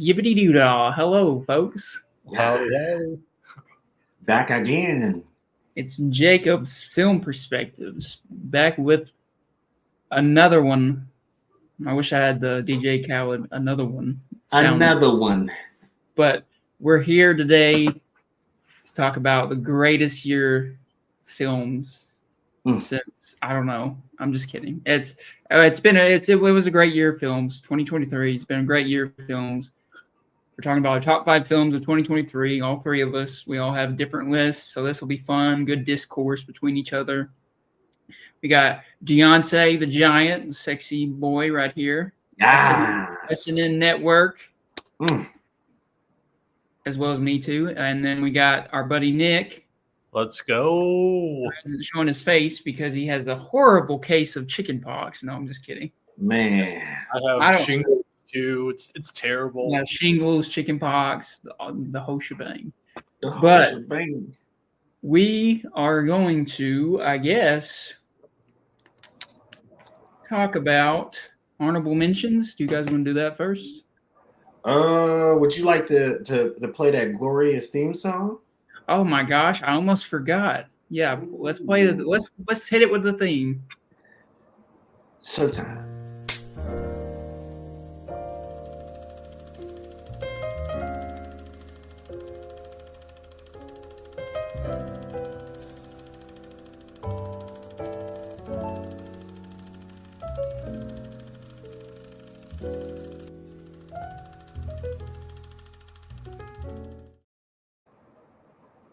Yippity doo dah. Hello, folks. Howdy, howdy. Back again. It's Jacob's Film Perspectives. Back with another one. I wish I had the DJ Khaled, another one. Another one. But we're here today to talk about the greatest year films since, I don't know. I'm just kidding. It was a great year of films. 2023 has been a great year of films. We're talking about our top 5 films of 2023. All three of us. We all have different lists, so this will be fun. Good discourse between each other. We got Deontay the Giant, the sexy boy right here. SNN Network. As well as me too. And then we got our buddy Nick. Let's go. Showing his face because he has the horrible case of chicken pox. No, I'm just kidding. Man. I have shingles too. It's terrible. Yeah, shingles, chicken pox, the whole shebang. We are going to, I guess, talk about honorable mentions. Do you guys want to do that first? Would you like to play that glorious theme song? Oh my gosh, I almost forgot. Yeah, let's play let's hit it with the theme. Showtime.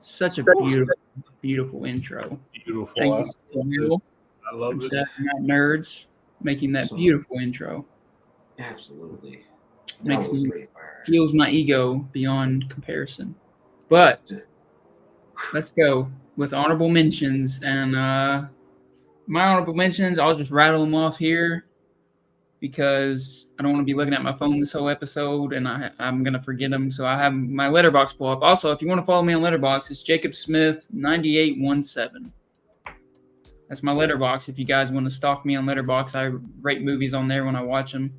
Such a beautiful intro. Beautiful. Thank you, I love it. Saturday Night Nerds making that beautiful intro. Absolutely. Feels my ego beyond comparison. But let's go with honorable mentions. And my honorable mentions, I'll just rattle them off here because I don't want to be looking at my phone this whole episode and I'm going to forget them. So I have my Letterboxd pull up. Also, if you want to follow me on Letterboxd, it's Jacob Smith 9817. That's my Letterboxd. If you guys want to stalk me on Letterboxd, I rate movies on there when I watch them.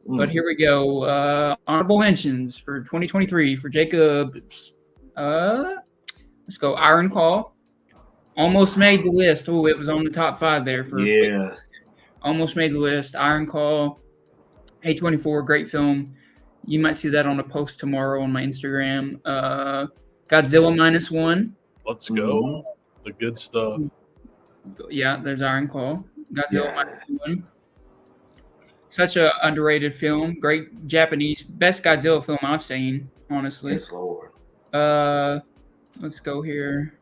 But here we go. Honorable mentions for 2023 for Jacob. Let's go. Iron Claw. Almost made the list. Oh, it was on the top 5 there. Almost made the list. Iron Claw. A24, great film. You might see that on a post tomorrow on my Instagram. Godzilla -1. Let's go. The good stuff. Yeah, there's Iron Claw. Godzilla -1. Such a underrated film. Great Japanese. Best Godzilla film I've seen, honestly. Yes, Lord. Let's go here.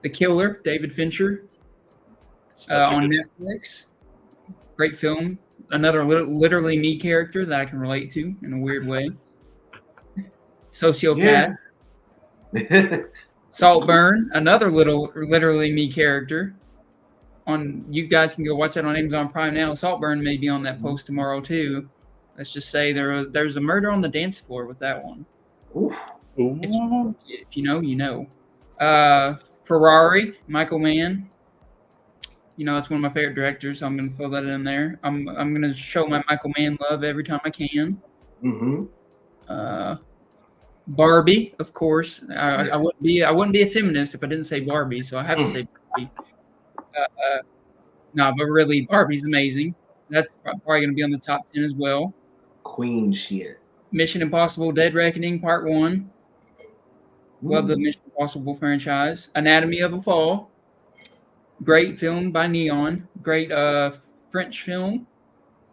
The Killer, David Fincher. On Netflix. Great film. Another literally me character that I can relate to in a weird way. Sociopath. Yeah. Saltburn, another literally me character. You guys can go watch that on Amazon Prime now. Saltburn may be on that post tomorrow too. Let's just say there's a murder on the dance floor with that one. Oof. If you know, you know. Ferrari, Michael Mann. You know, that's one of my favorite directors, so I'm going to throw that in there. I'm going to show my Michael Mann love every time I can. Barbie, of course. I wouldn't be a feminist if I didn't say Barbie, so I have to say Barbie. No, but really, Barbie's amazing. That's probably going to be on the top 10 as well. Queen shit. Mission Impossible: Dead Reckoning Part 1. Love the Mission Impossible franchise. Anatomy of a Fall. Great film by Neon. Great French film.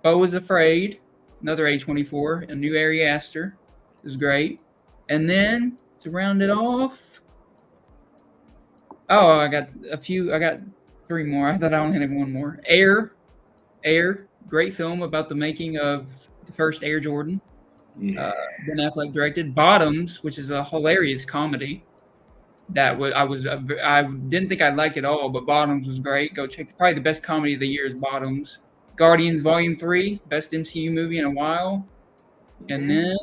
Beau is Afraid. Another A24. A new Ari Aster. It was great. And then to round it off. Oh, I got 3 more. I thought I only had 1 more. Air. Great film about the making of the first Air Jordan. Yeah. Ben Affleck directed. Bottoms, which is a hilarious comedy. I didn't think I'd like it all, but Bottoms was great. Go check. Probably the best comedy of the year is Bottoms. Guardians Volume 3, best MCU movie in a while. And then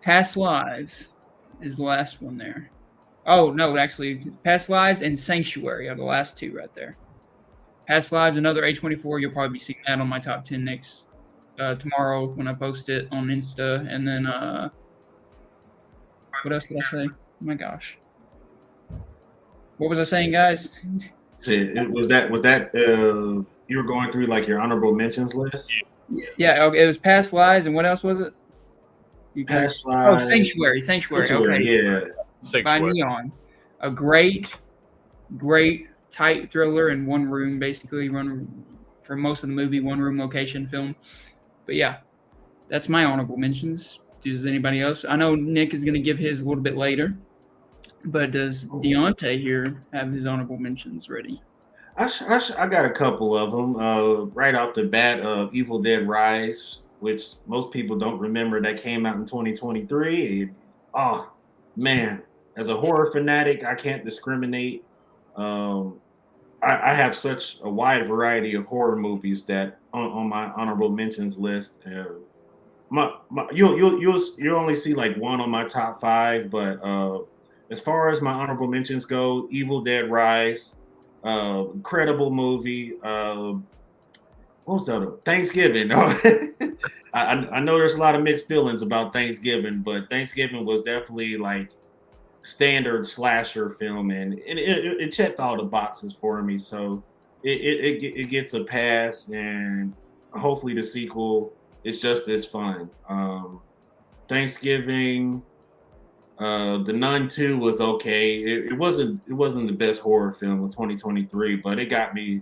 Past Lives is the last one there. Oh, no, actually, Past Lives and Sanctuary are the last 2 right there. Past Lives, another A24. You'll probably be seeing that on my top 10 next tomorrow when I post it on Insta. And then what else did I say? Oh my gosh, what was I saying, guys? Was that you were going through like your honorable mentions list? Yeah, okay, it was Past Lives, and what else was it? Past Lives. Sanctuary. Okay, yeah. by Neon, a great tight thriller in one room, basically run for most of the movie, one room location film. But yeah, that's my honorable mentions. Does anybody else? I know Nick is going to give his a little bit later, but does Deontay here have his honorable mentions ready? I got a couple of them. Right off the bat, Evil Dead Rise, which most people don't remember, that came out in 2023. Oh man, as a horror fanatic, I can't discriminate. Um, I have such a wide variety of horror movies that on my honorable mentions list. You'll only see like one on my top five, but as far as my honorable mentions go, Evil Dead Rise, incredible movie. What was the other? Thanksgiving. I know there's a lot of mixed feelings about Thanksgiving, but Thanksgiving was definitely like standard slasher film, and it checked all the boxes for me. So it gets a pass, and hopefully the sequel is just as fun. Thanksgiving, The Nun 2 was okay. It wasn't the best horror film of 2023, but it got me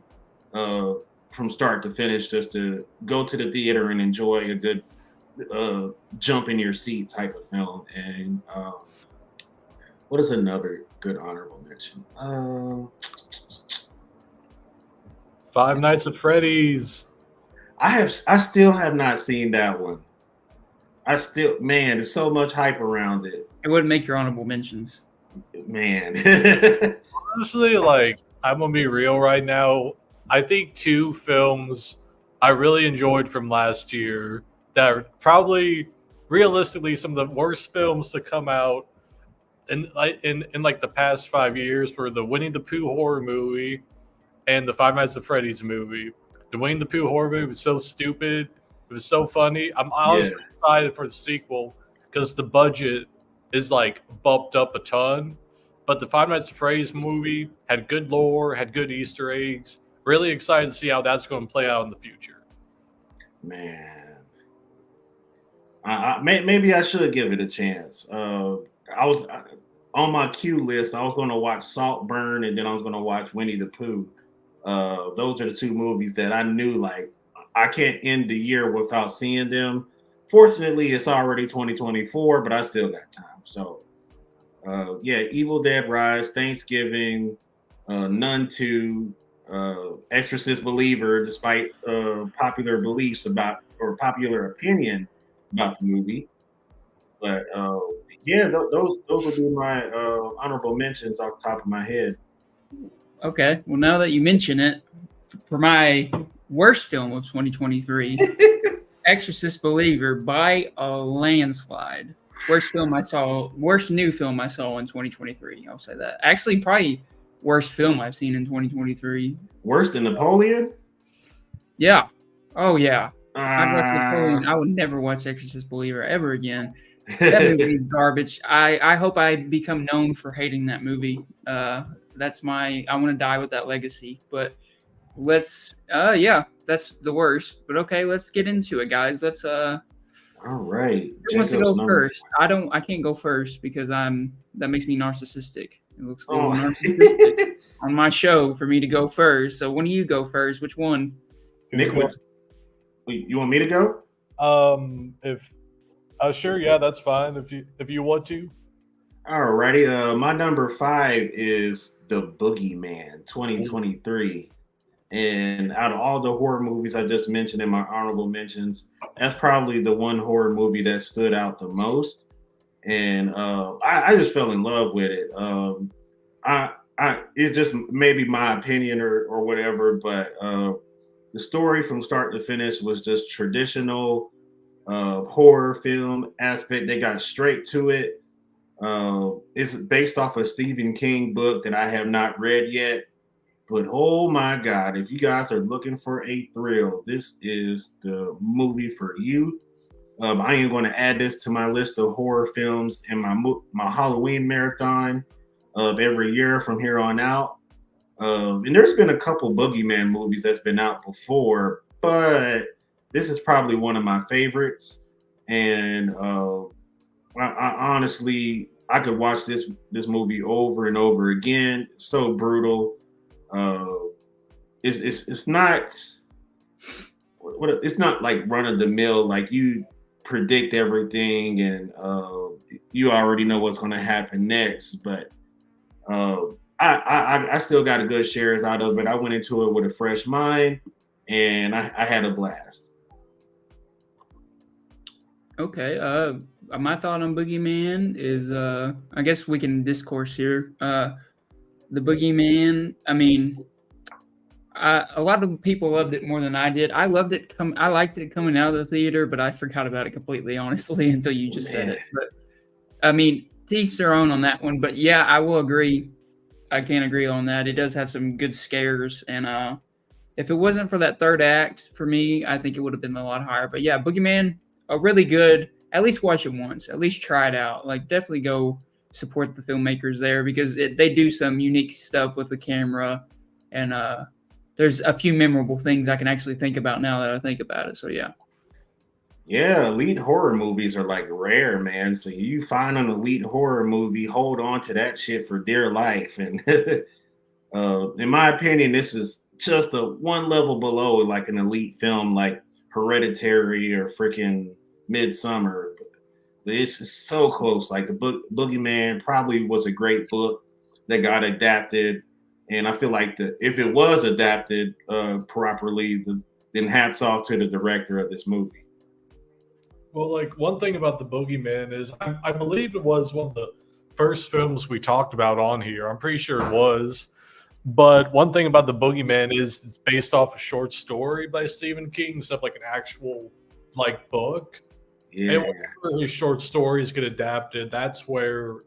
from start to finish just to go to the theater and enjoy a good jump in your seat type of film. And what is another good honorable mention? Five Nights at Freddy's. I still have not seen that one. There's so much hype around it. It wouldn't make your honorable mentions. Man. Honestly, like, I'm gonna be real right now. I think two films I really enjoyed from last year that are probably realistically some of the worst films to come out in like the past 5 years were the Winnie the Pooh horror movie and the Five Nights at Freddy's movie. The Winnie the Pooh horror movie was so stupid. It was so funny. I'm honestly excited for the sequel because the budget is like bumped up a ton. But the Five Nights at Freddy's movie had good lore, had good Easter eggs. Really excited to see how that's going to play out in the future. Man, maybe I should give it a chance. I was on my queue list. I was going to watch Saltburn, and then I was going to watch Winnie the Pooh. Those are the two movies that I knew like I can't end the year without seeing them. Fortunately, it's already 2024, but I still got time. So, Evil Dead Rise, Thanksgiving, Nun 2, Exorcist Believer, despite popular beliefs about or popular opinion about the movie. But those would be my honorable mentions off the top of my head. Okay, well now that you mention it, for my worst film of 2023, Exorcist Believer by a landslide. Worst new film I saw in 2023. I'll say that. Actually, probably worst film I've seen in 2023. Worse than Napoleon? Yeah. Oh yeah. I'd watch Napoleon. I would never watch Exorcist Believer ever again. That movie is garbage. I hope I become known for hating that movie. That's I want to die with that legacy. But that's the worst. But okay, let's get into it, guys. Let's all right. Who wants to go first? I can't go first because that makes me narcissistic. It looks a little narcissistic on my show for me to go first. So when do you go first? Which one? Nick, you want me to go? Sure, yeah, that's fine if you want to. Alrighty. My number 5 is The Boogeyman 2023. And out of all the horror movies I just mentioned in my honorable mentions, that's probably the one horror movie that stood out the most. And I just fell in love with it. It's just maybe my opinion or whatever, but the story from start to finish was just traditional horror film aspect. They got straight to it. It's based off a Stephen King book that I have not read yet. But oh my God, if you guys are looking for a thrill, this is the movie for you. I am going to add this to my list of horror films in my Halloween marathon of every year from here on out. And there's been a couple Boogeyman movies that's been out before, but this is probably one of my favorites. And I honestly, I could watch this movie over and over again. It's so brutal. Uh, it's not it's not like run of the mill. Like you predict everything and you already know what's going to happen next. But uh, I still got a good shares out of it. I went into it with a fresh mind, and I had a blast. Okay. My thought on Boogeyman is, I guess we can discourse here. The Boogeyman. I mean, a lot of people loved it more than I did. I loved it. I liked it coming out of the theater, but I forgot about it completely, honestly, until you just said it. But I mean, to each their own on that one. But yeah, I will agree. I can't agree on that. It does have some good scares, and if it wasn't for that third act, for me, I think it would have been a lot higher. But yeah, Boogeyman, a really good. At least watch it once. At least try it out. Like, definitely go support the filmmakers there because they do some unique stuff with the camera, and there's a few memorable things I can actually think about now that I think about it. So yeah. Yeah, elite horror movies are like rare, man. So you find an elite horror movie, hold on to that shit for dear life. And in my opinion, this is just a one level below like an elite film like Hereditary or freaking Midsummer. But it's so close. Like the Boogeyman probably was a great book that got adapted. And I feel like if it was adapted properly, then hats off to the director of this movie. Well, like one thing about the Boogeyman is I believe it was one of the first films we talked about on here. I'm pretty sure it was. But one thing about the Boogeyman is it's based off a short story by Stephen King, stuff like an actual like book. Yeah. And whenever his short stories get adapted, that's where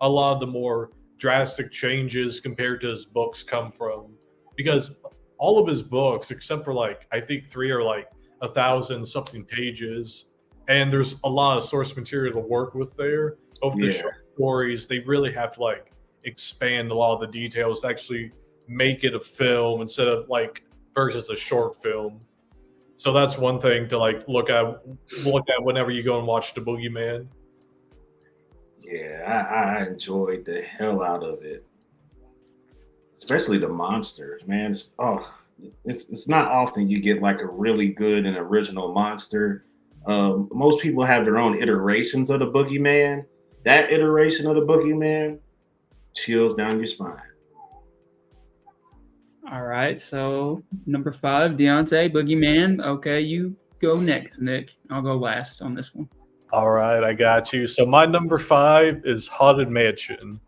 a lot of the more drastic changes compared to his books come from. Because all of his books, except for like I think 3 are like 1,000 something pages, and there's a lot of source material to work with there. Of the short stories, they really have to like expand a lot of the details to actually make it a film instead of like versus a short film. So that's one thing to like look at whenever you go and watch the Boogeyman. Yeah, I enjoyed the hell out of it, especially the monsters, man. It's not often you get like a really good and original monster. Most people have their own iterations of the Boogeyman. That iteration of the Boogeyman chills down your spine. All right, so number 5, Deontay, Boogeyman. Okay, you go next, Nick. I'll go last on this one. All right, I got you. So my number 5 is Haunted Mansion.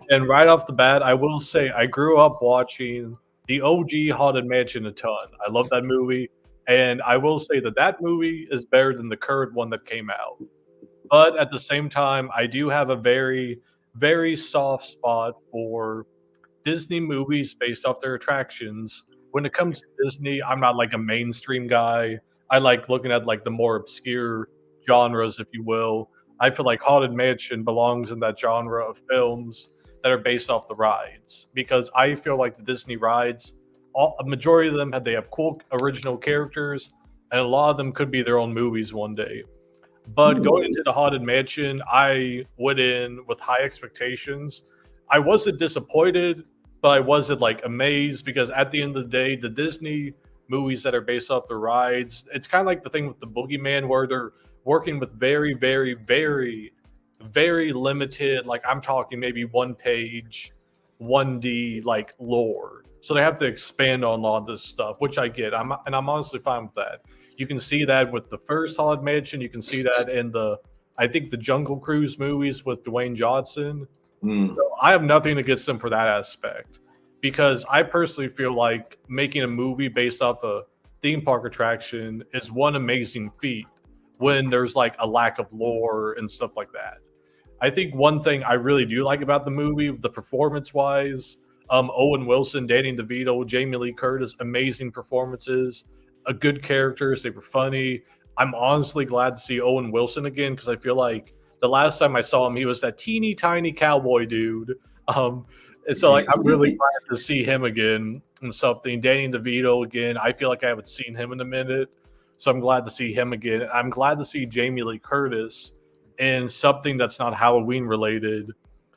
And right off the bat, I will say I grew up watching the OG Haunted Mansion a ton. I love that movie. And I will say that movie is better than the current one that came out. But at the same time, I do have a very, very soft spot for Disney movies based off their attractions. When it comes to Disney, I'm not like a mainstream guy. I like looking at like the more obscure genres, if you will. I feel like Haunted Mansion belongs in that genre of films that are based off the rides because I feel like the Disney rides, a majority of them they have cool original characters, and a lot of them could be their own movies one day. But going into the Haunted Mansion, I went in with high expectations. I wasn't disappointed, but I wasn't like amazed because at the end of the day, the Disney movies that are based off the rides, it's kind of like the thing with the Boogeyman where they're working with very, very, very, very limited, like I'm talking maybe 1 page, 1D like lore. So they have to expand on a lot of this stuff, which I get. I'm honestly fine with that. You can see that with the first Haunted Mansion. You can see that in I think the Jungle Cruise movies with Dwayne Johnson. So I have nothing against them for that aspect because I personally feel like making a movie based off a theme park attraction is one amazing feat when there's like a lack of lore and stuff like that. I think one thing I really do like about the movie, the performance wise, Owen Wilson, Danny DeVito, Jamie Lee Curtis, amazing performances, good characters. They were funny. I'm honestly glad to see Owen Wilson again because I feel like the last time I saw him, he was that teeny tiny cowboy dude. And so like I'm really glad to see him again in something. Danny DeVito again. I feel like I haven't seen him in a minute, so I'm glad to see him again. I'm glad to see Jamie Lee Curtis in something that's not Halloween related,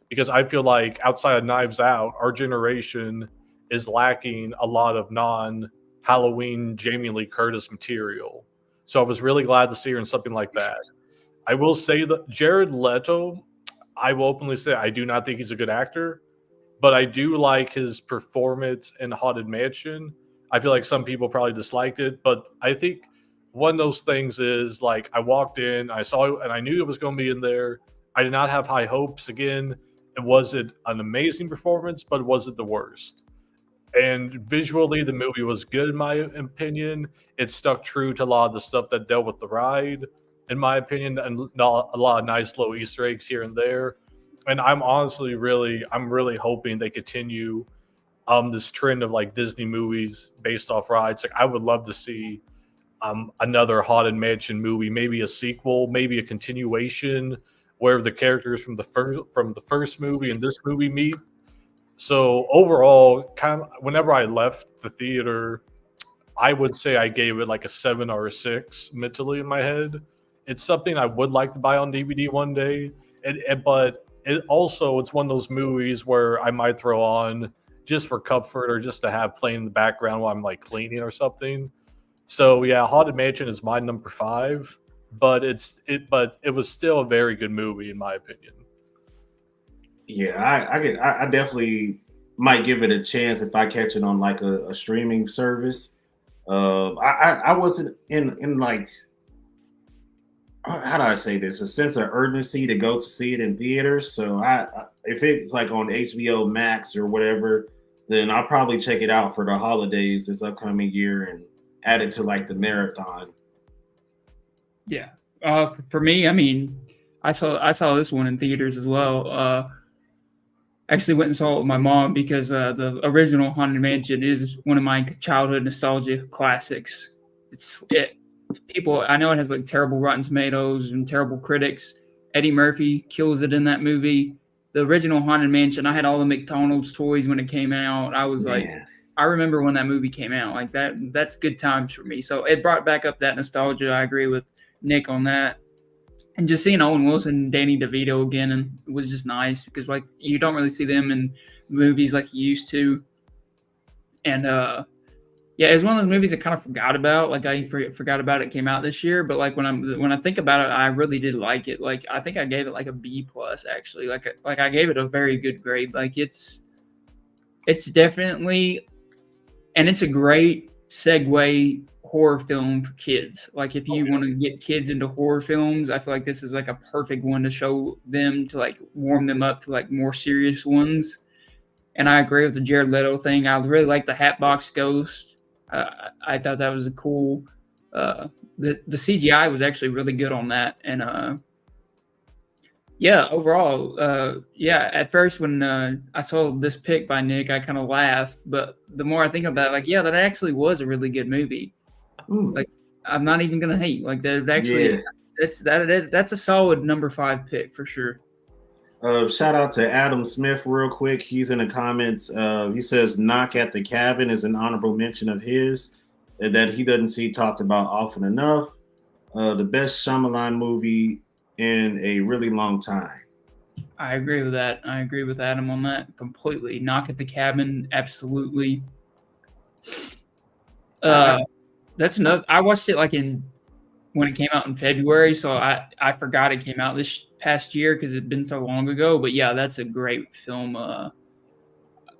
because I feel like outside of Knives Out, our generation is lacking a lot of non-Halloween Jamie Lee Curtis material. So I was really glad to see her in something like that. I will say that Jared Leto, I will openly say I do not think he's a good actor, but I do like his performance in Haunted Mansion. I feel like some people probably disliked it, but I think one of those things is like I walked in, I saw it, and I knew it was going to be in there. I did not have high hopes. Again, it wasn't an amazing performance, but it wasn't the worst. And visually, the movie was good in my opinion. It stuck true to a lot of the stuff that dealt with the ride, in my opinion, and a lot of nice little Easter eggs here and there. And I'm honestly I'm really hoping they continue this trend of like Disney movies based off rides. Like I would love to see another Haunted Mansion movie, maybe a sequel, maybe a continuation where the characters from the first movie and this movie meet. So overall, kind of whenever I left the theater, I would say I gave it like a 7 or a 6 mentally in my head. It's something I would like to buy on DVD one day, but it's one of those movies where I might throw on just for comfort or just to have playing in the background while I'm like cleaning or something. So yeah, Haunted Mansion is my number 5, but it was still a very good movie in my opinion. Yeah, I definitely might give it a chance if I catch it on like a streaming service. I wasn't in like, how do I say this, a sense of urgency to go to see it in theaters. So if it's like on HBO Max or whatever, then I'll probably check it out for the holidays this upcoming year and add it to like the marathon. Yeah. For me, I mean, I saw this one in theaters as well. Actually went and saw it with my mom because the original Haunted Mansion is one of my childhood nostalgia classics. People, I know it has like terrible Rotten Tomatoes and terrible critics. Eddie Murphy kills it in that movie. The original Haunted Mansion, I had all the McDonald's toys when it came out. I was like, I remember when that movie came out. Like that's good times for me. So it brought back up that nostalgia. I agree with Nick on that. And just seeing Owen Wilson and Danny DeVito again and it was just nice because like you don't really see them in movies like you used to. And yeah, it was one of those movies I kind of forgot about. Like I forgot about it came out this year, but like when I think about it, I really did like it. Like I think I gave it like a B+ actually. Like I gave it a very good grade. Like it's definitely, and it's a great segue horror film for kids. Like if you want to get kids into horror films, I feel like this is like a perfect one to show them, to like warm them up to like more serious ones. And I agree with the Jared Leto thing. I really like the Hatbox Ghost. I thought that was a cool. The CGI was actually really good on that, and yeah, overall, yeah. At first, when I saw this pick by Nick, I kind of laughed, but the more I think about it, like, yeah, that actually was a really good movie. Like, I'm not even gonna hate. Like, that actually, that's a solid number 5 pick for sure. Shout out to Adam Smith real quick. He's in the comments. He says Knock at the Cabin is an honorable mention of his that he doesn't see talked about often enough. The best Shyamalan movie in a really long time. I agree with that. I agree with Adam on that completely. Knock at the Cabin, absolutely. That's another. I watched it like when it came out in February, so I forgot it came out this past year because it'd been so long ago. But yeah, that's a great film.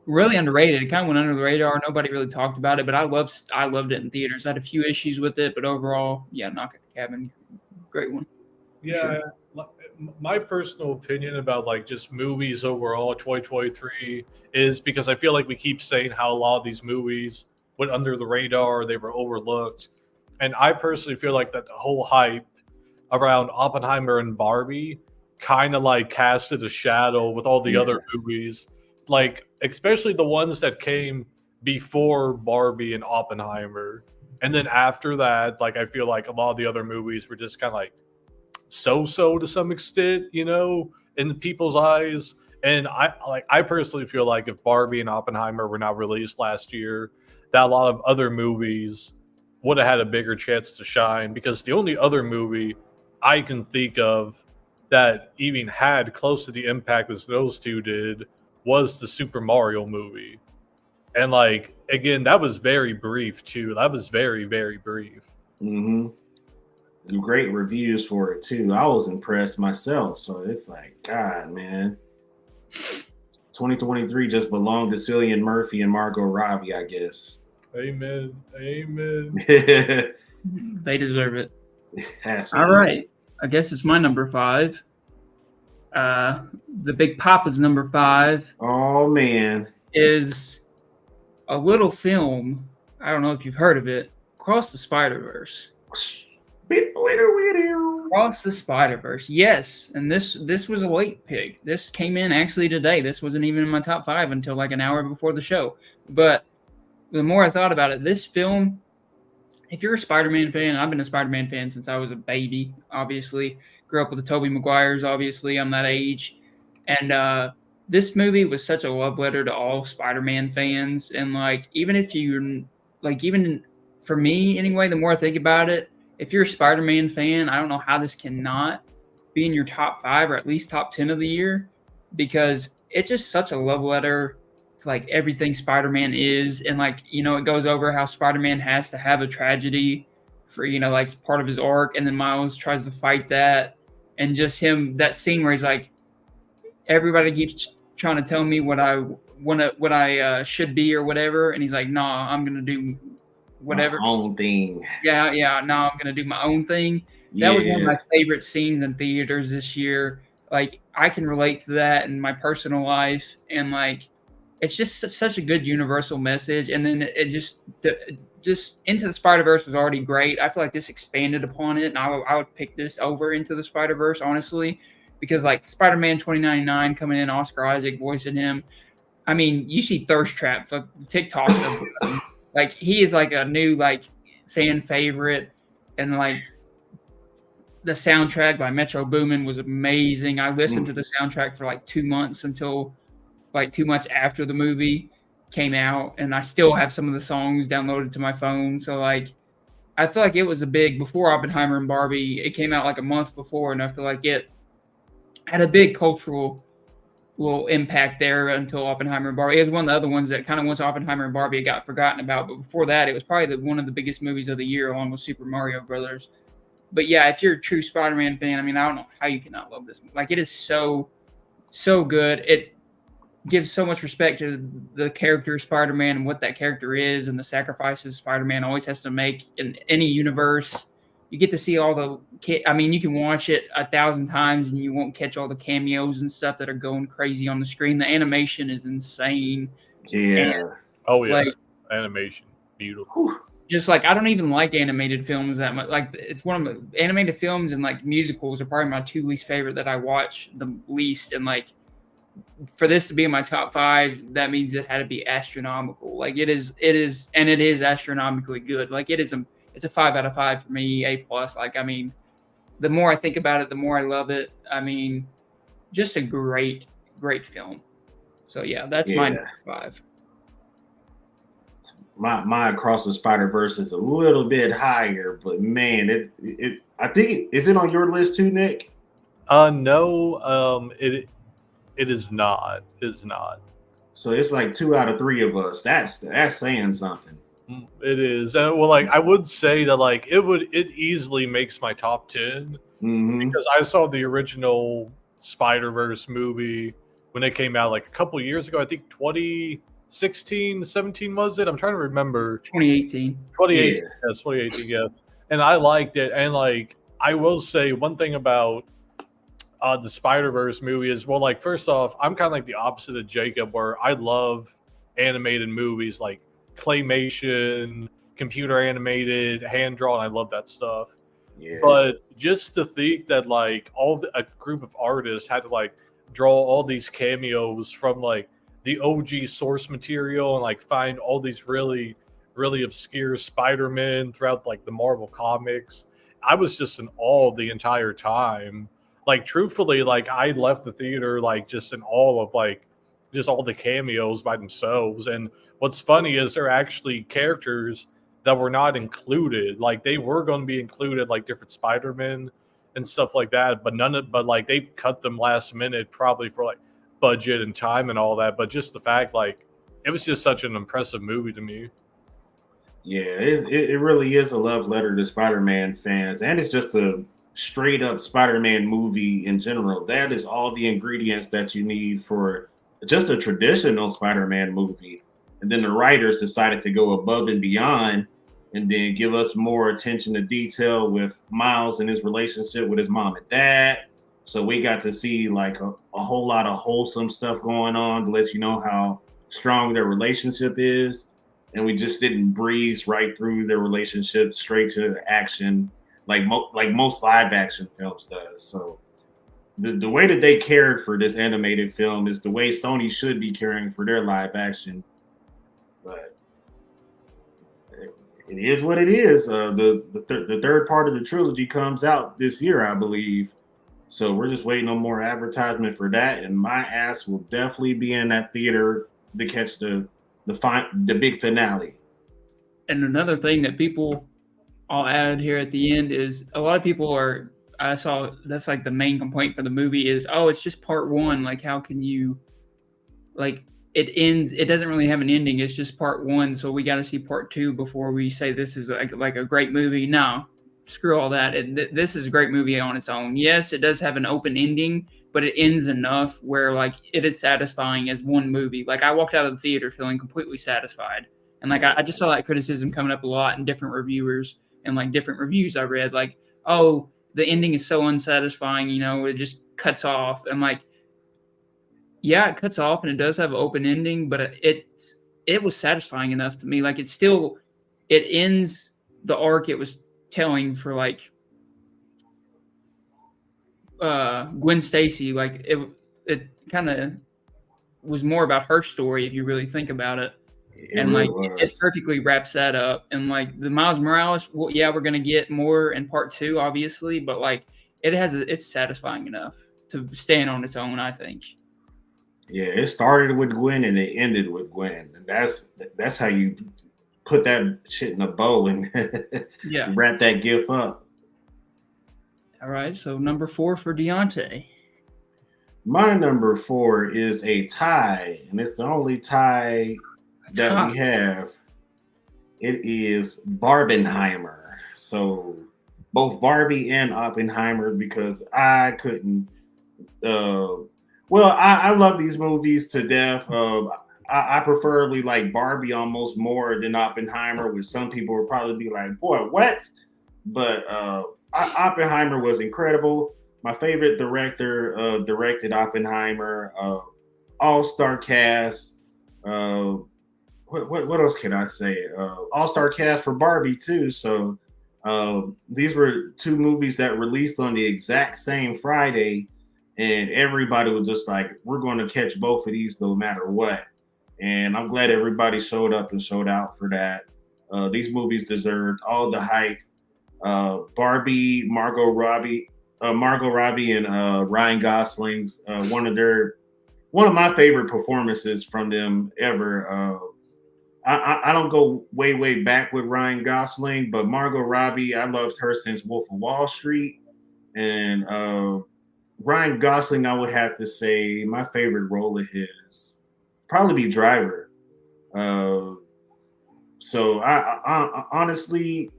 Really underrated. It kind of went under the radar. Nobody really talked about it, but I loved it in theaters. I had a few issues with it, but overall, yeah, Knock at the Cabin, great one. Yeah, sure. My personal opinion about like just movies overall 2023 is because I feel like we keep saying how a lot of these movies went under the radar, they were overlooked. And I personally feel like that the whole hype around Oppenheimer and Barbie kind of like casted a shadow with all the other movies. Like especially the ones that came before Barbie and Oppenheimer. And then after that, like I feel like a lot of the other movies were just kind of like so to some extent, you know, in people's eyes. And I personally feel like if Barbie and Oppenheimer were not released last year, that a lot of other movies would have had a bigger chance to shine, because the only other movie I can think of that even had close to the impact as those two did was the Super Mario movie. And like again, that was very brief too. That was very, very brief. Great reviews for it too. I was impressed myself. So it's like, God, man. 2023 just belonged to Cillian Murphy and Margot Robbie, I guess. Amen. They deserve it. Absolutely. All right. I guess it's my number 5. The Big Papa's number 5. Oh, man. Is a little film. I don't know if you've heard of it. Across the Spider-Verse. Across the Spider-Verse. Yes. And this was a late pick. This came in actually today. This wasn't even in my top 5 until like an hour before the show. But the more I thought about it, this film, if you're a Spider-Man fan, and I've been a Spider-Man fan since I was a baby, obviously. Grew up with the Tobey Maguires, obviously. I'm that age. And this movie was such a love letter to all Spider-Man fans. And, like, even if you, like, even for me, anyway, the more I think about it, if you're a Spider-Man fan, I don't know how this cannot be in your top 5 or at least top 10 of the year, because it's just such a love letter to, like, everything Spider-Man is. And, like, you know, it goes over how Spider-Man has to have a tragedy for, you know, like, part of his arc, and then Miles tries to fight that. And just him, that scene where he's like, everybody keeps trying to tell me what I should be or whatever, and he's like, "Nah, I'm gonna do whatever, my own thing." Yeah, nah, I'm gonna do my own thing. That was one of my favorite scenes in theaters this year. Like, I can relate to that in my personal life, and like, it's just such a good universal message. And then it just Into the Spider-Verse was already great. I feel like this expanded upon it, and I would pick this over Into the Spider-Verse, honestly, because like Spider-Man 2099 coming in, Oscar Isaac voicing him. I mean, you see Thirst Trap, like TikToks of like, he is like a new like fan favorite, and like the soundtrack by Metro Boomin was amazing. I listened to the soundtrack for like 2 months until like 2 months after the movie came out, and I still have some of the songs downloaded to my phone. So like, I feel like it was before Oppenheimer and Barbie. It came out like a month before, and I feel like it had a big cultural little impact there until Oppenheimer and Barbie. It was one of the other ones that kind of, once Oppenheimer and Barbie, it got forgotten about. But before that, it was probably one of the biggest movies of the year, along with Super Mario Brothers. But yeah, if you're a true Spider-Man fan, I mean, I don't know how you cannot love this movie. Like, it is so good. It gives so much respect to the character of Spider-Man and what that character is, and the sacrifices Spider-Man always has to make in any universe. You get to see all the, I mean, you can watch it 1,000 times and you won't catch all the cameos and stuff that are going crazy on the screen. The animation is insane. Yeah. Like, animation, beautiful. Just like, I don't even like animated films that much. Like, it's one of my animated films, and like musicals are probably my 2 least favorite that I watch the least. And like, for this to be in my top 5, that means it had to be astronomical. Like, it is astronomically good. Like, it's a 5 out of 5 for me, A+. Like, I mean, the more I think about it, the more I love it. I mean, just a great film. So yeah, that's my number 5. My Across the Spider-Verse is a little bit higher, but man, it I think, is it on your list too, Nick? No, it is not. It's not. So it's like 2 out of 3 of us. That's saying something. It is. Well, like, I would say that like it easily makes my top 10 because I saw the original Spider-Verse movie when it came out like a couple years ago. I think 2016, 17 was it? I'm trying to remember. 2018. 2018. Yeah. Yes, 2018. Yes. And I liked it. And like, I will say one thing about the Spider-Verse movie is, well, like, first off, I'm kind of like the opposite of Jacob, where I love animated movies like claymation, computer animated, hand drawn. I love that stuff. Yeah. But just to think that like a group of artists had to like draw all these cameos from like the OG source material and like find all these really, really obscure Spider-Man throughout like the Marvel comics. I was just in awe the entire time. Like truthfully, like I left the theater like just in awe of like just all the cameos by themselves. And what's funny is they're actually characters that were not included. Like they were going to be included, like different Spider-Man and stuff like that, but but like they cut them last minute, probably for like budget and time and all that. But just the fact, like, it was just such an impressive movie to me. Yeah, it really is a love letter to Spider-Man fans, and it's just a straight up Spider-Man movie in general. That is all the ingredients that you need for just a traditional Spider-Man movie. And then the writers decided to go above and beyond and then give us more attention to detail with Miles and his relationship with his mom and dad. So we got to see like a whole lot of wholesome stuff going on to let you know how strong their relationship is, and we just didn't breeze right through their relationship straight to action like most live action films does. So the way that they cared for this animated film is the way Sony should be caring for their live action. But it is what it is. The third part of the trilogy comes out this year, I believe. So we're just waiting on more advertisement for that, and my ass will definitely be in that theater to catch the big finale. And another thing that people I'll add here at the end is a lot of people are. I saw that's like the main complaint for the movie is, oh, it's just part one. Like, how can you, like, it ends? It doesn't really have an ending. It's just part one. So we got to see part two before we say this is like a great movie. No, screw all that. This is a great movie on its own. Yes, it does have an open ending, but it ends enough where like it is satisfying as one movie. Like I walked out of the theater feeling completely satisfied. And like I just saw that criticism coming up a lot in different reviewers and like different reviews I read, like, oh, the ending is so unsatisfying, it just cuts off. And like, yeah, it cuts off and it does have an open ending, but it was satisfying enough to me. Like it ends the arc it was telling for like Gwen Stacy. Like it kind of was more about her story if you really think about it. And like it perfectly wraps that up. And like the Miles Morales, well, yeah, we're gonna get more in part two, obviously, but like it's satisfying enough to stand on its own, I think. Yeah, it started with Gwen and it ended with Gwen, and that's how you put that shit in a bow and yeah, wrap that gif up. All right, so number 4 for Deontay. My number 4 is a tie, and it's the only tie that we have. It is Barbenheimer. So both Barbie and Oppenheimer, because I couldn't. I love these movies to death. I preferably like Barbie almost more than Oppenheimer, which some people would probably be like, "Boy, what?" But Oppenheimer was incredible. My favorite director directed Oppenheimer. All-star cast. What else can I say? All-star cast for Barbie too. So these were two movies that released on the exact same Friday, and everybody was just like, "We're going to catch both of these no matter what." And I'm glad everybody showed up and showed out for that. These movies deserved all the hype. Barbie, Margot Robbie, and Ryan Gosling's one of my favorite performances from them ever. I don't go way back with Ryan Gosling, but Margot Robbie, I loved her since Wolf of Wall Street, and Ryan Gosling, I would have to say my favorite role of his probably be Driver. So I honestly,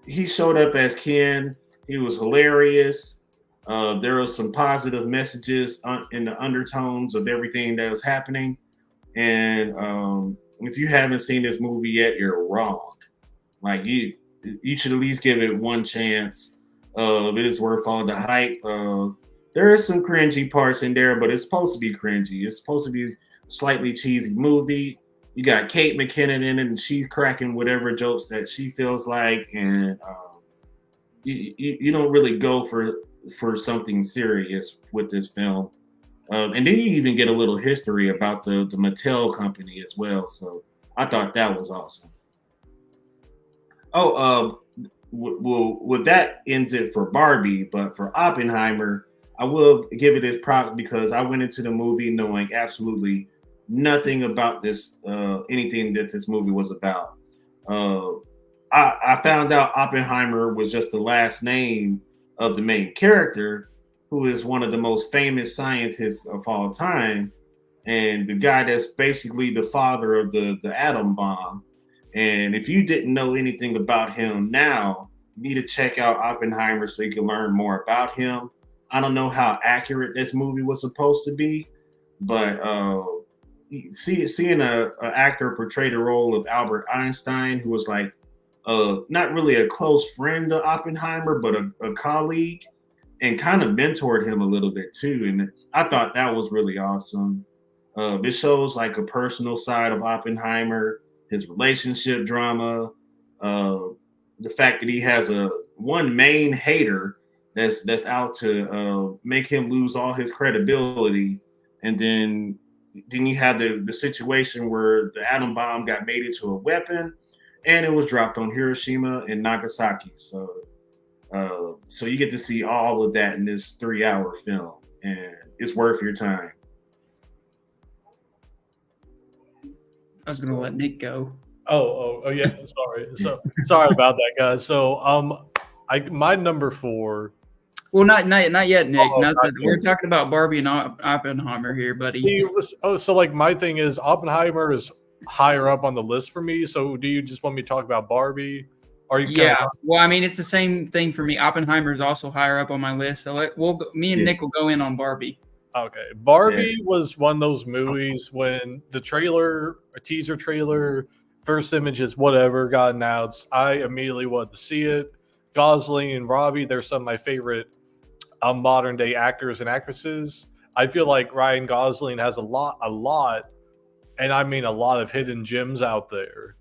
he showed up as Ken. He was hilarious. There were some positive messages in the undertones of everything that was happening. And if you haven't seen this movie yet, you're wrong. Like you should at least give it one chance. It is worth all the hype. There are some cringy parts in there, but it's supposed to be cringy. It's supposed to be a slightly cheesy movie. You got Kate McKinnon in it, and she's cracking whatever jokes that she feels like, and you don't really go for something serious with this film. And then you even get a little history about the Mattel company as well. So I thought that was awesome. Oh, well, that ends it for Barbie, but for Oppenheimer, I will give it its props because I went into the movie knowing absolutely nothing about anything that this movie was about. Uh, I found out Oppenheimer was just the last name of the main character, who is one of the most famous scientists of all time, and the guy that's basically the father of the atom bomb. And if you didn't know anything about him now, you need to check out Oppenheimer so you can learn more about him. I don't know how accurate this movie was supposed to be, but seeing a actor portray the role of Albert Einstein, who was like not really a close friend of Oppenheimer, but a colleague, and kind of mentored him a little bit too. And I thought that was really awesome. It shows like a personal side of Oppenheimer, his relationship drama, uh, the fact that he has a one main hater that's out to make him lose all his credibility, and then you have the situation where the atom bomb got made into a weapon, and it was dropped on Hiroshima and Nagasaki. So you get to see all of that in this 3-hour film, and it's worth your time. I was gonna let Nick go. Oh yeah. Sorry about that, guys. So my number 4. Well, not yet, Nick. Oh, not not that, we're talking about Barbie and Oppenheimer here, buddy. So like my thing is Oppenheimer is higher up on the list for me. So do you just want me to talk about Barbie? Or you Yeah. Well, I mean, it's the same thing for me. Oppenheimer is also higher up on my list. So me and Nick will go in on Barbie. Okay. Barbie was one of those movies when the trailer, a teaser trailer, first images, whatever, got announced. I immediately wanted to see it. Gosling and Robbie, they're some of my favorite modern day actors and actresses. I feel like Ryan Gosling has a lot, and I mean a lot of hidden gems out there.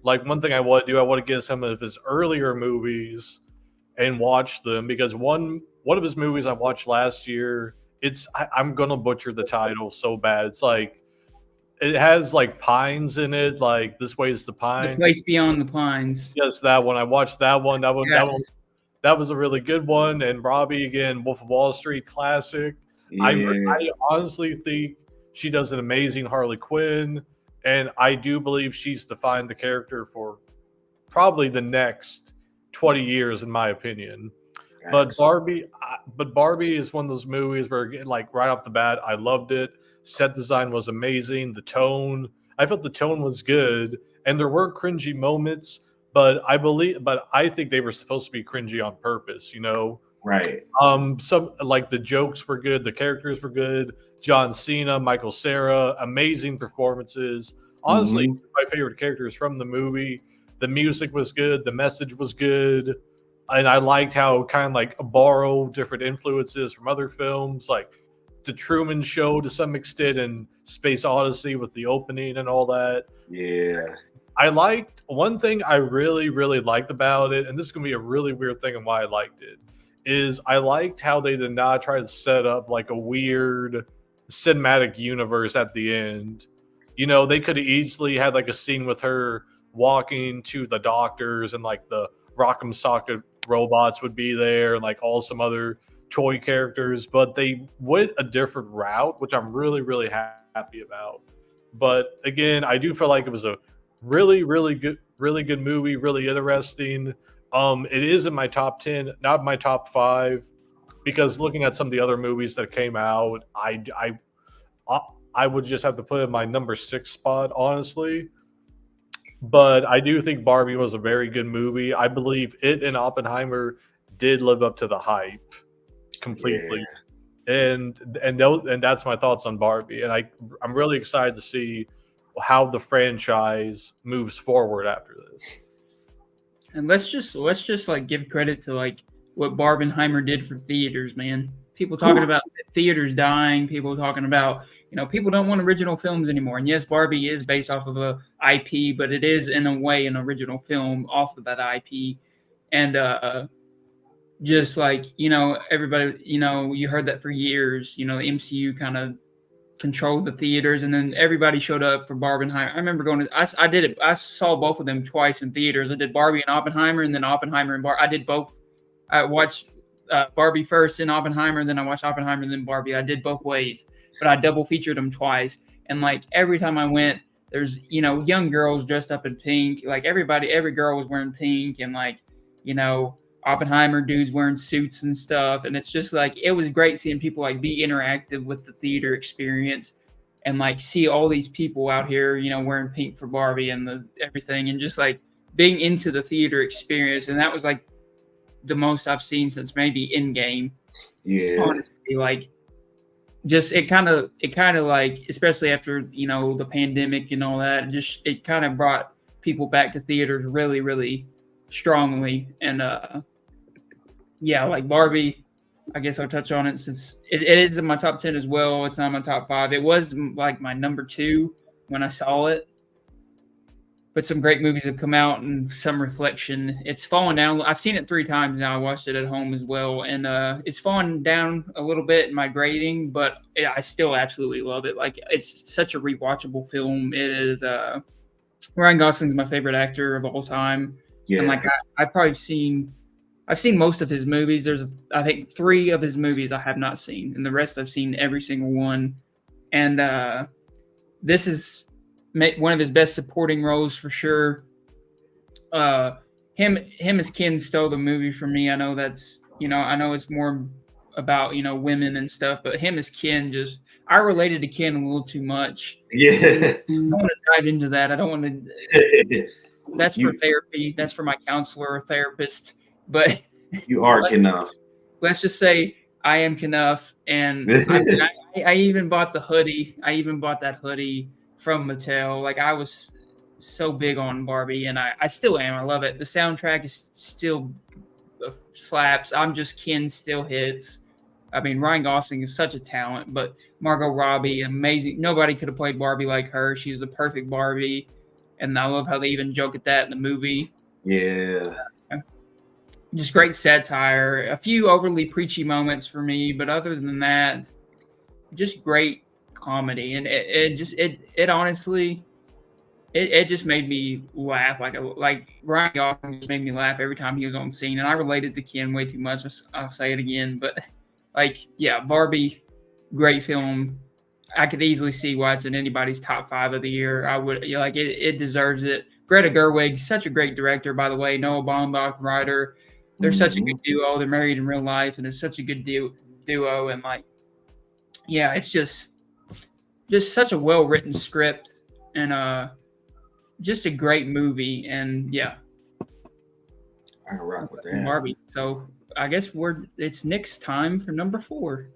Like one thing I want to do, I want to get some of his earlier movies and watch them because one of his movies I watched last year, I'm gonna butcher the title so bad. It's like it has like pines in it, like This Way Is the Pines. The Place Beyond the Pines. Yes, that one. I watched that one. Yes. That was a really good one. And Robbie again, Wolf of Wall Street classic. Yeah. I honestly think she does an amazing Harley Quinn, and I do believe she's defined the character for probably the next 20 years, in my opinion. But Barbie is one of those movies where, like, right off the bat, I loved it. Set design was amazing. The tone, I felt the tone was good, and there were cringy moments. But I think they were supposed to be cringy on purpose. You know, Right. Some like the jokes were good, the characters were good. John Cena, Michael Cera, amazing performances. Honestly, my favorite characters from the movie. The music was good, the message was good, and I liked how kind of like borrowed different influences from other films, like The Truman Show to some extent, and Space Odyssey with the opening and all that. Yeah. I liked one thing I really, really liked about it, and this is gonna be a really weird thing and why I liked it, is I liked how they did not try to set up like a weird cinematic universe at the end. You know, they could have easily had like a scene with her walking to the doctors and like the Rock'em Socket robots would be there and like all some other toy characters, but they went a different route, which I'm really, really happy about. But again, I do feel like it was a really, really good movie, really interesting. It is in my top 10, not my top 5, because looking at some of the other movies that came out, I would just have to put it in my number 6 spot, honestly. But I do think Barbie was a very good movie. I believe it and Oppenheimer did live up to the hype completely. Yeah. And that's my thoughts on Barbie. And I'm really excited to see how the franchise moves forward after this. And let's just like give credit to like what Barbenheimer did for theaters, man. People talking about theaters dying, people talking about, you know, people don't want original films anymore. And yes, Barbie is based off of a IP, but it is in a way an original film off of that IP. And just like, you know, everybody, you know, you heard that for years, you know, the MCU kind of controlled the theaters, and then everybody showed up for Barbenheimer. I remember going to, I did it, I saw both of them twice in theaters. I did Barbie and Oppenheimer, and then Oppenheimer and I did both. I watched Barbie first, and Oppenheimer, and then I watched Oppenheimer, and then Barbie. I did both ways, but I double featured them twice. And like every time I went, there's, you know, young girls dressed up in pink. Like every girl was wearing pink, and like, you know, Oppenheimer dudes wearing suits and stuff. And it's just like, it was great seeing people like be interactive with the theater experience, and like see all these people out here, you know, wearing pink for Barbie and everything, and just like being into the theater experience. And that was like the most I've seen since maybe Endgame. Yeah. Honestly, like, just it kind of like, especially after, you know, the pandemic and all that, just it kind of brought people back to theaters really, really strongly. And yeah, like Barbie, I guess I'll touch on it since it is in my top 10 as well. It's not my top 5. It was like my number 2 when I saw it. But some great movies have come out, and some reflection. It's fallen down. I've seen it 3 times now. I watched it at home as well, and it's fallen down a little bit in my grading, but I still absolutely love it. Like, it's such a rewatchable film. It is. Ryan Gosling's my favorite actor of all time, and like I've seen most of his movies. There's, I think, 3 of his movies I have not seen, and the rest I've seen every single one. And this is one of his best supporting roles for sure. Him as Ken stole the movie from me. I know that's, you know, I know it's more about, you know, women and stuff, but him as Ken, just, I related to Ken a little too much. Yeah. I don't want to dive into that. I don't want to. That's for therapy. That's for my counselor or therapist. But you are Knuff. Let's just say I am Knuff, and I even bought the hoodie. I even bought that hoodie from Mattel. Like, I was so big on Barbie, and I still am. I love it. The soundtrack is still slaps. I'm Just Ken still hits. I mean, Ryan Gosling is such a talent, but Margot Robbie, amazing. Nobody could have played Barbie like her. She's the perfect Barbie, and I love how they even joke at that in the movie. Yeah. Just great satire. A few overly preachy moments for me, but other than that, just great comedy. And it honestly, it just made me laugh. Like Ryan Gosling just made me laugh every time he was on scene. And I related to Ken way too much. I'll say it again, but like, yeah, Barbie, great film. I could easily see why it's in anybody's top 5 of the year. I would, like, it deserves it. Greta Gerwig, such a great director, by the way. Noah Baumbach, writer. They're such a good duo. They're married in real life, and it's such a good duo. And like, yeah, it's just such a well-written script, and just a great movie. And yeah, I can rock with that. Barbie. So I guess it's Nick's time for number 4.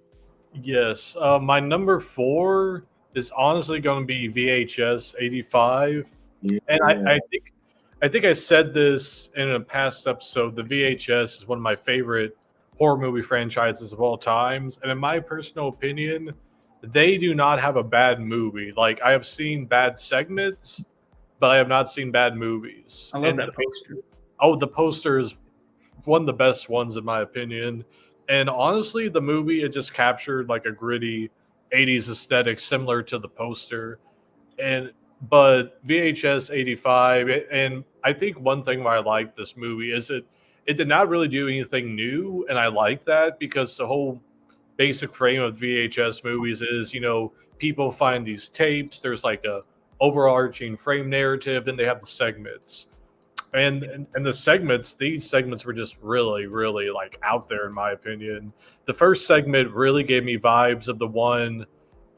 Yes, my number 4 is honestly going to be VHS 85, and I think I said this in a past episode. The VHS is one of my favorite horror movie franchises of all times, and in my personal opinion, they do not have a bad movie. Like, I have seen bad segments, but I have not seen bad movies. I love that poster. Oh, the poster is one of the best ones in my opinion. And honestly, the movie, it just captured like a gritty 80s aesthetic similar to the poster. But VHS 85, and I think one thing why I like this movie is it did not really do anything new, and I like that because the whole basic frame of VHS movies is, you know, people find these tapes, there's like a overarching frame narrative, then they have the segments. And these segments were just really, really like out there in my opinion. The first segment really gave me vibes of the one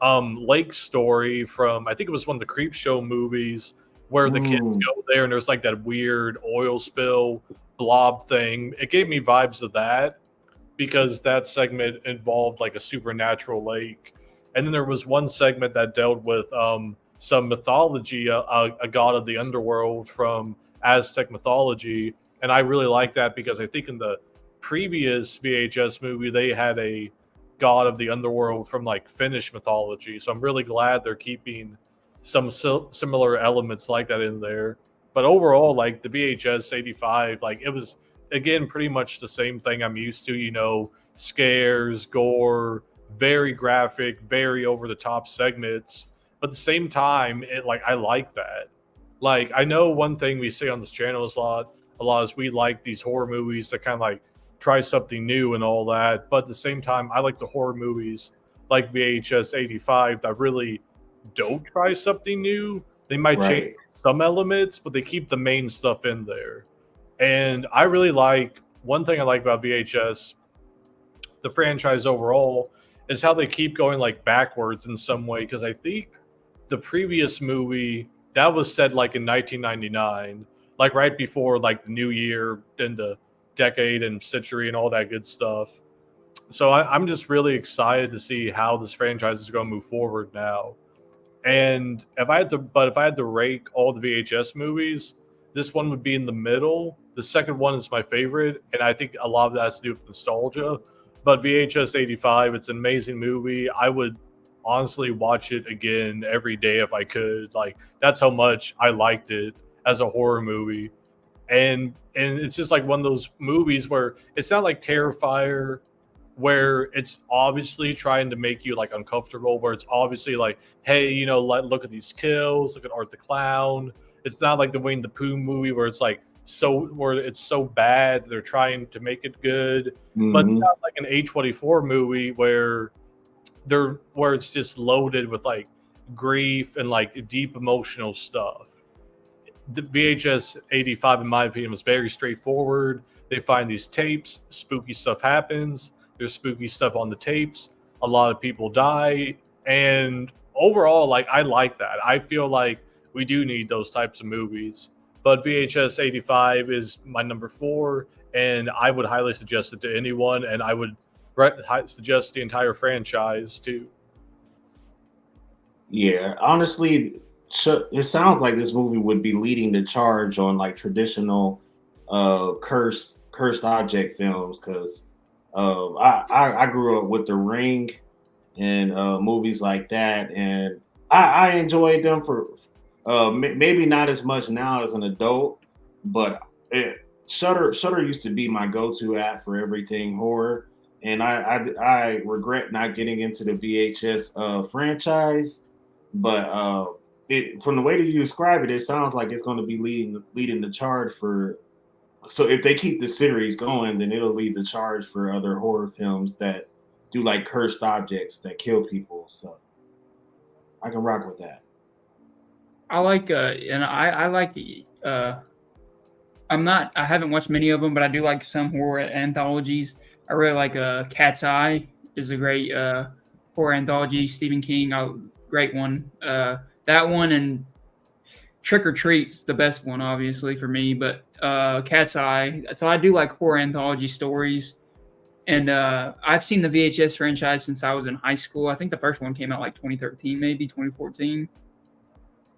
lake story from, I think it was one of the Creep Show movies, where the kids go there and there's like that weird oil spill blob thing. It gave me vibes of that because that segment involved like a supernatural lake. And then there was one segment that dealt with some mythology, a god of the underworld from Aztec mythology. And I really like that because I think in the previous VHS movie, they had a god of the underworld from like Finnish mythology. So I'm really glad they're keeping some similar elements like that in there. But overall, like the VHS 85, like it was again, pretty much the same thing I'm used to, scares, gore, very graphic, very over the top segments. But at the same time, I like that. Like, I know one thing we say on this channel is a lot is we like these horror movies that kind of like try something new and all that. But at the same time, I like the horror movies like VHS 85 that really don't try something new. They might change some elements, but they keep the main stuff in there. And I really like one thing I like about VHS, the franchise overall, is how they keep going like backwards in some way. Because I think the previous movie that was set like in 1999, like right before like the new year and the decade and century and all that good stuff. So I'm just really excited to see how this franchise is going to move forward now. And if I had to rank all the VHS movies, this one would be in the middle. The second one is my favorite, and I think a lot of that has to do with nostalgia. But VHS 85, it's an amazing movie. I would honestly watch it again every day if I could. Like, that's how much I liked it as a horror movie. And it's just like one of those movies where it's not like Terrifier, where it's obviously trying to make you like uncomfortable, where it's obviously like, hey, look at these kills, look at Art the Clown. It's not like the Winnie the Pooh movie where it's like where it's so bad they're trying to make it good. But it's not like an A24 movie where it's just loaded with like grief and like deep emotional stuff. The VHS 85, in my opinion, was very straightforward. They find these tapes, spooky stuff happens. There's spooky stuff on the tapes. A lot of people die. And overall, like, I like that. I feel like we do need those types of movies. But VHS 85 is my number 4, and I would highly suggest it to anyone, and I would suggest the entire franchise too. Yeah, honestly, it sounds like this movie would be leading the charge on like traditional cursed object films, because I grew up with The Ring and movies like that, and I enjoyed them for maybe not as much now as an adult, but Shutter used to be my go-to app for everything horror, and I regret not getting into the VHS franchise, but from the way that you describe it, it sounds like it's going to be leading the charge for. So if they keep the series going, then it'll lead the charge for other horror films that do like cursed objects that kill people. So I can rock with that. I like and I like I haven't watched many of them, but I do like some horror anthologies. I really like Cat's Eye is a great horror anthology. Stephen King, great one. That one and Trick or Treat's the best one, obviously, for me, but Cat's Eye. So I do like horror anthology stories. And I've seen the VHS franchise since I was in high school. I think the first one came out like 2013, maybe 2014.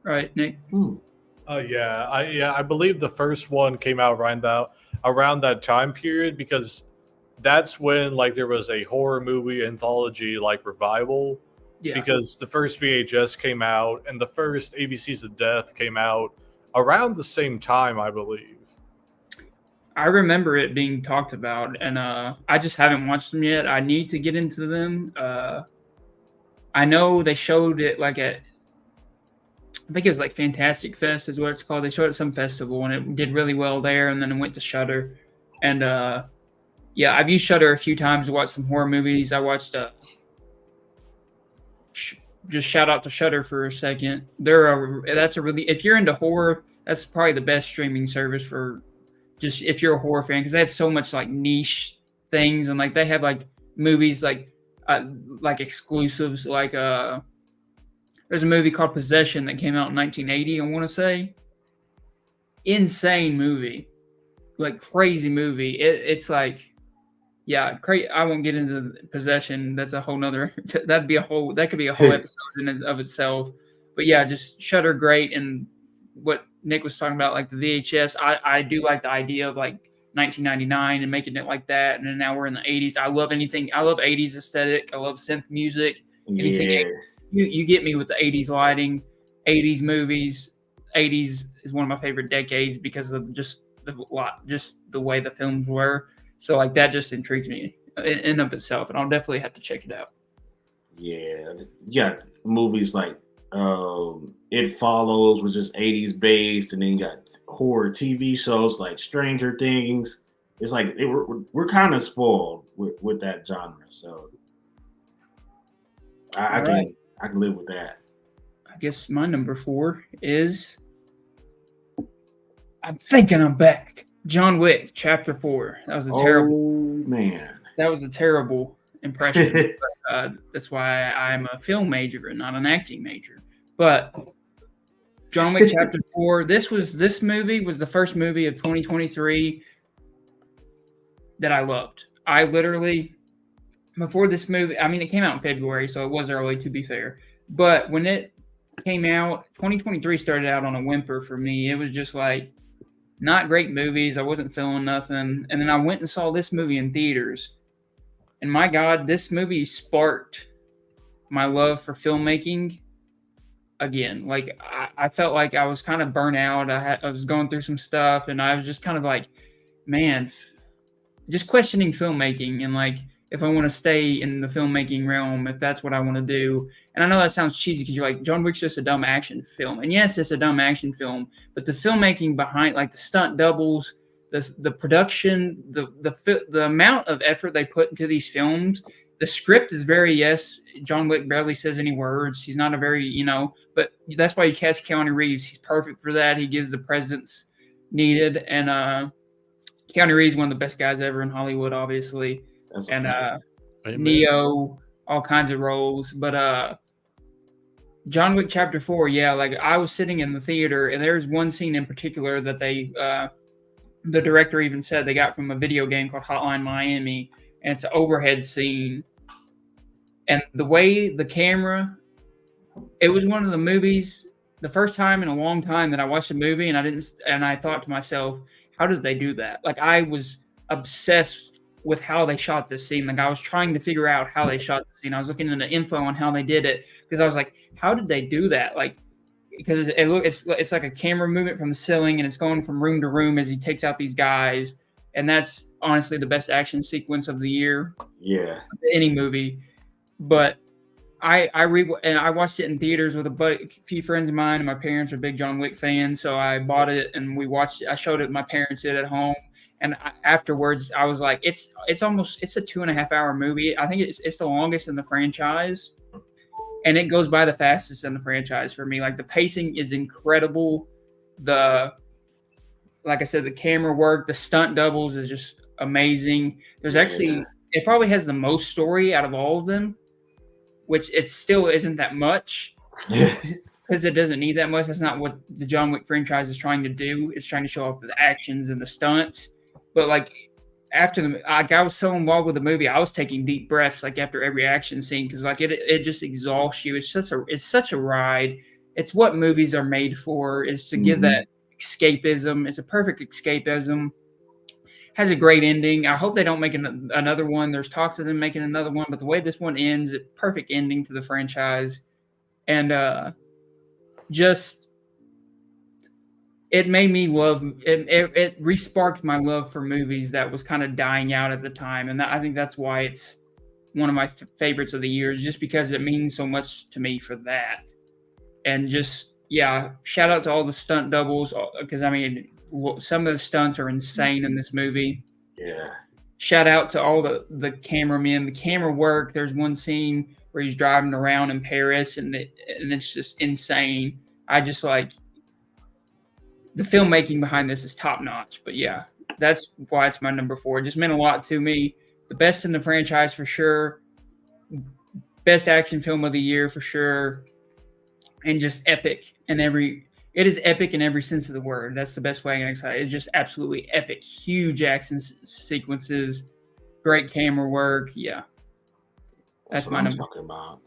Right, Nick? I believe the first one came out around that time period, because that's when like there was a horror movie anthology like revival. Yeah. Because the first VHS came out and the first ABCs of Death came out around the same time, I believe. I remember it being talked about, and I just haven't watched them yet. I need to get into them. I know they showed it like I think it was like Fantastic Fest is what it's called. They showed it at some festival, and it did really well there, and then it went to Shudder. And yeah, I've used Shudder a few times to watch some horror movies. I watched just shout out to Shudder for a second. If you're into horror, that's probably the best streaming service for just if you're a horror fan, because they have so much like niche things, and like they have like movies like exclusives. Like there's a movie called Possession that came out in 1980. I want to say, insane movie, like crazy movie. It's like. Yeah, I won't get into Possession. That's a whole nother. That could be a whole episode in and of itself. But yeah, just Shudder, great. And what Nick was talking about, like the VHS, I do like the idea of like 1999 and making it like that. And then now we're in the 80s. I love anything. I love 80s aesthetic. I love synth music. Anything. Yeah. You get me with the 80s lighting, 80s movies. 80s is one of my favorite decades because of just just the way the films were. So like that just intrigued me in of itself, and I'll definitely have to check it out. Yeah, you got movies like It Follows, which is 80s based, and then you got horror TV shows like Stranger Things. It's like we're kind of spoiled with that genre, so I can live with that. I guess my number 4 is I'm thinking I'm back. John Wick, Chapter 4. That was a terrible man. That was a terrible impression. But, that's why I'm a film major and not an acting major. But John Wick Chapter 4. This movie was the first movie of 2023 that I loved. I literally before this movie, I mean, it came out in February, so it was early to be fair. But when it came out, 2023 started out on a whimper for me. It was just like not great movies. I wasn't feeling nothing. And then I went and saw this movie in theaters. And my God, this movie sparked my love for filmmaking again. Like I felt like I was kind of burnt out. I was going through some stuff, and I was just kind of like, man, just questioning filmmaking and like if I want to stay in the filmmaking realm, if that's what I want to do. And I know that sounds cheesy because you're like, John Wick's just a dumb action film. And yes, it's a dumb action film, but the filmmaking behind, like the stunt doubles, the production, the amount of effort they put into these films. The script is very, yes, John Wick barely says any words. He's not a very, but that's why you cast Keanu Reeves. He's perfect for that. He gives the presence needed. And Keanu Reeves is one of the best guys ever in Hollywood, obviously. And Neo, all kinds of roles. But John Wick Chapter 4, yeah, like I was sitting in the theater, and there's one scene in particular that the director even said they got from a video game called Hotline Miami, and it's an overhead scene. And the way the camera, it was one of the movies, the first time in a long time that I watched a movie, and I thought to myself, how did they do that? Like I was obsessed with how they shot this scene. Like I was trying to figure out how they shot the scene. I was looking into info on how they did it because I was like, how did they do that? Like, because it's like a camera movement from the ceiling and it's going from room to room as he takes out these guys. And that's honestly the best action sequence of the year. Yeah. Any movie. But I watched it in theaters with a few friends of mine, and my parents are big John Wick fans. So I bought it and we watched it. I showed it to my parents at home. And afterwards, I was like, it's a 2.5 hour movie. I think it's the longest in the franchise, and it goes by the fastest in the franchise for me. Like the pacing is incredible. Like I said, the camera work, the stunt doubles is just amazing. There's actually, it probably has the most story out of all of them, which it still isn't that much. Because it doesn't need that much. That's not what the John Wick franchise is trying to do. It's trying to show off the actions and the stunts. But like after I was so involved with the movie, I was taking deep breaths like after every action scene because like it just exhausts you. It's such a ride. It's what movies are made for, is to give that escapism. It's a perfect escapism. Has a great ending. I hope they don't make another one. There's talks of them making another one, but the way this one ends, a perfect ending to the franchise, and just. It made me love it. It re-sparked my love for movies that was kind of dying out at the time, and I think that's why it's one of my favorites of the year, just because it means so much to me for that. And just shout out to all the stunt doubles because I mean some of the stunts are insane in this movie. Yeah. Shout out to all the cameramen, the camera work. There's one scene where he's driving around in Paris, and it's just insane. I just like. The filmmaking behind this is top notch, but yeah, that's why it's my number 4. It just meant a lot to me. The best in the franchise for sure. Best action film of the year for sure. And just epic it is epic in every sense of the word. That's the best way I can explain it. It's just absolutely epic. Huge action sequences, great camera work. Yeah. That's my number. Talking about.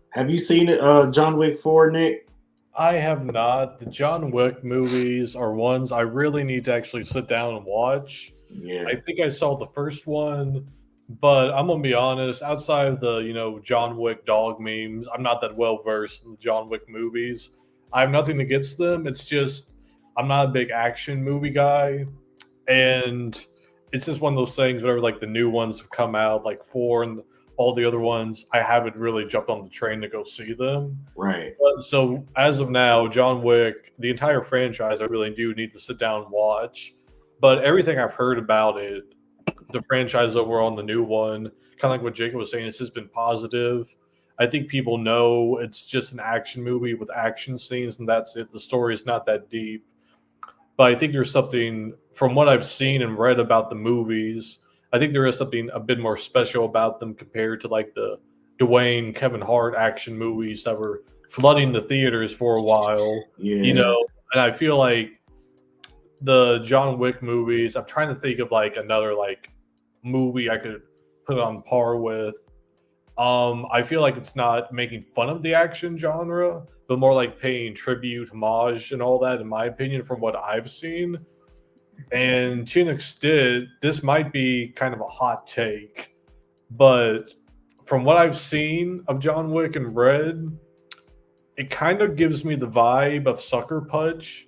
Have you seen it, John Wick 4, Nick? I have not. The John Wick movies are ones I really need to actually sit down and watch. Yeah. I think I saw the first one, but I'm gonna be honest, outside of the, John Wick dog memes, I'm not that well versed in the John Wick movies. I have nothing against them. It's just I'm not a big action movie guy, and it's just one of those things. Whenever like the new ones have come out, like 4 and all the other ones, I haven't really jumped on the train to go see them. Right. But, so as of now, John Wick, the entire franchise, I really do need to sit down and watch. But everything I've heard about it, the franchise overall, and the new one, kind of like what Jacob was saying, it's just been positive. I think people know it's just an action movie with action scenes, and that's it. The story is not that deep. But I think there's something, from what I've seen and read about the movies, I think there is something a bit more special about them compared to like the Dwayne, Kevin Hart action movies that were flooding the theaters for a while. Yeah. You know, and I feel like the John Wick movies, I'm trying to think of like another like movie I could put on par with. I feel like it's not making fun of the action genre, but more like paying tribute, homage, and all that, in my opinion, from what I've seen. And to an extent, this might be kind of a hot take, but from what I've seen of John Wick and read, it kind of gives me the vibe of Sucker Punch,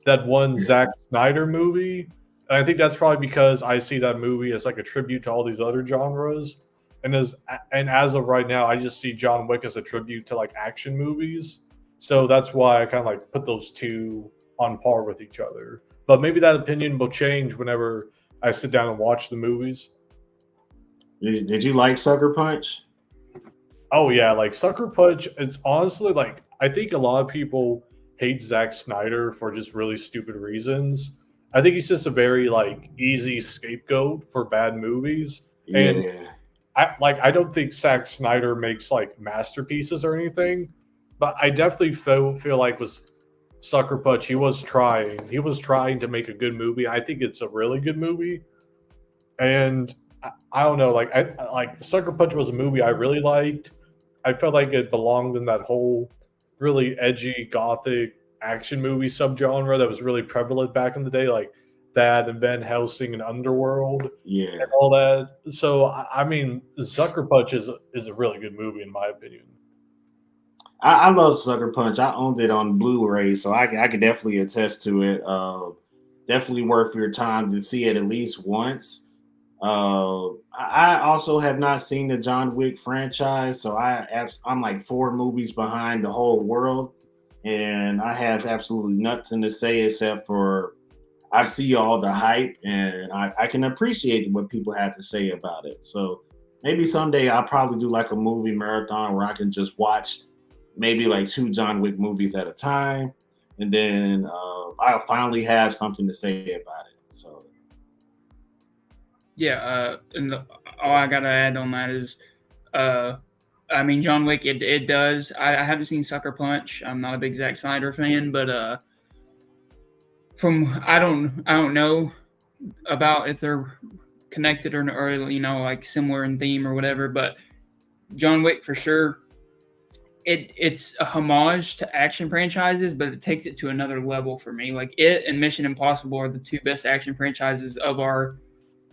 that one Zack Snyder movie. And I think that's probably because I see that movie as like a tribute to all these other genres. And as of right now, I just see John Wick as a tribute to like action movies. So that's why I kind of like put those two on par with each other. But maybe that opinion will change whenever I sit down and watch the movies. Did you like Sucker Punch? Oh yeah, like Sucker Punch. It's honestly like, I think a lot of people hate Zack Snyder for just really stupid reasons. I think he's just a very like easy scapegoat for bad movies. Yeah. And I don't think Zack Snyder makes like masterpieces or anything, but I definitely feel like with Sucker Punch, he was trying to make a good movie. I think it's a really good movie, and I don't know, like Sucker Punch was a movie I really liked. I felt like it belonged in that whole really edgy gothic action movie subgenre that was really prevalent back in the day, like that and Van Helsing and Underworld, and all that. So I mean, Sucker Punch is a really good movie in my opinion. I love Sucker Punch. I owned it on Blu-ray, so I could definitely attest to it. Definitely worth your time to see it at least once. I also have not seen the John Wick franchise, so I'm like 4 movies behind the whole world, and I have absolutely nothing to say except for I see all the hype, and I can appreciate what people have to say about it. So maybe someday I'll probably do like a movie marathon where I can just watch maybe like 2 John Wick movies at a time, and then I'll finally have something to say about it. So yeah, and all I gotta add on that is, I mean, John Wick, it does. I haven't seen Sucker Punch. I'm not a big Zack Snyder fan, but I don't know about if they're connected or you know, like similar in theme or whatever, but John Wick for sure. It's a homage to action franchises, but it takes it to another level for me. Like it and Mission Impossible are the 2 best action franchises of our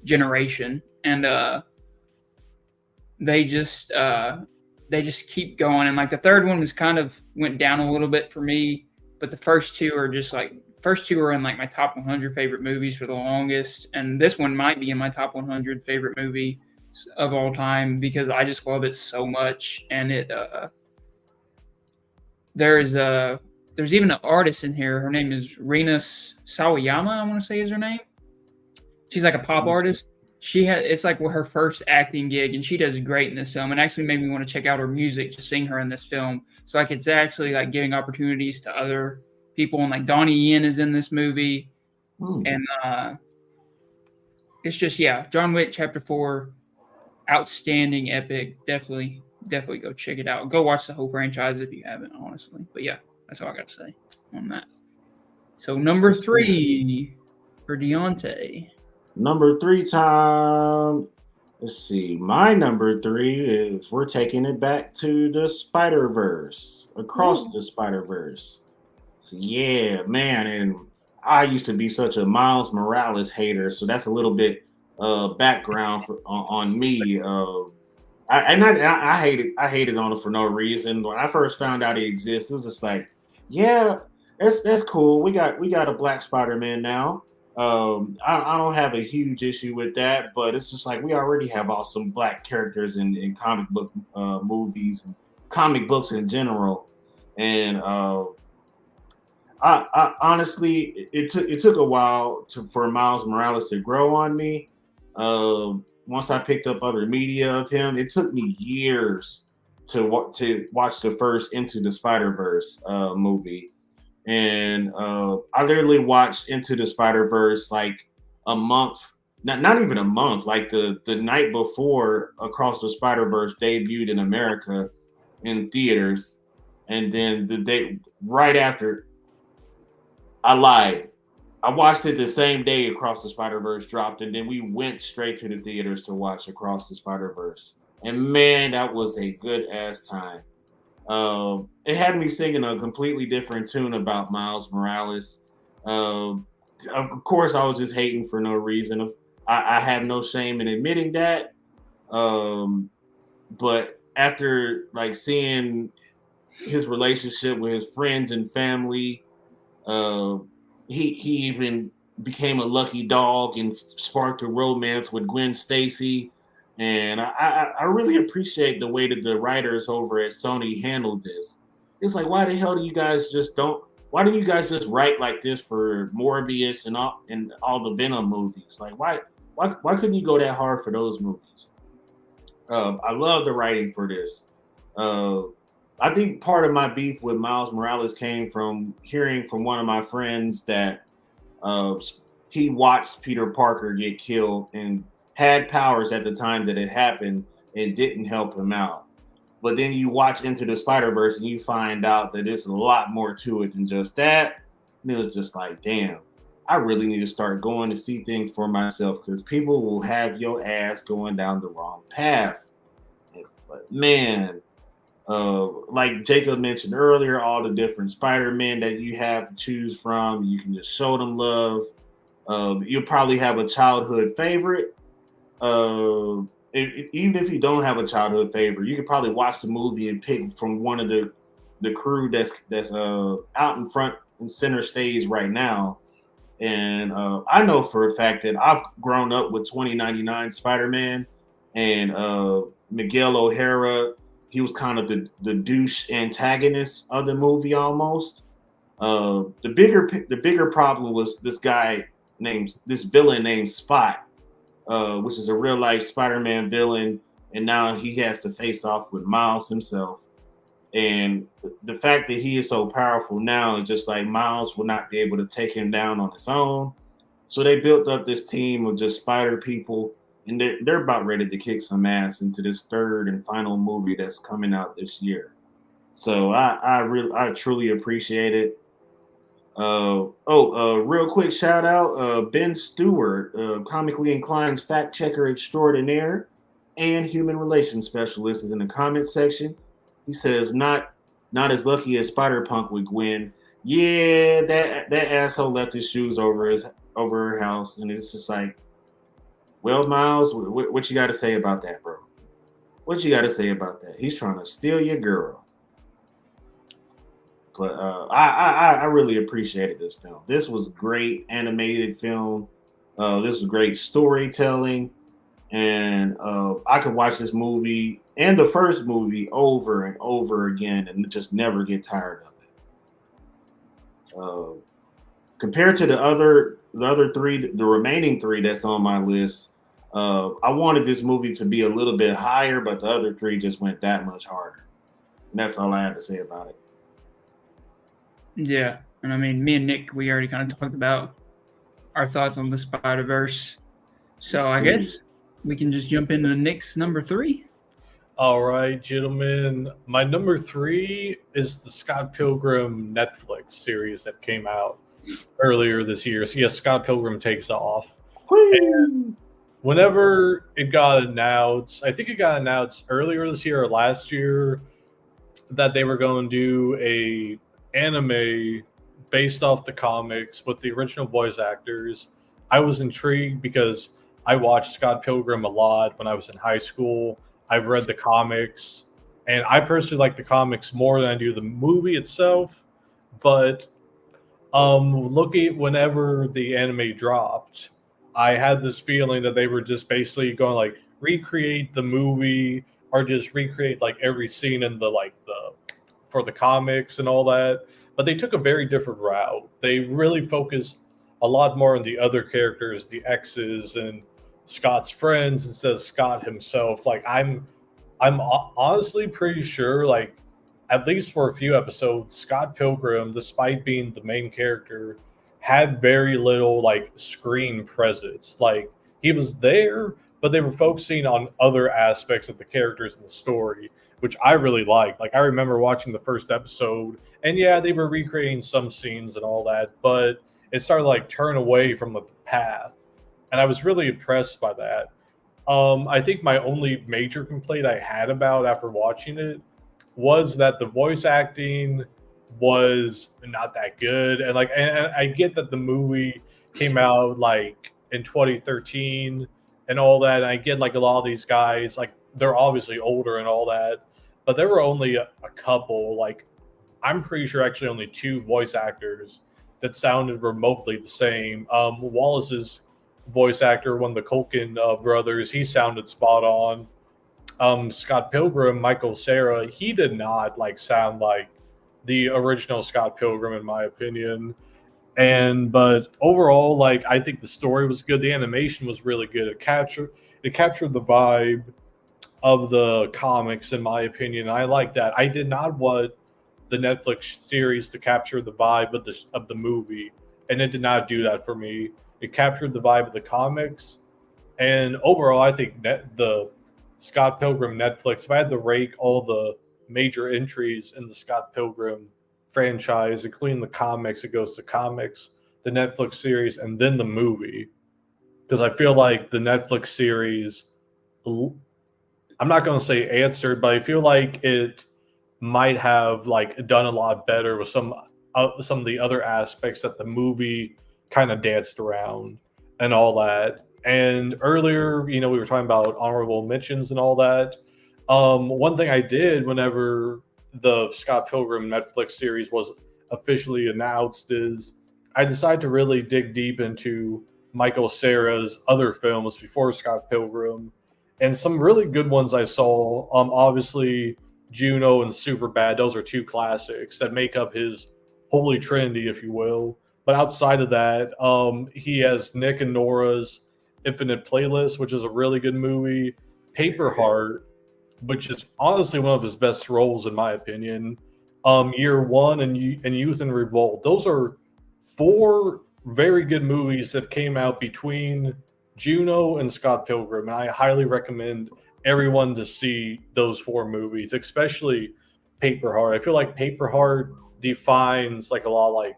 generation, and they just keep going. And like the third one was kind of went down a little bit for me, but the first 2 are just like are in like my top 100 favorite movies for the longest, and this one might be in my top 100 favorite movie of all time because I just love it so much. And it there's even an artist in here. Her name is Rina Sawayama, I want to say is her name. She's like a pop artist. It's like her first acting gig, and she does great in this film. And actually made me want to check out her music to sing her in this film. So like it's actually like giving opportunities to other people. And like Donnie Yen is in this movie, and it's just John Wick Chapter 4, outstanding, epic. Definitely go check it out. Go watch the whole franchise if you haven't, honestly. But yeah, that's all I got to say on that. So number 3 for Deontay. Number 3 time. Let's see. My number 3 is we're taking it back to the Spider-Verse, Across the Spider-Verse. So yeah, man, and I used to be such a Miles Morales hater, so that's a little bit background on me. I hated on it for no reason. When I first found out it existed, it was just like, yeah, that's cool. We got a black Spider-Man now. I don't have a huge issue with that, but it's just like we already have awesome black characters in comic book movies, and comic books in general. And I honestly, it took a while for Miles Morales to grow on me. Once I picked up other media of him, it took me years to watch the first Into the Spider Verse movie, and I literally watched Into the Spider Verse like a month, not even a month, like the night before Across the Spider Verse debuted in America in theaters, and then the day right after. I lied. I watched it the same day Across the Spider Verse dropped, and then we went straight to the theaters to watch Across the Spider Verse. And man, that was a good ass time. It had me singing a completely different tune about Miles Morales. Of course, I was just hating for no reason. I have no shame in admitting that. But after like seeing his relationship with his friends and family, uh, he even became a lucky dog and sparked a romance with Gwen Stacy. And I really appreciate the way that the writers over at Sony handled this. It's like, why the hell do you guys just don't? Why do you guys just write like this for Morbius and all the Venom movies? Like, why couldn't you go that hard for those movies? I love the writing for this. Uh, I think part of my beef with Miles Morales came from hearing from one of my friends that uh, he watched Peter Parker get killed and had powers at the time that it happened and didn't help him out. But then you watch Into the Spider Verse and you find out that there's a lot more to it than just that. And it was just like, damn, I really need to start going to see things for myself because people will have your ass going down the wrong path. But man, like Jacob mentioned earlier, all the different Spider-Men that you have to choose from, you can just show them love. You'll probably have a childhood favorite. Even if you don't have a childhood favorite, you could probably watch the movie and pick from one of the crew that's out in front and center stage right now. And I know for a fact that I've grown up with 2099 Spider-Man and Miguel O'Hara. He was kind of the douche antagonist of the movie almost. The bigger problem was this villain named Spot, which is a real life Spider-Man villain, and now he has to face off with Miles himself. And the fact that he is so powerful now is just like Miles will not be able to take him down on his own. So they built up this team of just spider people, and they're about ready to kick some ass into this third and final movie that's coming out this year. So I truly appreciate it. Real quick shout out, Ben Stewart, comically inclined fact checker extraordinaire and human relations specialist, is in the comment section. He says not as lucky as Spider Punk with Gwen. Yeah, that asshole left his shoes over her house, and it's just like, well, Miles, what you got to say about that, bro? What you got to say about that? He's trying to steal your girl. But I really appreciated this film. This was a great animated film. This was great storytelling. And I could watch this movie and the first movie over and over again and just never get tired of it. Compared to the other three, the remaining three that's on my list, I wanted this movie to be a little bit higher, but the other three just went that much harder. And that's all I have to say about it. Yeah, and I mean, me and Nick, we already kind of talked about our thoughts on the Spider-Verse. So I guess we can just jump into Nick's number 3. All right, gentlemen. My number 3 is the Scott Pilgrim Netflix series that came out earlier this year. So yes, Scott Pilgrim Takes Off. And whenever it got announced, I think it got announced earlier this year or last year that they were going to do a anime based off the comics with the original voice actors. I was intrigued because I watched Scott Pilgrim a lot when I was in high school. I've read the comics, and I personally like the comics more than I do the movie itself. But Looking whenever the anime dropped, I had this feeling that they were just basically going like recreate the movie or just recreate like every scene in the for the comics and all that. But they took a very different route. They really focused a lot more on the other characters, the exes and Scott's friends instead of Scott himself. Like honestly pretty sure like at least for a few episodes, Scott Pilgrim, despite being the main character, had very little like screen presence. Like he was there, but they were focusing on other aspects of the characters in the story, which I really liked. Like I remember watching the first episode, and yeah, they were recreating some scenes and all that, but it started like turn away from the path, and I was really impressed by that. I think my only major complaint I had about after watching it was that the voice acting was not that good, and and I get that the movie came out like in 2013 and all that. And I get like a lot of these guys like they're obviously older and all that, but there were only a couple. Like I'm pretty sure actually only two voice actors that sounded remotely the same. Wallace's voice actor, one of the Culkin brothers, he sounded spot on. Scott Pilgrim, Michael Cera, he did not like sound like the original Scott Pilgrim in my opinion. And but overall, like I think the story was good. The animation was really good. It captured the vibe of the comics in my opinion. I like that. I did not want the Netflix series to capture the vibe of the movie, and it did not do that for me. It captured the vibe of the comics, and overall, I think the Scott Pilgrim Netflix. If I had to rank all the major entries in the Scott Pilgrim franchise, including the comics, it goes to comics, the Netflix series, and then the movie. Because I feel like the Netflix series, I'm not going to say answered, but I feel like it might have like done a lot better with some of the other aspects that the movie kind of danced around and all that. And earlier, we were talking about honorable mentions and all that. One thing I did whenever the Scott Pilgrim Netflix series was officially announced is I decided to really dig deep into Michael Cera's other films before Scott Pilgrim, and some really good ones I saw. Obviously, Juno and Superbad; those are two classics that make up his holy trinity, if you will. But outside of that, he has Nick and Nora's Infinite Playlist, which is a really good movie. Paper Heart, which is honestly one of his best roles in my opinion. Year One and Youth in Revolt. Those are four very good movies that came out between Juno and Scott Pilgrim, and I highly recommend everyone to see those four movies, especially Paper Heart. I feel like Paper Heart defines like a lot like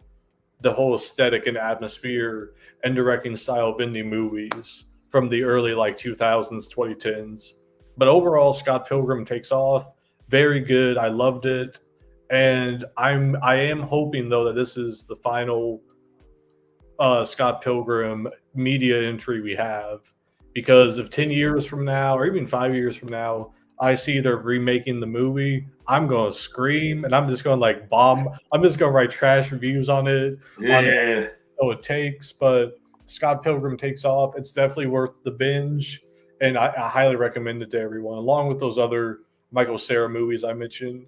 the whole aesthetic and atmosphere and directing style of indie movies from the early like 2000s, 2010s. But overall, Scott Pilgrim takes off. Very good. I loved it. And I am hoping though that this is the final Scott Pilgrim media entry we have, because if 10 years from now or even 5 years from now I see they're remaking the movie, I'm going to scream and I'm just going to like bomb. I'm just going to write trash reviews on it. Yeah. On it takes, but Scott Pilgrim takes off. It's definitely worth the binge, and I highly recommend it to everyone, along with those other Michael Cera movies I mentioned.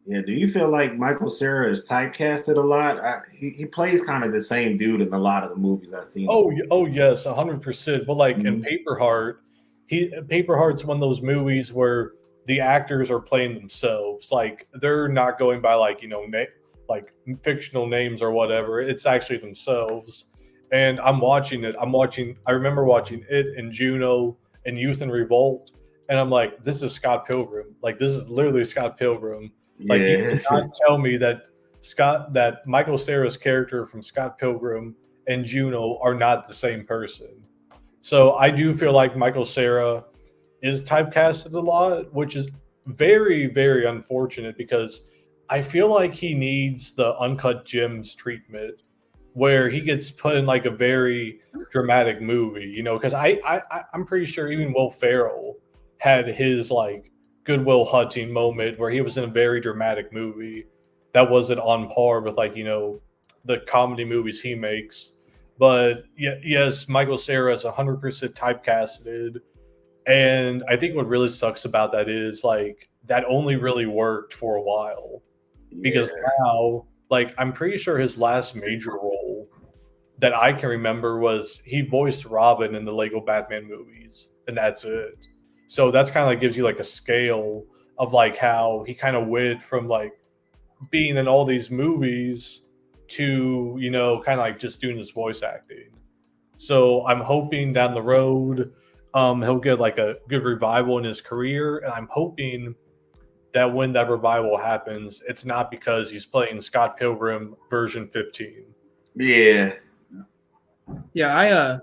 Yeah, do you feel like Michael Cera is typecasted a lot? He plays kind of the same dude in a lot of the movies I've seen. Oh yes, 100%. But like in Mhm. Paper Heart's one of those movies where the actors are playing themselves. Like they're not going by like like fictional names or whatever. It's actually themselves. And I'm watching it. I remember watching it and Juno and Youth in Revolt, and I'm like, this is Scott Pilgrim. Like this is literally Scott Pilgrim. Like you Yeah. cannot tell me that Michael Cera's character from Scott Pilgrim and Juno are not the same person. So I do feel like Michael Cera is typecasted a lot, which is very, very unfortunate because I feel like he needs the Uncut Gems treatment where he gets put in like a very dramatic movie, because I'm pretty sure even Will Ferrell had his like Goodwill Hunting moment where he was in a very dramatic movie. that wasn't on par with like the comedy movies he makes. But yes, Michael Cera is 100% typecasted, and I think what really sucks about that is like that only really worked for a while because now, like, I'm pretty sure his last major role that I can remember was he voiced Robin in the Lego Batman movies, and that's it. So that's kind of like gives you like a scale of like how he kind of went from like being in all these movies to kind of like just doing his voice acting. So I'm hoping down the road he'll get like a good revival in his career, and I'm hoping that when that revival happens, it's not because he's playing Scott Pilgrim version 15. Yeah. Yeah,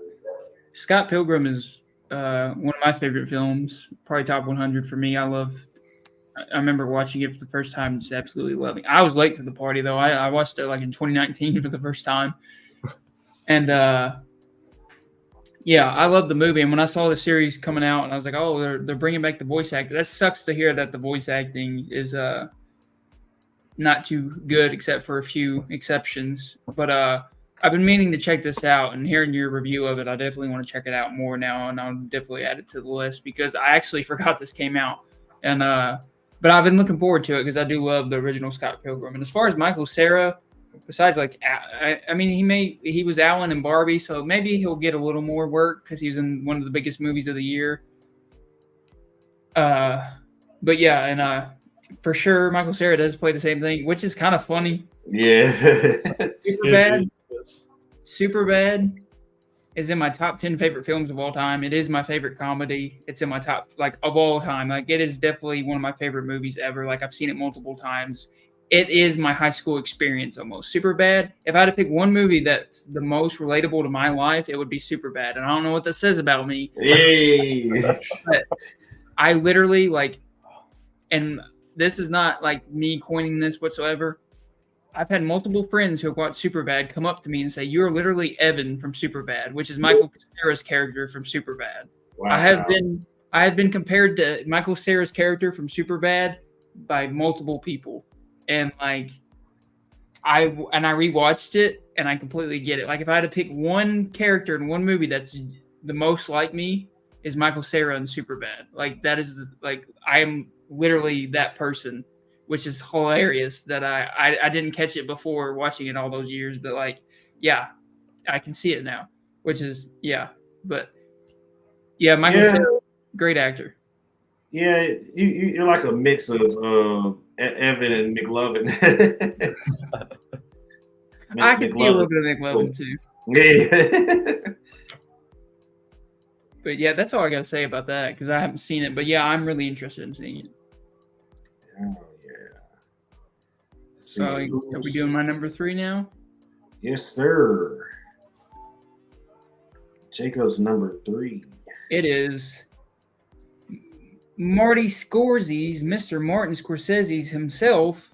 Scott Pilgrim is one of my favorite films, probably top 100 for me. I remember watching it for the first time, just absolutely loving it. I was late to the party, though. I watched it like in 2019 for the first time. And yeah, I love the movie. And when I saw the series coming out, and I was like, oh, they're bringing back the voice acting. That sucks to hear that the voice acting is not too good, except for a few exceptions. But I've been meaning to check this out, and hearing your review of it, I definitely want to check it out more now, and I'll definitely add it to the list because I actually forgot this came out. And but I've been looking forward to it because I do love the original Scott Pilgrim. And as far as Michael Cera, besides like, I mean, he was Alan and Barbie, so maybe he'll get a little more work because he's in one of the biggest movies of the year. But yeah, and for sure, Michael Cera does play the same thing, which is kind of funny. Yeah. Superbad is in my top 10 favorite films of all time. It is my favorite comedy. It's in my top, like, of all time. Like, it is definitely one of my favorite movies ever. Like, I've seen it multiple times. It is my high school experience almost. Superbad. If I had to pick one movie that's the most relatable to my life, it would be Superbad. And I don't know what that says about me. Hey. But I literally, like, and this is not like me coining this whatsoever. I've had multiple friends who have watched Superbad come up to me and say, "You're literally Evan from Superbad," which is Michael Cera's character from Superbad. Wow. I have been compared to Michael Cera's character from Superbad by multiple people, and like I rewatched it and I completely get it. Like if I had to pick one character in one movie that's the most like me, is Michael Cera in Superbad. Like that is like I am literally that person. Which is hilarious that I didn't catch it before watching it all those years. But, like, yeah, I can see it now, which is, yeah. But, yeah, Michael Cera, great actor. Yeah, you're like a mix of Evan and McLovin. I can see a little bit of McLovin, too. Yeah. But, yeah, that's all I got to say about that because I haven't seen it. But, yeah, I'm really interested in seeing it. So, are we doing my number 3 now? Yes, sir. Jacob's number 3. It is Marty Scorsese's, Mr. Martin Scorsese's himself,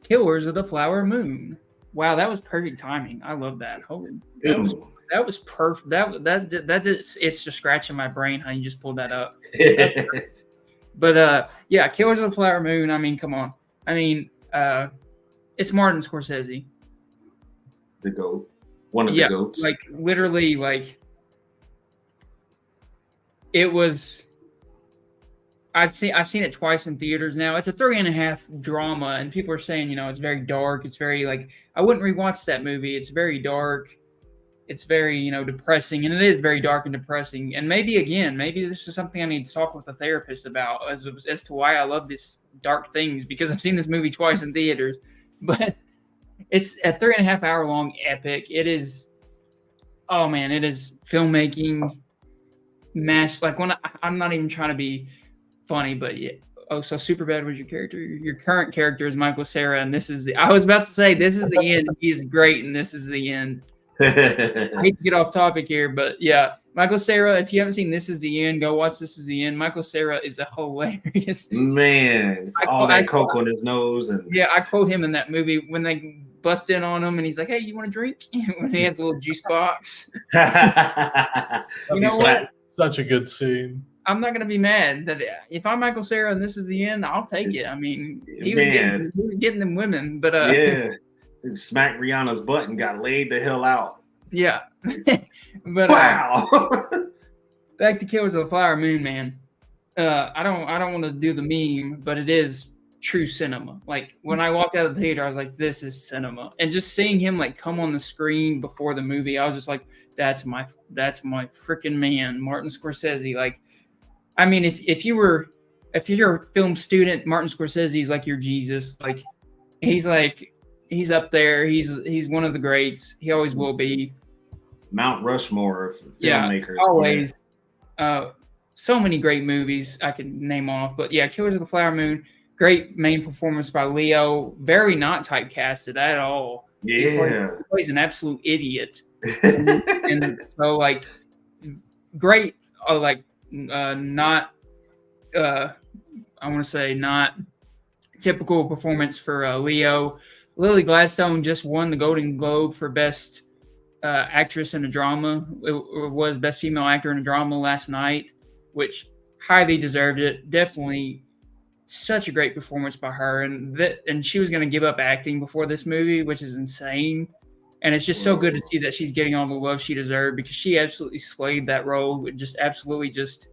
Killers of the Flower Moon. Wow, that was perfect timing. I love that. That was perfect. That just it's just scratching my brain how you just pulled that up. But yeah, Killers of the Flower Moon. I mean, come on. I mean, it's Martin Scorsese. The GOAT. One of the GOATs. Like literally, like it was. I've seen it twice in theaters now. It's a 3.5 drama, and people are saying, it's very dark. It's very like I wouldn't rewatch that movie. It's very dark. It's very, depressing, and it is very dark and depressing. And maybe this is something I need to talk with a therapist about as to why I love these dark things, because I've seen this movie twice in theaters. But it's a 3.5 hour long epic. It is, oh man, it is filmmaking mash. Like I'm not even trying to be funny, but yeah. Oh, so Superbad was your character. Your current character is Michael Cera, and this is I was about to say this is the end. He's great, and this is the end. I hate to get off topic here, but yeah, Michael Cera. If you haven't seen This Is the End, go watch This Is the End. Michael Cera is a hilarious man. All that coke on his nose, and yeah, I quote him in that movie when they bust in on him, and he's like, "Hey, you want a drink?" When he has a little juice box. What? Such a good scene. I'm not gonna be mad that if I'm Michael Cera and this is the end, I'll take it. I mean, he was getting them women, but yeah, smacked Rihanna's butt and got laid the hell out. Yeah, but wow. Back to Killers of the Flower Moon, man. I don't want to do the meme, but it is true cinema. Like when I walked out of the theater, I was like, "This is cinema," and just seeing him like come on the screen before the movie, I was just like, "That's my freaking man, Martin Scorsese." Like, I mean, if you're a film student, Martin Scorsese is like your Jesus. Like, he's up there. He's one of the greats. He always will be. Mount Rushmore of filmmakers. Yeah, always. So many great movies I could name off, but yeah, Killers of the Flower Moon, great main performance by Leo. Very not typecasted at all. Yeah, he plays an absolute idiot, and so like great. Not. I want to say not typical performance for Leo. Lily Gladstone just won the Golden Globe for Best Actress in a Drama. It was Best Female Actor in a Drama last night, which highly deserved it. Definitely such a great performance by her. And she was going to give up acting before this movie, which is insane. And it's just so good to see that she's getting all the love she deserved because she absolutely slayed that role. It just absolutely just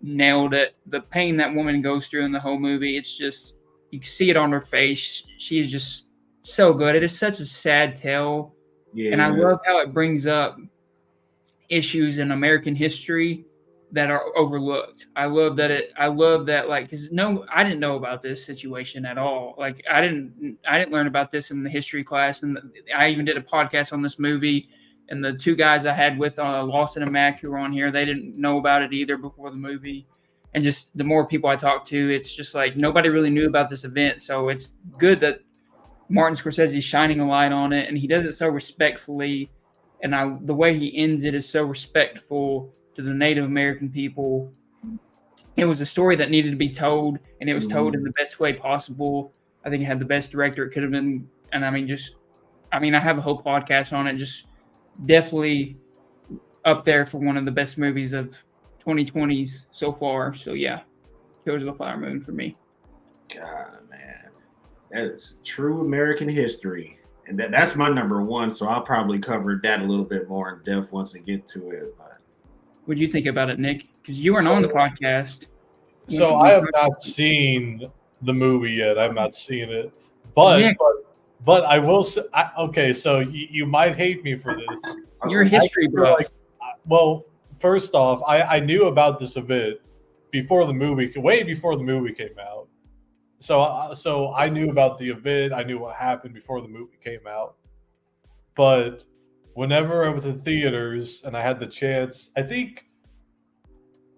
nailed it. The pain that woman goes through in the whole movie, it's just, you can see it on her face. She is just so good. It is such a sad tale. Yeah. And I love how it brings up issues in American history that are overlooked. I love that like, because I didn't know about this situation at all. Like I didn't learn about this in the history class, and I even did a podcast on this movie. And the two guys I had with Lawson and Mac who were on here, they didn't know about it either before the movie. And just the more people I talked to, it's just like nobody really knew about this event. So it's good that Martin Scorsese is shining a light on it, and he does it so respectfully. And the way he ends it is so respectful to the Native American people. It was a story that needed to be told, and it was told in the best way possible. I think it had the best director it could have been. And I have a whole podcast on it. Just definitely up there for one of the best movies of 2020s so far. So yeah, Killers of the Flower Moon for me. God, man, that is true American history, and that's my number one. So I'll probably cover that a little bit more in depth once I get to it. But what'd you think about it, Nick? Because you weren't on the podcast. So I have not seen the movie yet. I've not seen it, but I will say. Okay, so you might hate me for this. You're a history buff. Well, first off, I knew about this event before the movie, way before the movie came out. So I knew about the event. I knew what happened before the movie came out. But whenever I was in theaters and I had the chance,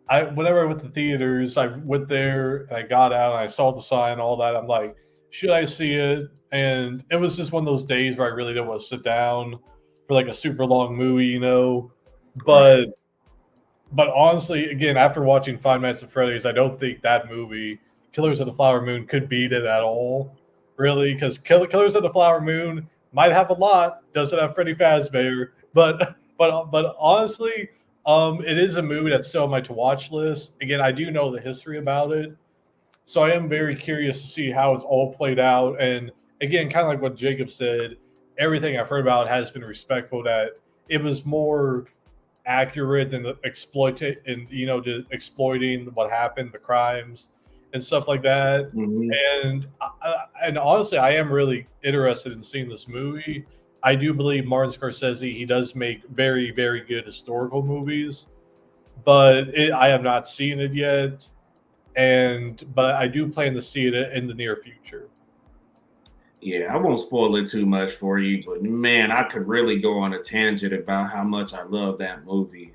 whenever I went to theaters, I went there and I got out and I saw the sign, all that. I'm like, should I see it? And it was just one of those days where I really didn't want to sit down for like a super long movie, you know. But honestly, again, after watching Five Nights at Freddy's, I don't think that movie, Killers of the Flower Moon, could beat it at all, really, because Killers of the Flower Moon might have a lot, doesn't have Freddy Fazbear, but honestly, it is a movie that's still on my to-watch list. Again, I do know the history about it, so I am very curious to see how it's all played out. And again, kind of like what Jacob said, everything I've heard about has been respectful, that it was more accurate than just exploiting what happened, the crimes and stuff like that. Mm-hmm. And honestly, I am really interested in seeing this movie. I do believe Martin Scorsese, he does make very, very good historical movies, but I have not seen it yet. But I do plan to see it in the near future. Yeah, I won't spoil it too much for you, but man, I could really go on a tangent about how much I love that movie.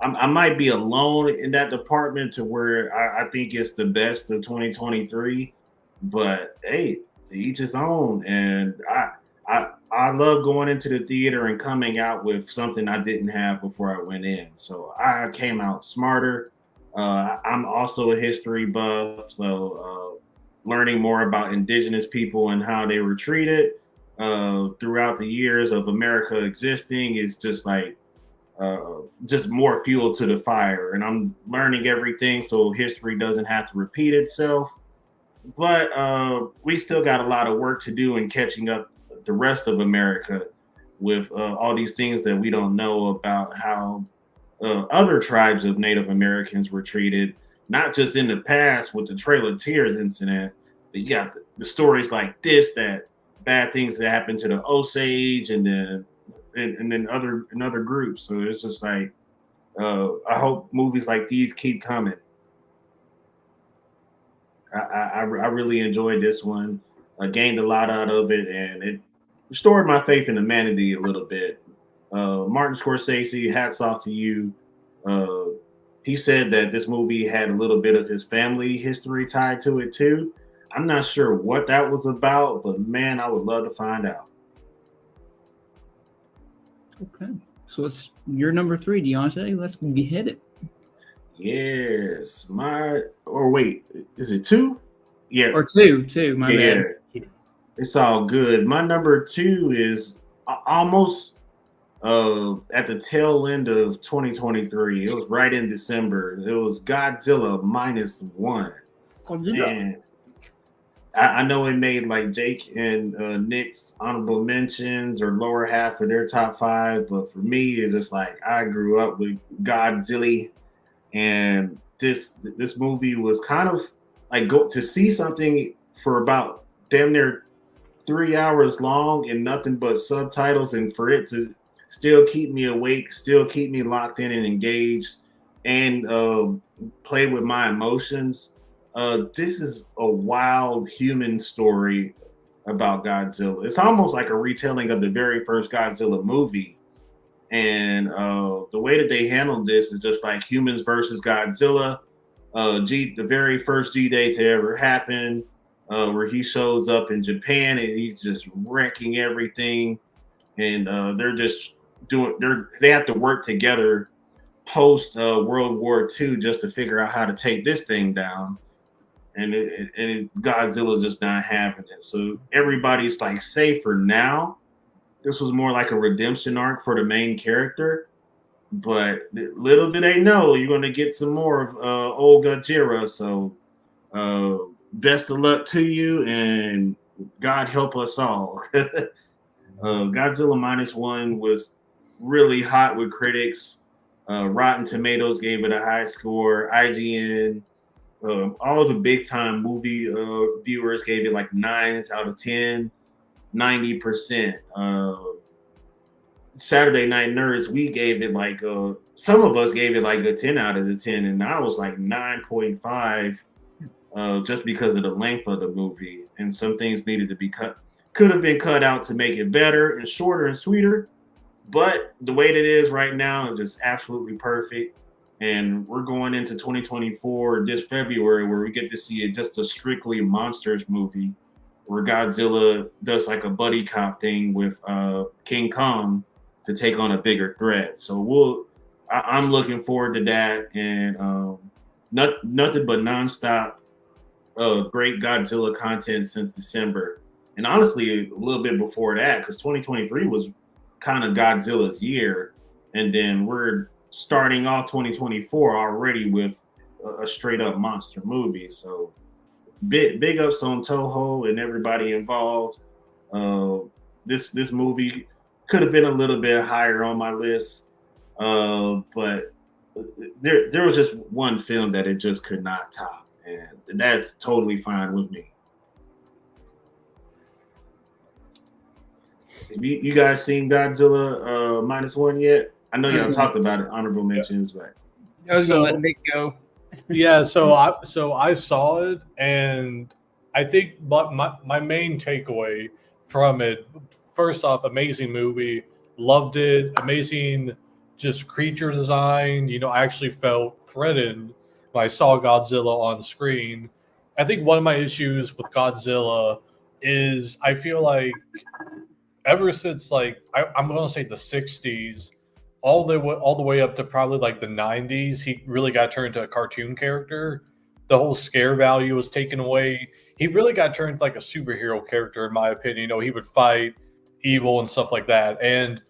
I might be alone in that department to where I think it's the best of 2023, but hey, to each his own. And I love going into the theater and coming out with something I didn't have before I went in. So I came out smarter. I'm also a history buff, so learning more about indigenous people and how they were treated throughout the years of America existing is just like just more fuel to the fire. And I'm learning everything so history doesn't have to repeat itself. But we still got a lot of work to do in catching up the rest of America with all these things that we don't know about how other tribes of Native Americans were treated, not just in the past with the Trail of Tears incident, but you got the stories like this, that bad things that happened to the Osage and then other groups. So it's just like I hope movies like these keep coming. I really enjoyed this one. I gained a lot out of it, and it restored my faith in humanity a little bit. Martin Scorsese, hats off to you. Uh, he said that this movie had a little bit of his family history tied to it too. I'm not sure what that was about, but man, I would love to find out. Okay. So it's your number 3, Deontay. Let's hit it. Yes, or wait, is it 2? Yeah, Or two. My bad. It's all good. My number 2 is almost at the tail end of 2023. It was right in December. It was Godzilla -1. And I know it made like Jake and Nick's honorable mentions or lower half of their top 5, but for me, it's just like I grew up with Godzilla, and this movie was kind of like go to see something for about damn near 3 hours long and nothing but subtitles, and for it to still keep me awake, still keep me locked in and engaged, and play with my emotions. This is a wild human story about Godzilla. It's almost like a retelling of the very first Godzilla movie. And the way that they handled this is just like humans versus Godzilla. The very first G-Day to ever happen, where he shows up in Japan and he's just wrecking everything. And they have to work together post World War II just to figure out how to take this thing down. And Godzilla's just not having it. So everybody's like safer now. This was more like a redemption arc for the main character. But little do they know, you're going to get some more of old Gojira. So best of luck to you, and God help us all. Godzilla -1 was really hot with critics. Rotten Tomatoes gave it a high score. IGN, all the big time movie viewers gave it like 9 out of 10, 90%. Saturday Night Nerds, we gave it like some of us gave it like a 10 out of the 10, and I was like 9.5 just because of the length of the movie, and some things needed to be could have been cut out to make it better and shorter and sweeter. But the way that it is right now is just absolutely perfect. And we're going into 2024 this February where we get to see it just a strictly monsters movie where Godzilla does like a buddy cop thing with King Kong to take on a bigger threat. So I'm looking forward to that, and nothing but nonstop great Godzilla content since December. And honestly, a little bit before that, because 2023 was kind of Godzilla's year. And then we're starting off 2024 already with a straight up monster movie. So big ups on Toho and everybody involved. This movie could have been a little bit higher on my list, but there was just one film that it just could not top, and that's totally fine with me. Have you guys seen Godzilla -1 yet? I know y'all talked about it, honorable mentions, but I was gonna let Nick go. Yeah, so I saw it, and I think my main takeaway from it, first off, amazing movie, loved it, amazing just creature design. I actually felt threatened when I saw Godzilla on screen. I think one of my issues with Godzilla is I feel like ever since like I'm going to say the 60s, all the way up to probably like the 90s, he really got turned into a cartoon character. The whole scare value was taken away. He really got turned into like a superhero character, in my opinion. He would fight evil and stuff like that. And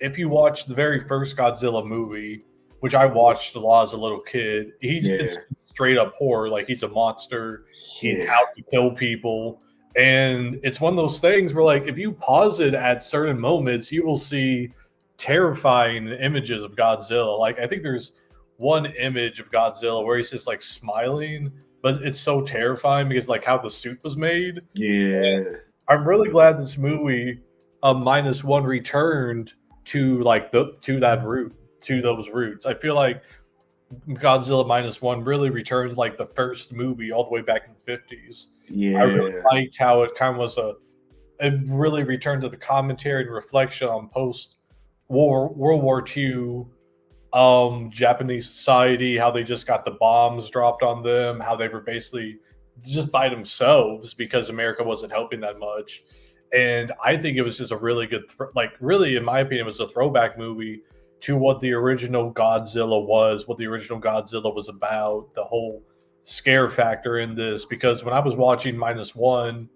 if you watch the very first Godzilla movie, which I watched a lot as a little kid, it's straight up horror. Like, he's a monster. He's out to kill people. And it's one of those things where, like, if you pause it at certain moments, you will see terrifying images of Godzilla. Like, I think there's one image of Godzilla where he's just like smiling, but it's so terrifying because like how the suit was made. Yeah. And I'm really glad this movie -1 returned to like to those roots. I feel like Godzilla -1 really returned to like the first movie all the way back in the 50s. Yeah. I really liked how it kind of was it really returned to the commentary and reflection on World War II Japanese society, how they just got the bombs dropped on them, how they were basically just by themselves because America wasn't helping that much. And I think it was just a really good, really, in my opinion, it was a throwback movie to what the original Godzilla was, what the original Godzilla was about, the whole scare factor in this. Because when I was watching -1,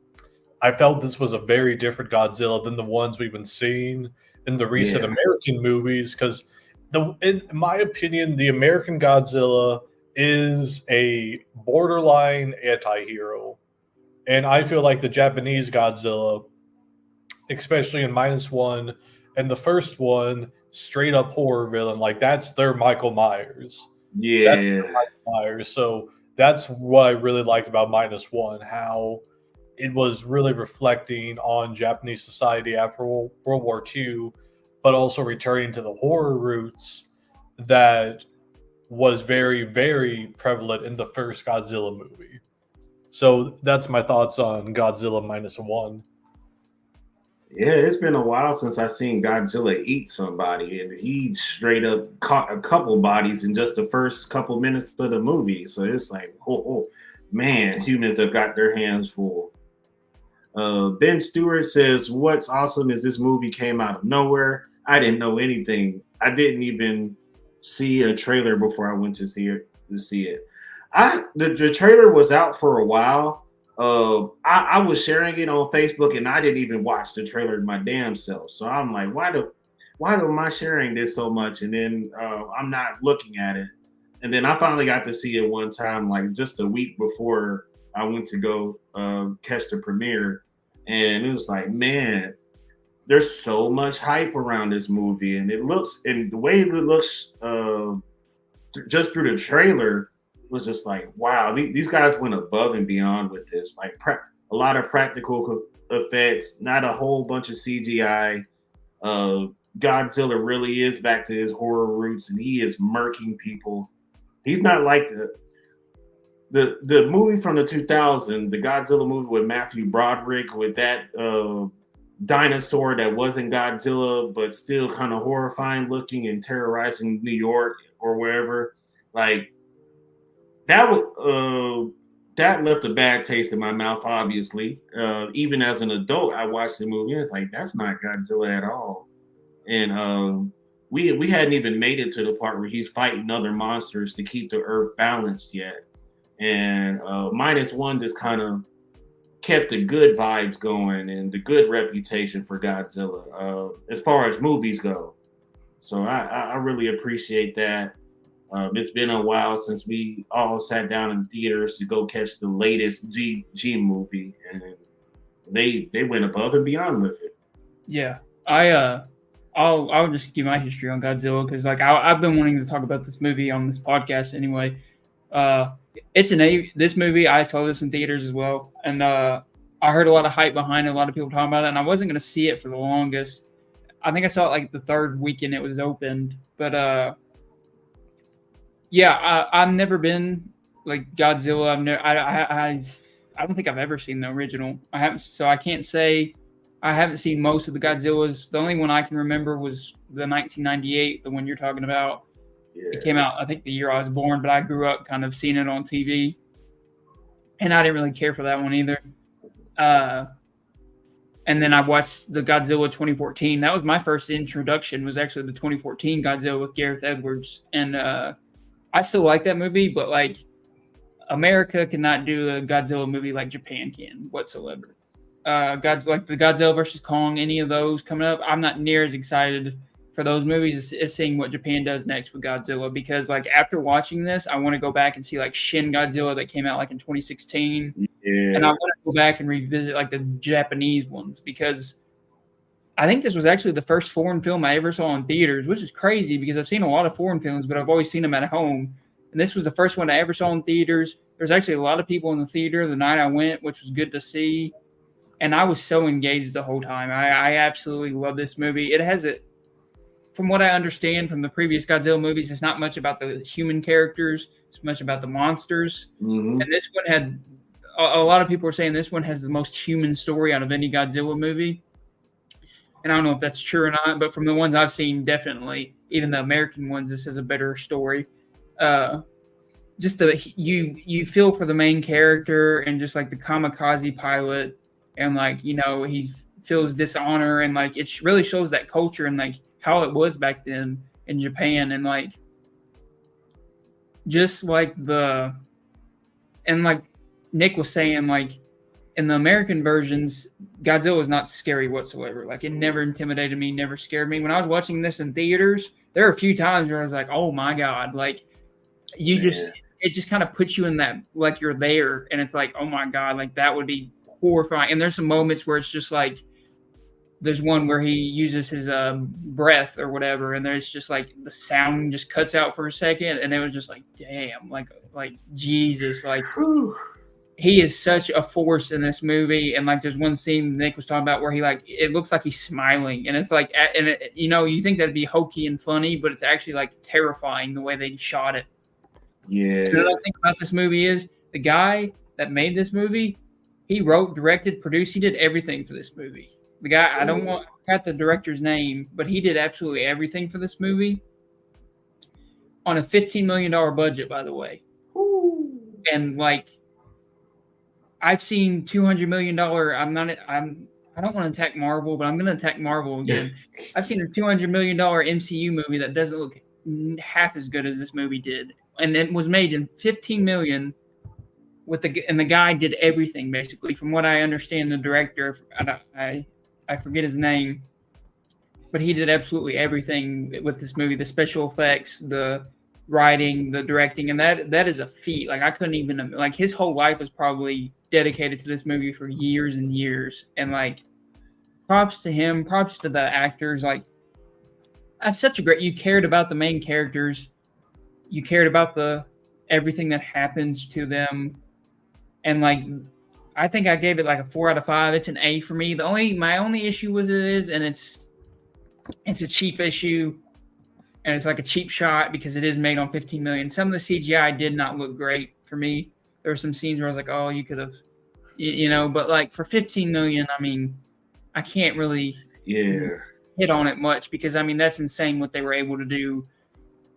I felt this was a very different Godzilla than the ones we've been seeing in the recent American movies. Because in my opinion, the American Godzilla is a borderline anti-hero. And I feel like the Japanese Godzilla, especially in -1 and the first one, straight up horror villain. Like, that's their Michael Myers. Yeah. That's their Michael Myers. So that's what I really liked about -1, how it was really reflecting on Japanese society after World War II, but also returning to the horror roots that was very, very prevalent in the first Godzilla movie. So that's my thoughts on Godzilla -1. Yeah, it's been a while since I've seen Godzilla eat somebody, and he straight up caught a couple bodies in just the first couple minutes of the movie. So it's like, oh man, humans have got their hands full. Ben Stewart says, "What's awesome is this movie came out of nowhere. I didn't know anything. I didn't even see a trailer before I went to see it. The trailer was out for a while. I was sharing it on Facebook, and I didn't even watch the trailer my damn self. So I'm like, why am I sharing this so much? And then I'm not looking at it. And then I finally got to see it one time, like just a week before I went to go catch the premiere. And it was like, man, there's so much hype around this movie, and the way it looks just through the trailer was just like, wow, these guys went above and beyond with this. Like a lot of practical effects, not a whole bunch of CGI. Godzilla really is back to his horror roots, and he is murking people. He's not like the movie from the 2000, the Godzilla movie with Matthew Broderick, with that dinosaur that wasn't Godzilla, but still kind of horrifying looking and terrorizing New York or wherever. Like, that left a bad taste in my mouth, obviously. Even as an adult, I watched the movie and it's like, that's not Godzilla at all. And we hadn't even made it to the part where he's fighting other monsters to keep the earth balanced yet. And -1 just kind of kept the good vibes going and the good reputation for Godzilla as far as movies go. So I really appreciate that. It's been a while since we all sat down in theaters to go catch the latest G movie, and they went above and beyond with it. Yeah, I'll just give my history on Godzilla because like I've been wanting to talk about this movie on this podcast anyway. This movie, I saw this in theaters as well, and I heard a lot of hype behind it, a lot of people talking about it, and I wasn't going to see it for the longest. I think I saw it like the third weekend it was opened, but yeah, I've never been like Godzilla. I don't think I've ever seen the original. I haven't, so I can't say I haven't seen most of the Godzillas. The only one I can remember was the 1998, the one you're talking about. Yeah. It came out, I think, the year I was born, but I grew up kind of seeing it on TV, and I didn't really care for that one either. And then I watched the Godzilla 2014. That was my first introduction. Was actually the 2014 Godzilla with Gareth Edwards, and I still like that movie, but like America cannot do a Godzilla movie like Japan can whatsoever. Like the Godzilla versus Kong, any of those coming up, I'm not near as excited for those movies is seeing what Japan does next with Godzilla, because like after watching this, I want to go back and see like Shin Godzilla that came out like in 2016, and I want to go back and revisit like the Japanese ones, because I think this was actually the first foreign film I ever saw in theaters, which is crazy because I've seen a lot of foreign films, but I've always seen them at home. And this was the first one I ever saw in theaters. There's actually a lot of people in the theater the night I went, which was good to see. And I was so engaged the whole time. I absolutely love this movie. It has from what I understand from the previous Godzilla movies, it's not much about the human characters. It's much about the monsters. Mm-hmm. And this one had, a lot of people are saying this one has the most human story out of any Godzilla movie. And I don't know if that's true or not, but from the ones I've seen, definitely, even the American ones, this is a better story. Just you feel for the main character and just like the kamikaze pilot, and like, you know, he feels dishonor, and like it really shows that culture and like how it was back then in Japan, and like just like and like Nick was saying, like in the American versions, Godzilla is not scary whatsoever. Like it never intimidated me, never scared me. When I was watching this in theaters, there were a few times where I was like, "Oh my god!" Like it just kind of puts you in that, like you're there, and it's like, "Oh my god!" Like that would be horrifying. And there's some moments where it's just like, there's one where he uses his breath or whatever, and there's just like the sound just cuts out for a second, and it was just like, damn, like Jesus, like. Whew. He is such a force in this movie, and like there's one scene Nick was talking about where he like it looks like he's smiling, and it's like, and it, you know, you think that'd be hokey and funny, but it's actually like terrifying the way they shot it. Yeah. And another thing about this movie is the guy that made this movie, he wrote, directed, produced, he did everything for this movie. The guy, I forgot the director's name, but he did absolutely everything for this movie on a $15 million budget, by the way. Ooh. And like, I've seen $200 million. I don't want to attack Marvel, but I'm going to attack Marvel again. I've seen a $200 million MCU movie that doesn't look half as good as this movie did, and it was made in $15 million. And the guy did everything basically. From what I understand, the director, I forget his name, but he did absolutely everything with this movie: the special effects, the writing, the directing, and that is a feat. Like I couldn't even, like his whole life was probably dedicated to this movie for years and years. And like, props to him, props to the actors. Like, that's such a great, you cared about the main characters, you cared about everything that happens to them. And like, I think I gave it like a 4 out of 5. It's an A for me. My only issue with it is, and it's a cheap issue, and it's like a cheap shot because it is made on 15 million. Some of the CGI did not look great for me. There were some scenes where I was like, oh, you could have, you know, but like for 15 million, I mean, I can't really hit on it much, because I mean, that's insane what they were able to do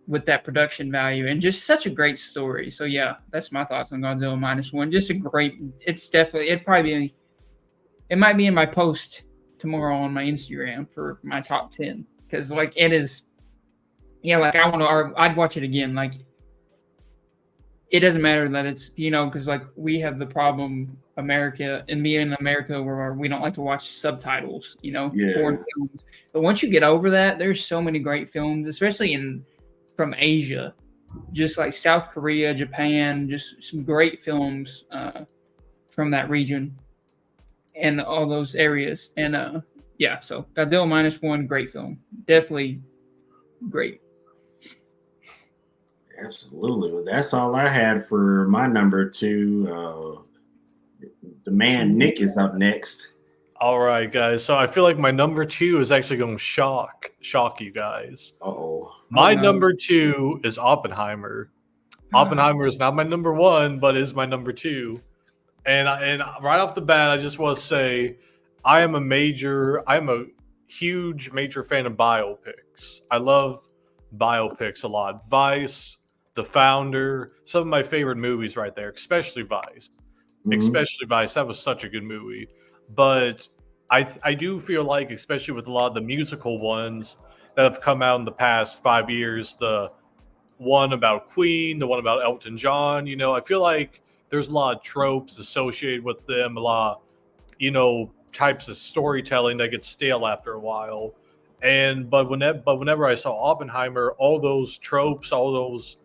with that production value, and just such a great story. So yeah, that's my thoughts on Godzilla -1. Just a great, it might be in my post tomorrow on my Instagram for my top 10. Cause like it is, yeah, like I'd watch it again. Like, it doesn't matter that it's, you know, because like we have the problem, America, and me in America, where we don't like to watch subtitles, you know, foreign films. But once you get over that, there's so many great films, especially from Asia, just like South Korea, Japan, just some great films from that region and all those areas. And yeah, so Godzilla -1, great film, definitely great. Absolutely. Well, that's all I had for my number 2. The man Nick is up next. All right, guys. So I feel like my number 2 is actually going to shock you guys. Uh-oh. My number 2 is Oppenheimer. Oppenheimer is not my number 1, but is my number 2. And right off the bat, I just want to say I am a huge major fan of biopics. I love biopics a lot. Vice, The Founder, some of my favorite movies right there, especially Vice. Mm-hmm. Especially Vice. That was such a good movie. But I do feel like, especially with a lot of the musical ones that have come out in the past 5 years, the one about Queen, the one about Elton John, you know, I feel like there's a lot of tropes associated with them, a lot of, you know, types of storytelling that gets stale after a while. Whenever I saw Oppenheimer, all those tropes, all those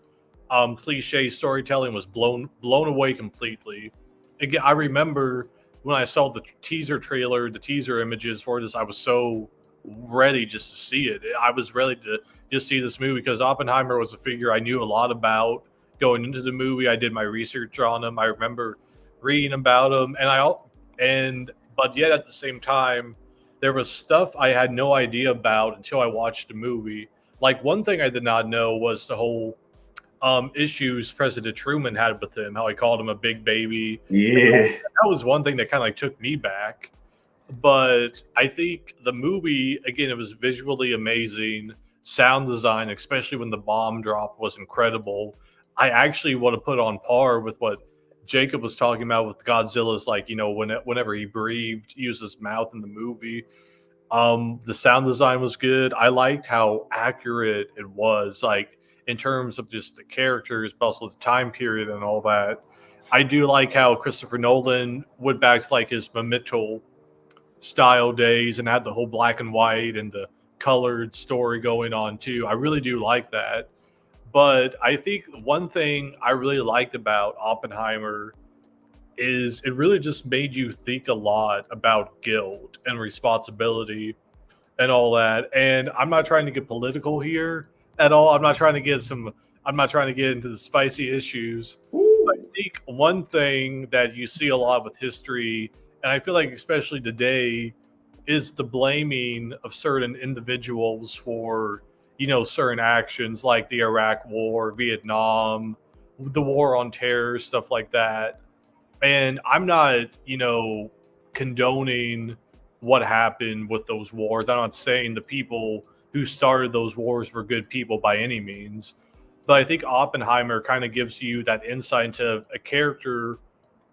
cliche storytelling was blown away completely. Again, I remember when I saw the teaser trailer, the teaser images for this, I was so ready just to see it. I was ready to just see this movie because Oppenheimer was a figure I knew a lot about going into the movie. I did my research on him. I remember reading about him, but yet at the same time, there was stuff I had no idea about until I watched the movie. Like one thing I did not know was the whole issues President Truman had with him, how he called him a big baby. Yeah. That was one thing that kind of like took me back. But I think the movie, again, it was visually amazing. Sound design, especially when the bomb drop, was incredible. I actually want to put on par with what Jacob was talking about with Godzilla's, like, whenever he breathed, used his mouth in the movie. The sound design was good. I liked how accurate it was, like in terms of just the characters, but also the time period and all that. I do like how Christopher Nolan went back to like his Memento style days and had the whole black and white and the colored story going on too. I really do like that. But I think one thing I really liked about Oppenheimer is it really just made you think a lot about guilt and responsibility and all that. And I'm not trying to get political here at all. I'm not trying to get into the spicy issues. I think one thing that you see a lot with history, and I feel like especially today, is the blaming of certain individuals for, certain actions like the Iraq War, Vietnam, the war on terror, stuff like that. And I'm not, condoning what happened with those wars. I'm not saying the people who started those wars were good people by any means. But I think Oppenheimer kind of gives you that insight into a character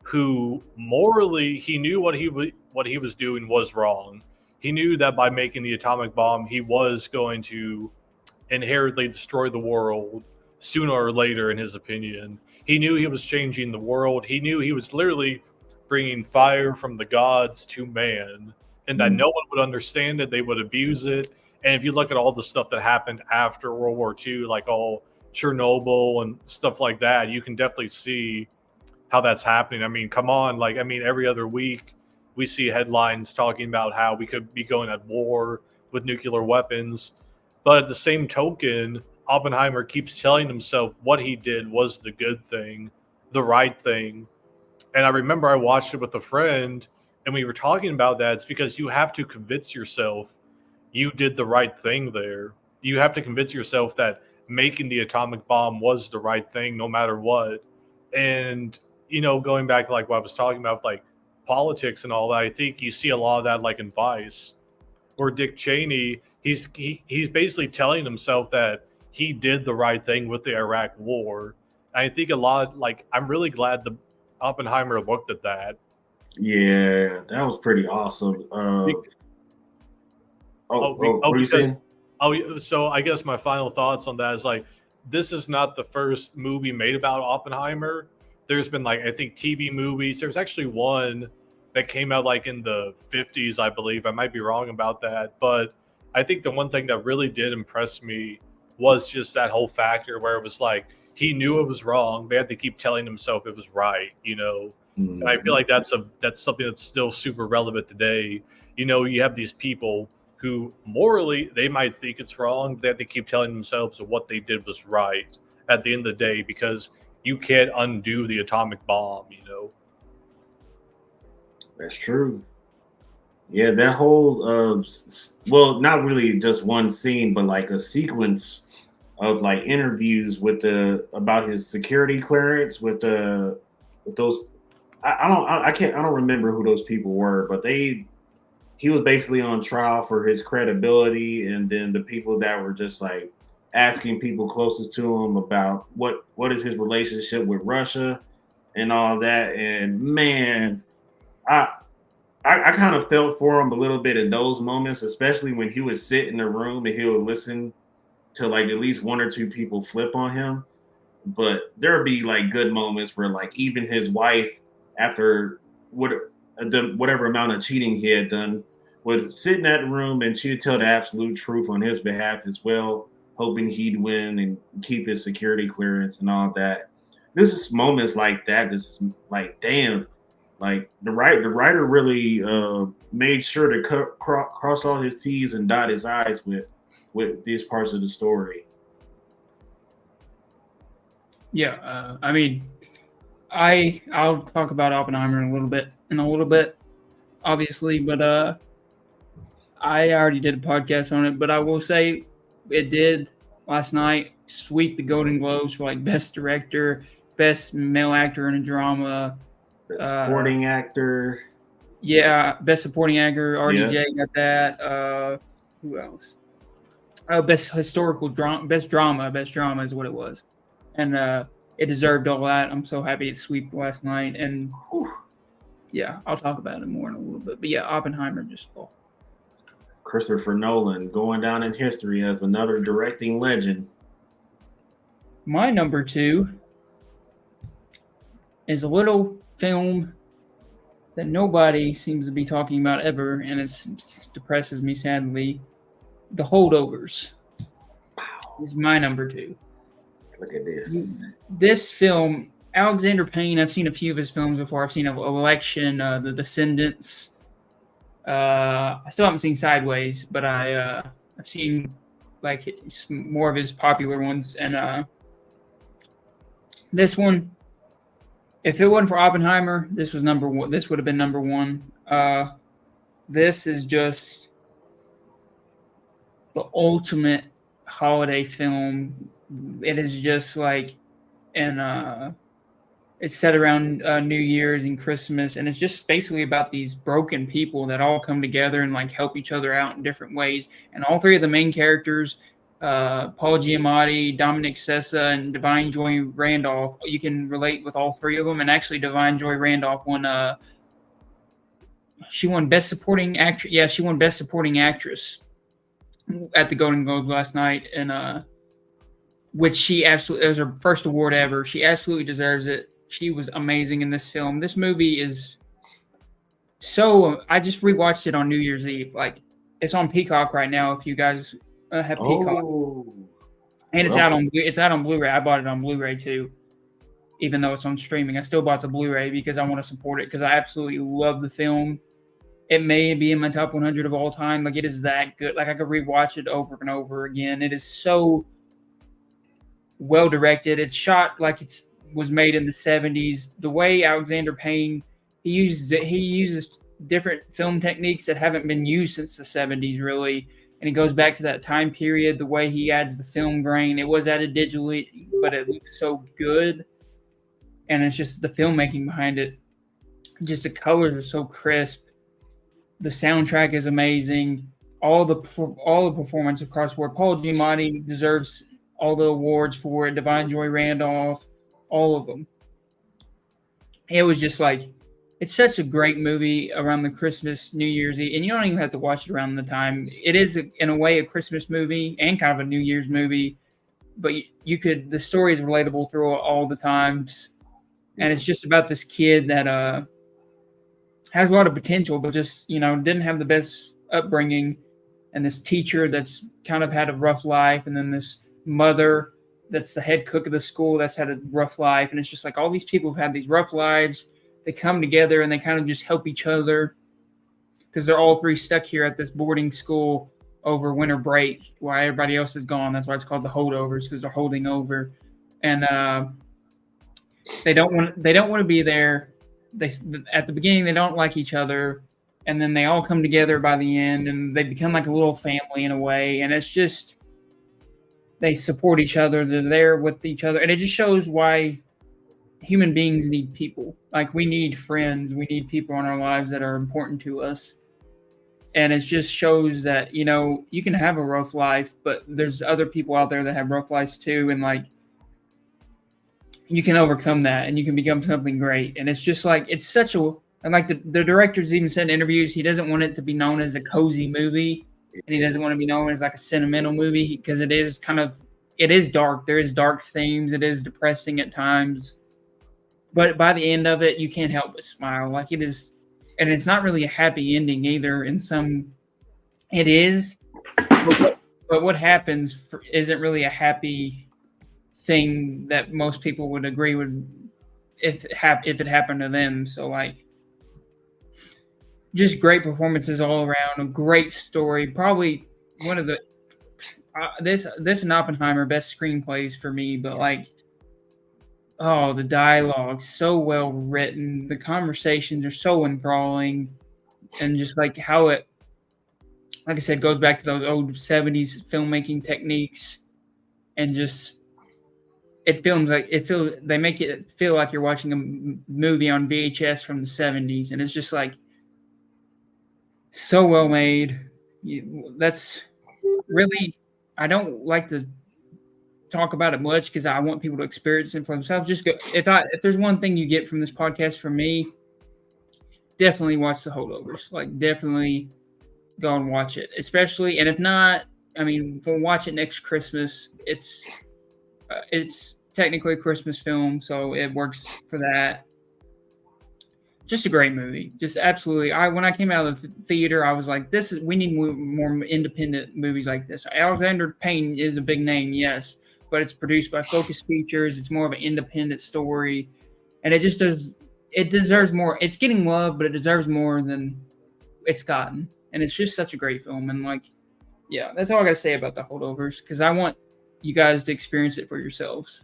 who morally he knew what he was doing was wrong. He knew that by making the atomic bomb, he was going to inherently destroy the world sooner or later, in his opinion. He knew he was changing the world. He knew he was literally bringing fire from the gods to man, and that no one would understand it. They would abuse it. And if you look at all the stuff that happened after World War II, like all Chernobyl and stuff like that, you can definitely see how that's happening. I mean, come on. Like, I mean, every other week we see headlines talking about how we could be going at war with nuclear weapons. But at the same token, Oppenheimer keeps telling himself what he did was the good thing, the right thing. And I remember I watched it with a friend and we were talking about that. It's because you have to convince yourself you did the right thing there. You have to convince yourself that making the atomic bomb was the right thing no matter what. And, going back to like what I was talking about, like politics and all that, I think you see a lot of that like in Vice, or Dick Cheney. He's basically telling himself that he did the right thing with the Iraq War. And I think a lot, like, I'm really glad the Oppenheimer looked at that. Yeah, that was pretty awesome. What were you saying? So I guess my final thoughts on that is like, this is not the first movie made about Oppenheimer. There's been like, I think TV movies. There's actually one that came out like in the 50s, I believe. I might be wrong about that. But I think the one thing that really did impress me was just that whole factor where it was like, he knew it was wrong, but had to keep telling himself it was right, And I feel like that's something that's still super relevant today. You have these people who morally they might think it's wrong, but they have to keep telling themselves that what they did was right at the end of the day, because you can't undo the atomic bomb, That's true. Yeah, that whole well, not really just one scene, but like a sequence of like interviews about his security clearance with those. I don't remember who those people were, but he was basically on trial for his credibility, and then the people that were just like asking people closest to him about what is his relationship with Russia and all that. And man, I kind of felt for him a little bit in those moments, especially when he would sit in the room and he would listen to like at least one or two people flip on him. But there would be like good moments where like even his wife, after whatever amount of cheating he had done, would sit in that room and she'd tell the absolute truth on his behalf as well, hoping he'd win and keep his security clearance and all that. This is moments like that. This is like, damn, like the writer really made sure to cross all his T's and dot his I's with these parts of the story. Yeah, I mean, I'll talk about Oppenheimer in a little bit, obviously, but I already did a podcast on it, but I will say it did last night sweep the Golden Globes for like best director, best male actor in a drama, Best supporting actor. Yeah, best supporting actor. RDJ got that. Who else? Best historical drama, best drama is what it was, and it deserved all that. I'm so happy it swept last night, and yeah, I'll talk about it more in a little bit. But yeah, Oppenheimer just. Christopher Nolan going down in history as another directing legend. My number 2 is a little film that nobody seems to be talking about ever, and it depresses me sadly. The Holdovers is my number 2. Look at this. This film, Alexander Payne, I've seen a few of his films before. I've seen Election, The Descendants. I still haven't seen Sideways, but I've seen like more of his popular ones. And this one, if it wasn't for Oppenheimer, this was number 1. This would have been number 1. This is just the ultimate holiday film. It is just like, and it's set around New Year's and Christmas, and it's just basically about these broken people that all come together and like help each other out in different ways. And all 3 of the main characters, Paul Giamatti, Dominic Sessa, and Divine Joy Randolph, you can relate with all 3 of them. And actually, Divine Joy Randolph won. She won Best Supporting Actress. Yeah, she won Best Supporting Actress at the Golden Globes last night, and which she absolutely, it was her first award ever. She absolutely deserves it. She was amazing in this film. This movie is so. I just rewatched it on New Year's Eve. Like, it's on Peacock right now. If you guys have Peacock, and it's out on Blu-ray. I bought it on Blu-ray too, even though it's on streaming. I still bought the Blu-ray because I want to support it because I absolutely love the film. It may be in my top 100 of all time. Like, it is that good. Like, I could rewatch it over and over again. It is so well directed. It's shot like it was made in the 70s. The way Alexander Payne, he uses different film techniques that haven't been used since the 70s, really. And it goes back to that time period. The way he adds the film grain, it was added digitally, but it looks so good. And it's just the filmmaking behind it. Just the colors are so crisp. The soundtrack is amazing. All the performance across the board. Paul Giamatti deserves all the awards for it. Divine Joy Randolph, all of them. It was just like, it's such a great movie around the Christmas, New Year's Eve, and you don't even have to watch it around the time. It is, in a way, a Christmas movie and kind of a New Year's movie, but the story is relatable through all the times, and it's just about this kid that has a lot of potential, but just, didn't have the best upbringing, and this teacher that's kind of had a rough life, and then this mother that's the head cook of the school that's had a rough life. And it's just like all these people have had these rough lives. They come together and they kind of just help each other because they're all 3 stuck here at this boarding school over winter break while everybody else is gone. That's why it's called the Holdovers, because they're holding over. And they don't want to be there. At the beginning, they don't like each other. And then they all come together by the end and they become like a little family in a way. And it's just, they support each other. They're there with each other. And it just shows why human beings need people. Like, we need friends. We need people in our lives that are important to us. And it just shows that, you can have a rough life, but there's other people out there that have rough lives too. And like, you can overcome that and you can become something great. And it's just like, it's such a, and like the director's even said in interviews, he doesn't want it to be known as a cozy movie. And he doesn't want to be known as like a sentimental movie because it is dark. There is dark themes. It is depressing at times. But by the end of it, you can't help but smile. Like, it is and it's not really a happy ending either. In some, it is, but what happens isn't really a happy thing that most people would agree with if it happened to them. So like, just great performances all around, a great story. Probably one of the this and Oppenheimer best screenplays for me. But like, oh, the dialogue so well written, the conversations are so enthralling, and just like how it, like I said, goes back to those old '70s filmmaking techniques, and just they make it feel like you're watching a movie on VHS from the '70s, and it's just like so well made. That's really, I don't like to talk about it much because I want people to experience it for themselves. Just go, if there's one thing you get from this podcast from me, definitely watch The Holdovers. Like, definitely go and watch it. Especially, and if not, I mean, we'll watch it next Christmas. It's technically a Christmas film, so it works for that. Just a great movie. Just absolutely. When I came out of the theater, I was like, we need more independent movies like this. Alexander Payne is a big name, yes, but it's produced by Focus Features. It's more of an independent story, and it deserves more. It's getting love, but it deserves more than it's gotten. And it's just such a great film. And like, yeah, that's all I got to say about The Holdovers, because I want you guys to experience it for yourselves,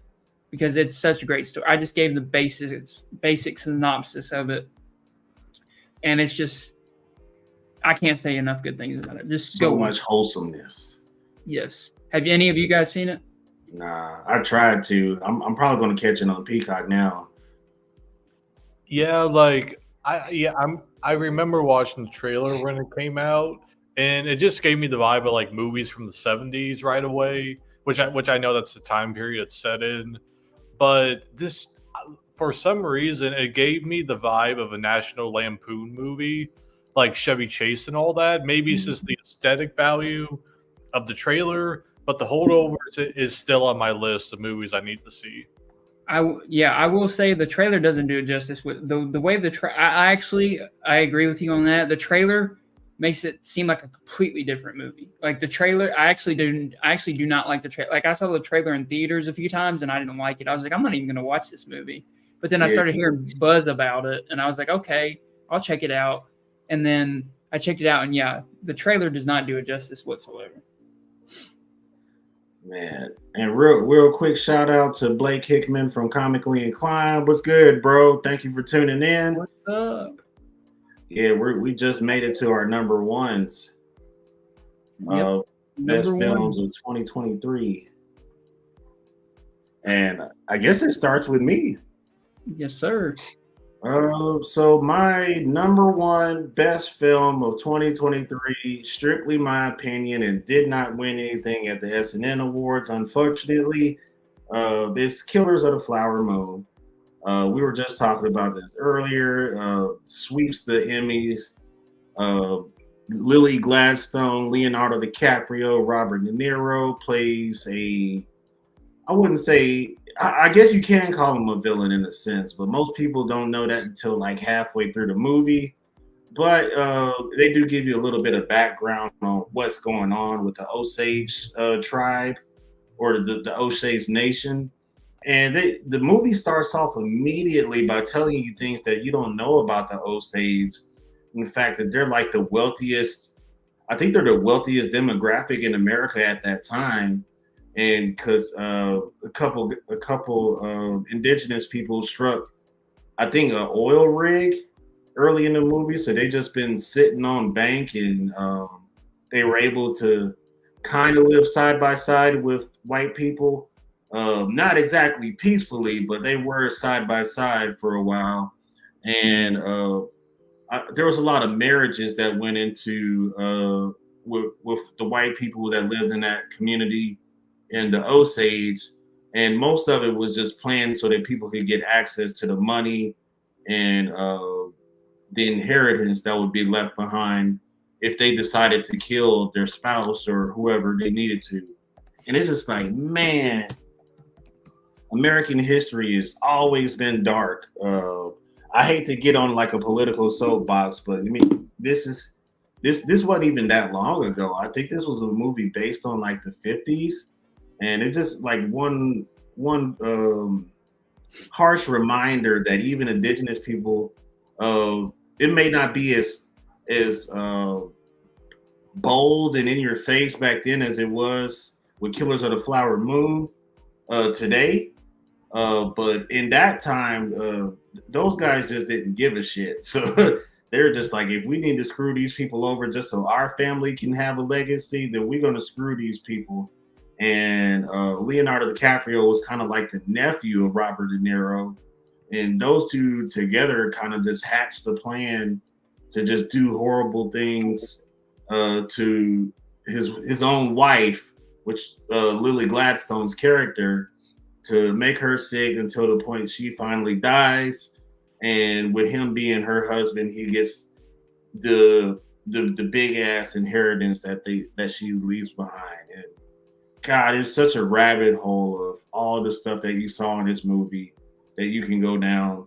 because it's such a great story. I just gave the basic synopsis of it, and it's just, I can't say enough good things about it. Just so much wholesomeness. Yes. Have any of you guys seen it? Nah, I tried to. I'm probably going to catch it on Peacock now. Yeah, I remember watching the trailer when it came out, and it just gave me the vibe of like movies from the '70s right away, which I know that's the time period it's set in. But this, for some reason, it gave me the vibe of a National Lampoon movie, like Chevy Chase and all that. Maybe it's just the aesthetic value of the trailer, but The Holdovers is still on my list of movies I need to see. I will say the trailer doesn't do it justice. With the way I agree with you on that. The trailer makes it seem like a completely different movie. Like the trailer, I actually do not like the trailer. Like I saw the trailer in theaters a few times and I didn't like it. I was like, I'm not even going to watch this movie. But then I started hearing buzz about it, and I was like, okay, I'll check it out. And then I checked it out, and yeah, the trailer does not do it justice whatsoever. Man, and real quick shout out to Blake Hickman from Comically Inclined. What's good, bro? Thank you for tuning in. What's up? Yeah, we just made it to our number ones of best films of 2023, and I guess it starts with me. Yes, sir. So my number one best film of 2023, strictly my opinion, and did not win anything at the SNN Awards, unfortunately, is Killers of the Flower Moon. We were just talking about this earlier. Sweeps the Emmys. Lily Gladstone, Leonardo DiCaprio, Robert De Niro plays I wouldn't say, I guess you can call him a villain in a sense, but most people don't know that until like halfway through the movie. But they do give you a little bit of background on what's going on with the Osage tribe, or the Osage Nation. And the movie starts off immediately by telling you things that you don't know about the Osage. In fact, that they're like the wealthiest, I think they're the wealthiest demographic in America at that time. And because a couple indigenous people struck, I think, an oil rig early in the movie. So they just been sitting on bank, and they were able to kind of live side by side with white people. Not exactly peacefully, but they were side by side for a while. And there was a lot of marriages that went into with the white people that lived in that community and the Osage, and most of it was just planned so that people could get access to the money and the inheritance that would be left behind if they decided to kill their spouse or whoever they needed to. And it's just like, man, American history has always been dark. I hate to get on like a political soapbox, but I mean, this wasn't even that long ago. I think this was a movie based on like the 50s, and it just like one harsh reminder that even indigenous people, it may not be as bold and in your face back then as it was with Killers of the Flower Moon today. But in that time, those guys just didn't give a shit. So they're just like, if we need to screw these people over just so our family can have a legacy, then we're going to screw these people. And Leonardo DiCaprio was kind of like the nephew of Robert De Niro. And those two together kind of just hatched the plan to just do horrible things to his own wife, which Lily Gladstone's character, to make her sick until the point she finally dies. And with him being her husband, he gets the big ass inheritance that she leaves behind. And God, it's such a rabbit hole of all the stuff that you saw in this movie that you can go down.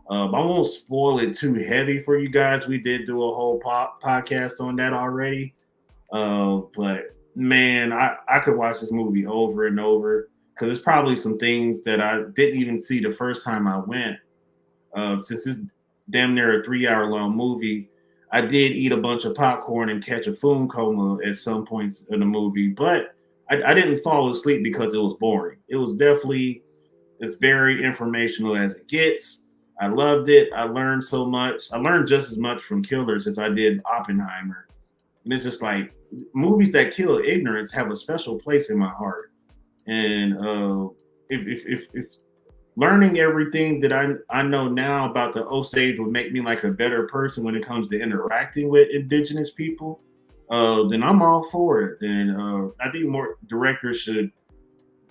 I won't spoil it too heavy for you guys. We did do a whole podcast on that already. But man, I could watch this movie over and over because there's probably some things that I didn't even see the first time I went. Since it's damn near a 3 hour long movie, I did eat a bunch of popcorn and catch a food coma at some points in the movie, but I didn't fall asleep because it was boring. It was definitely as very informational as it gets. I loved it. I learned so much. I learned just as much from Killers as I did Oppenheimer. And it's just like movies that kill ignorance have a special place in my heart. And if learning everything that I know now about the Osage would make me like a better person when it comes to interacting with indigenous people, then I'm all for it. And I think more directors should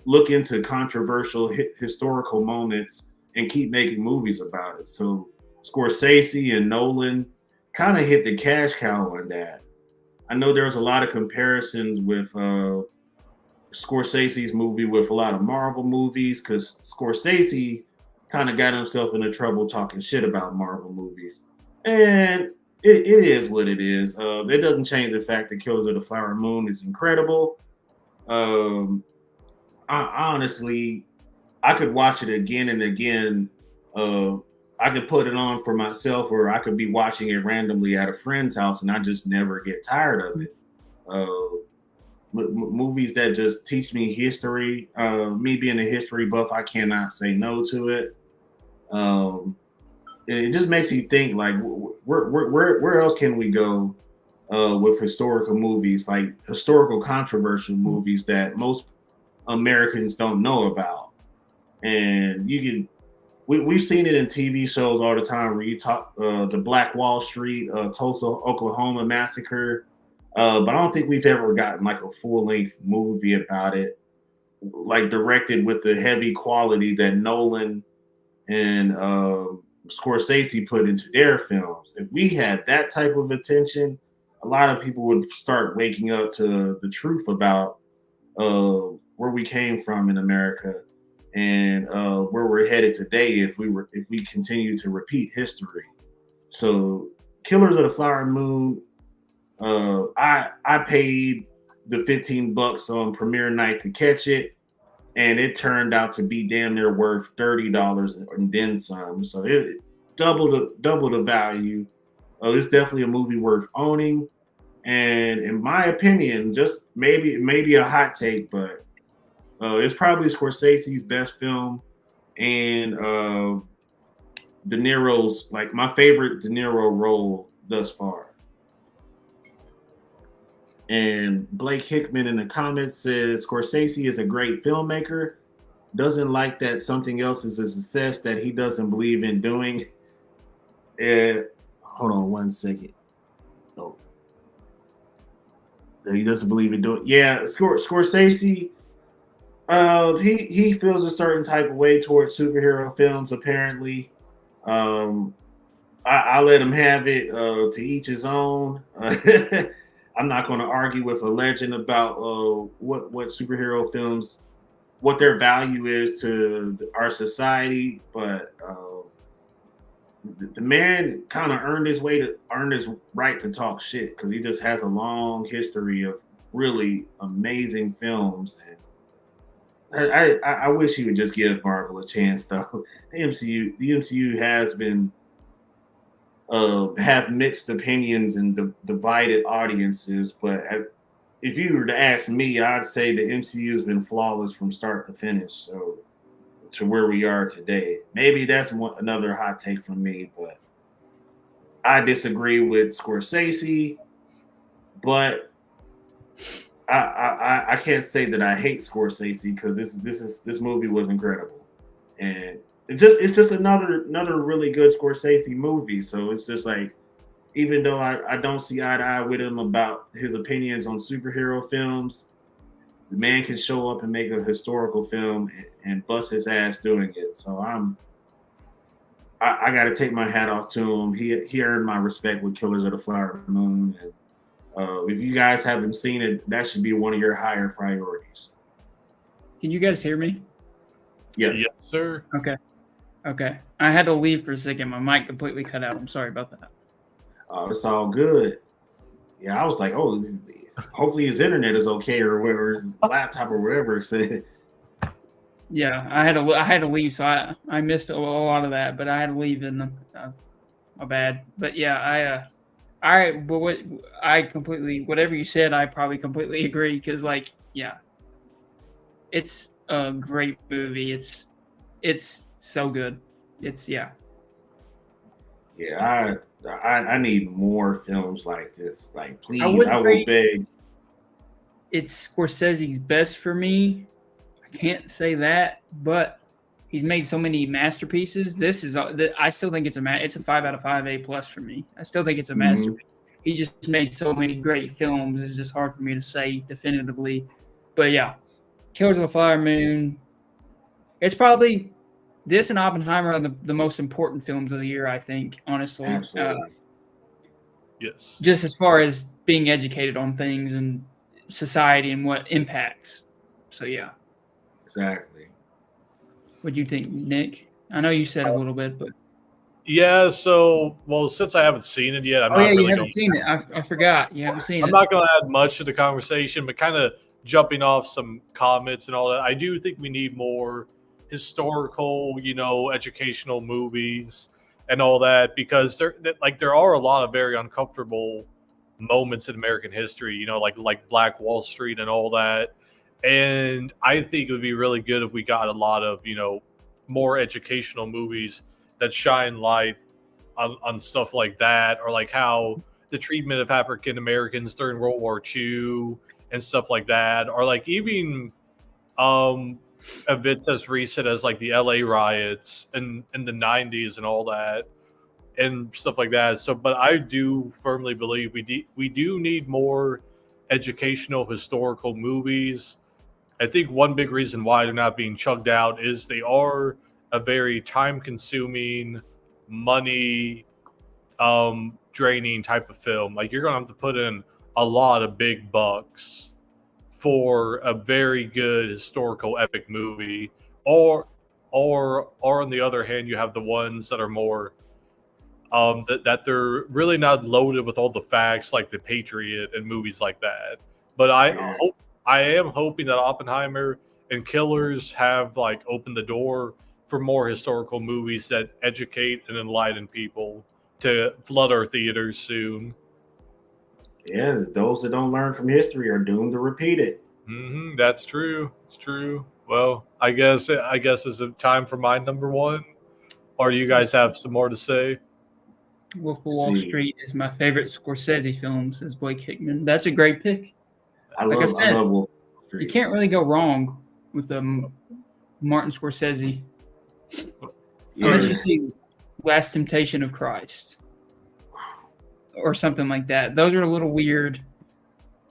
look into controversial historical moments and keep making movies about it. So Scorsese and Nolan kind of hit the cash cow on that. I know there was a lot of comparisons with Scorsese's movie with a lot of Marvel movies because Scorsese kind of got himself into trouble talking shit about Marvel movies. And it is what it is. It doesn't change the fact that Killers of the Flower Moon is incredible. Um, honestly, I could watch it again and again. I could put it on for myself, or I could be watching it randomly at a friend's house, and I just never get tired of it. Movies that just teach me history. Me being a history buff, I cannot say no to it. It just makes you think, like, where else can we go with historical movies, like historical controversial movies that most Americans don't know about? And we've seen it in TV shows all the time where you talk the Black Wall Street, Tulsa, Oklahoma massacre. But I don't think we've ever gotten like a full length movie about it, like directed with the heavy quality that Nolan and Scorsese put into their films. If we had that type of attention, a lot of people would start waking up to the truth about where we came from in America and where we're headed today if we continue to repeat history. So, Killers of the Flower Moon. I paid the $15 on premiere night to catch it, and it turned out to be damn near worth $30 and then some. So it double the value. It's definitely a movie worth owning. And in my opinion, just maybe a hot take, but it's probably Scorsese's best film, and De Niro's like my favorite De Niro role thus far. And Blake Hickman in the comments says Scorsese is a great filmmaker, doesn't like that something else is a success that he doesn't believe in doing. Hold on one second. Oh, that he doesn't believe in doing. Yeah, Scorsese. He feels a certain type of way towards superhero films. Apparently, I let him have it. To each his own. I'm not going to argue with a legend about what superhero films, what their value is to our society, but the man kind of earned his right to talk shit because he just has a long history of really amazing films. And I wish he would just give Marvel a chance though. The MCU has been have mixed opinions and divided audiences, but if you were to ask me, I'd say the MCU has been flawless from start to finish. So to where we are today, maybe that's another hot take from me, but I disagree with Scorsese. But I can't say that I hate Scorsese because this movie was incredible, and it's just another really good Scorsese movie. So it's just like, even though I don't see eye to eye with him about his opinions on superhero films, the man can show up and make a historical film and bust his ass doing it. So I got to take my hat off to him. He earned my respect with Killers of the Flower Moon. And if you guys haven't seen it, that should be one of your higher priorities. Can you guys hear me? Yeah. Yes, sir. Okay. I had to leave for a second. My mic completely cut out. I'm sorry about that. Oh, it's all good. Yeah, I was like, oh, hopefully his internet is okay or whatever, his laptop or whatever it said. Yeah, I had to leave, so I missed a lot of that, but I had to leave, and my bad. But yeah, I completely, whatever you said, I probably completely agree because, like, yeah, it's a great movie. It's so good. Yeah. Yeah, I need more films like this. Like, please, I will beg. It's Scorsese's best for me. I can't say that, but he's made so many masterpieces. I still think it's a 5 out of 5 A+ for me. I still think it's a masterpiece. He just made so many great films. It's just hard for me to say definitively. But yeah, Killers of the Flower Moon. It's probably this and Oppenheimer are the most important films of the year, I think, honestly. Absolutely. Yes. Just as far as being educated on things and society and what impacts. So yeah. Exactly. What do you think, Nick? I know you said a little bit, but yeah. So, well, since I haven't seen it yet, you haven't seen it. I forgot. You haven't seen it. I'm not going to add much to the conversation, but kind of jumping off some comments and all that. I do think we need more historical, educational movies and all that, because there are a lot of very uncomfortable moments in American history, like Black Wall Street and all that. And I think it would be really good if we got a lot of, more educational movies that shine light on stuff like that, or like how the treatment of African Americans during World War II and stuff like that, or like even events as recent as like the LA riots in the 90s and all that and stuff like that. So, but I do firmly believe we do need more educational historical movies. I think one big reason why they're not being chugged out is they are a very time-consuming, money draining type of film. Like, you're gonna have to put in a lot of big bucks for a very good historical epic movie, or on the other hand, you have the ones that are more that they're really not loaded with all the facts, like The Patriot and movies like that. But I am hoping that Oppenheimer and Killers have like opened the door for more historical movies that educate and enlighten people to flood our theaters soon. Yeah, those that don't learn from history are doomed to repeat it. Mm-hmm, that's true. It's true. Well, I guess it's a time for my number one. Or do you guys have some more to say? Wolf of Wall Street is my favorite Scorsese film, says Blake Hickman. That's a great pick. I love Wolf of Wall Street. You can't really go wrong with Martin Scorsese. Yeah. Unless you see Last Temptation of Christ or something like that. Those are a little weird,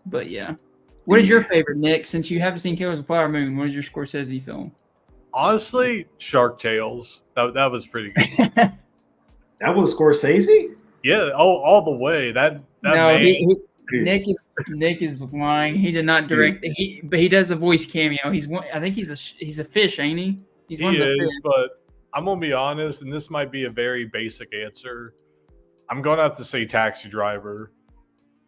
but yeah. What is your favorite, Nick? Since you haven't seen Killers of the Flower Moon, what is your Scorsese film? Honestly, Shark Tales. That was pretty good. That was Scorsese? Yeah. Oh, all the way. That no, Nick is lying. He did not direct. But he does a voice cameo. I think he's a fish, ain't he? He's one of the fish. But I'm gonna be honest, and this might be a very basic answer. I'm gonna have to say Taxi Driver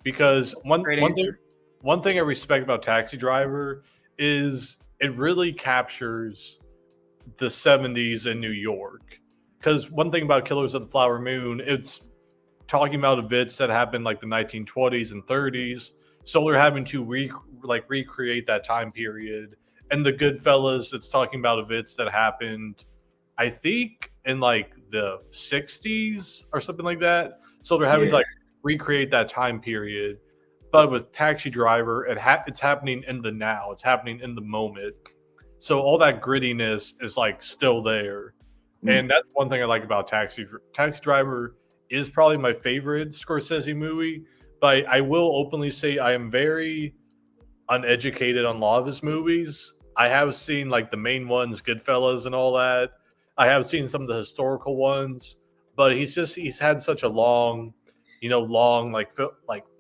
because Great answer. one thing I respect about Taxi Driver is it really captures the 70s in New York. Because one thing about Killers of the Flower Moon, it's talking about events that happened like the 1920s and 30s. So they're having to recreate that time period. And the Goodfellas, it's talking about events that happened, I think, in like the 60s or something like that. So they're having to like recreate that time period. But with Taxi Driver, it's happening in the now. It's happening in the moment. So all that grittiness is like still there. And that's one thing I like about Taxi Driver is probably my favorite Scorsese movie. But I will openly say I am very uneducated on a lot of his movies. I have seen like the main ones, Goodfellas and all that. I have seen some of the historical ones, but he's had such a long like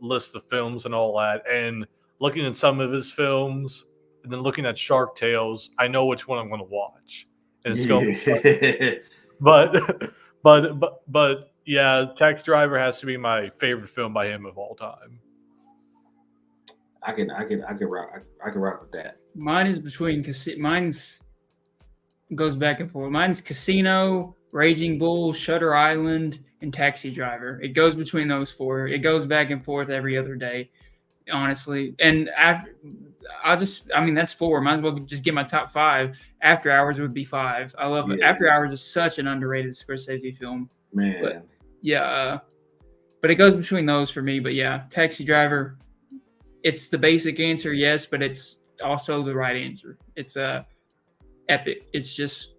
list of films and all that. And looking at some of his films and then looking at Shark Tales, I know which one I'm going to watch. And it's going to but yeah, Taxi Driver has to be my favorite film by him of all time. I can rock with that. Mine is mine's goes back and forth. Mine's Casino, Raging Bull, Shutter Island, and Taxi Driver. It goes between those four. It goes back and forth every other day, honestly. And that's four. Might as well just get my top five. After Hours would be five. I love it. After Hours is such an underrated Scorsese film. Man. But, but it goes between those for me. But yeah, Taxi Driver, it's the basic answer, yes, but it's also the right answer. It's epic. It's just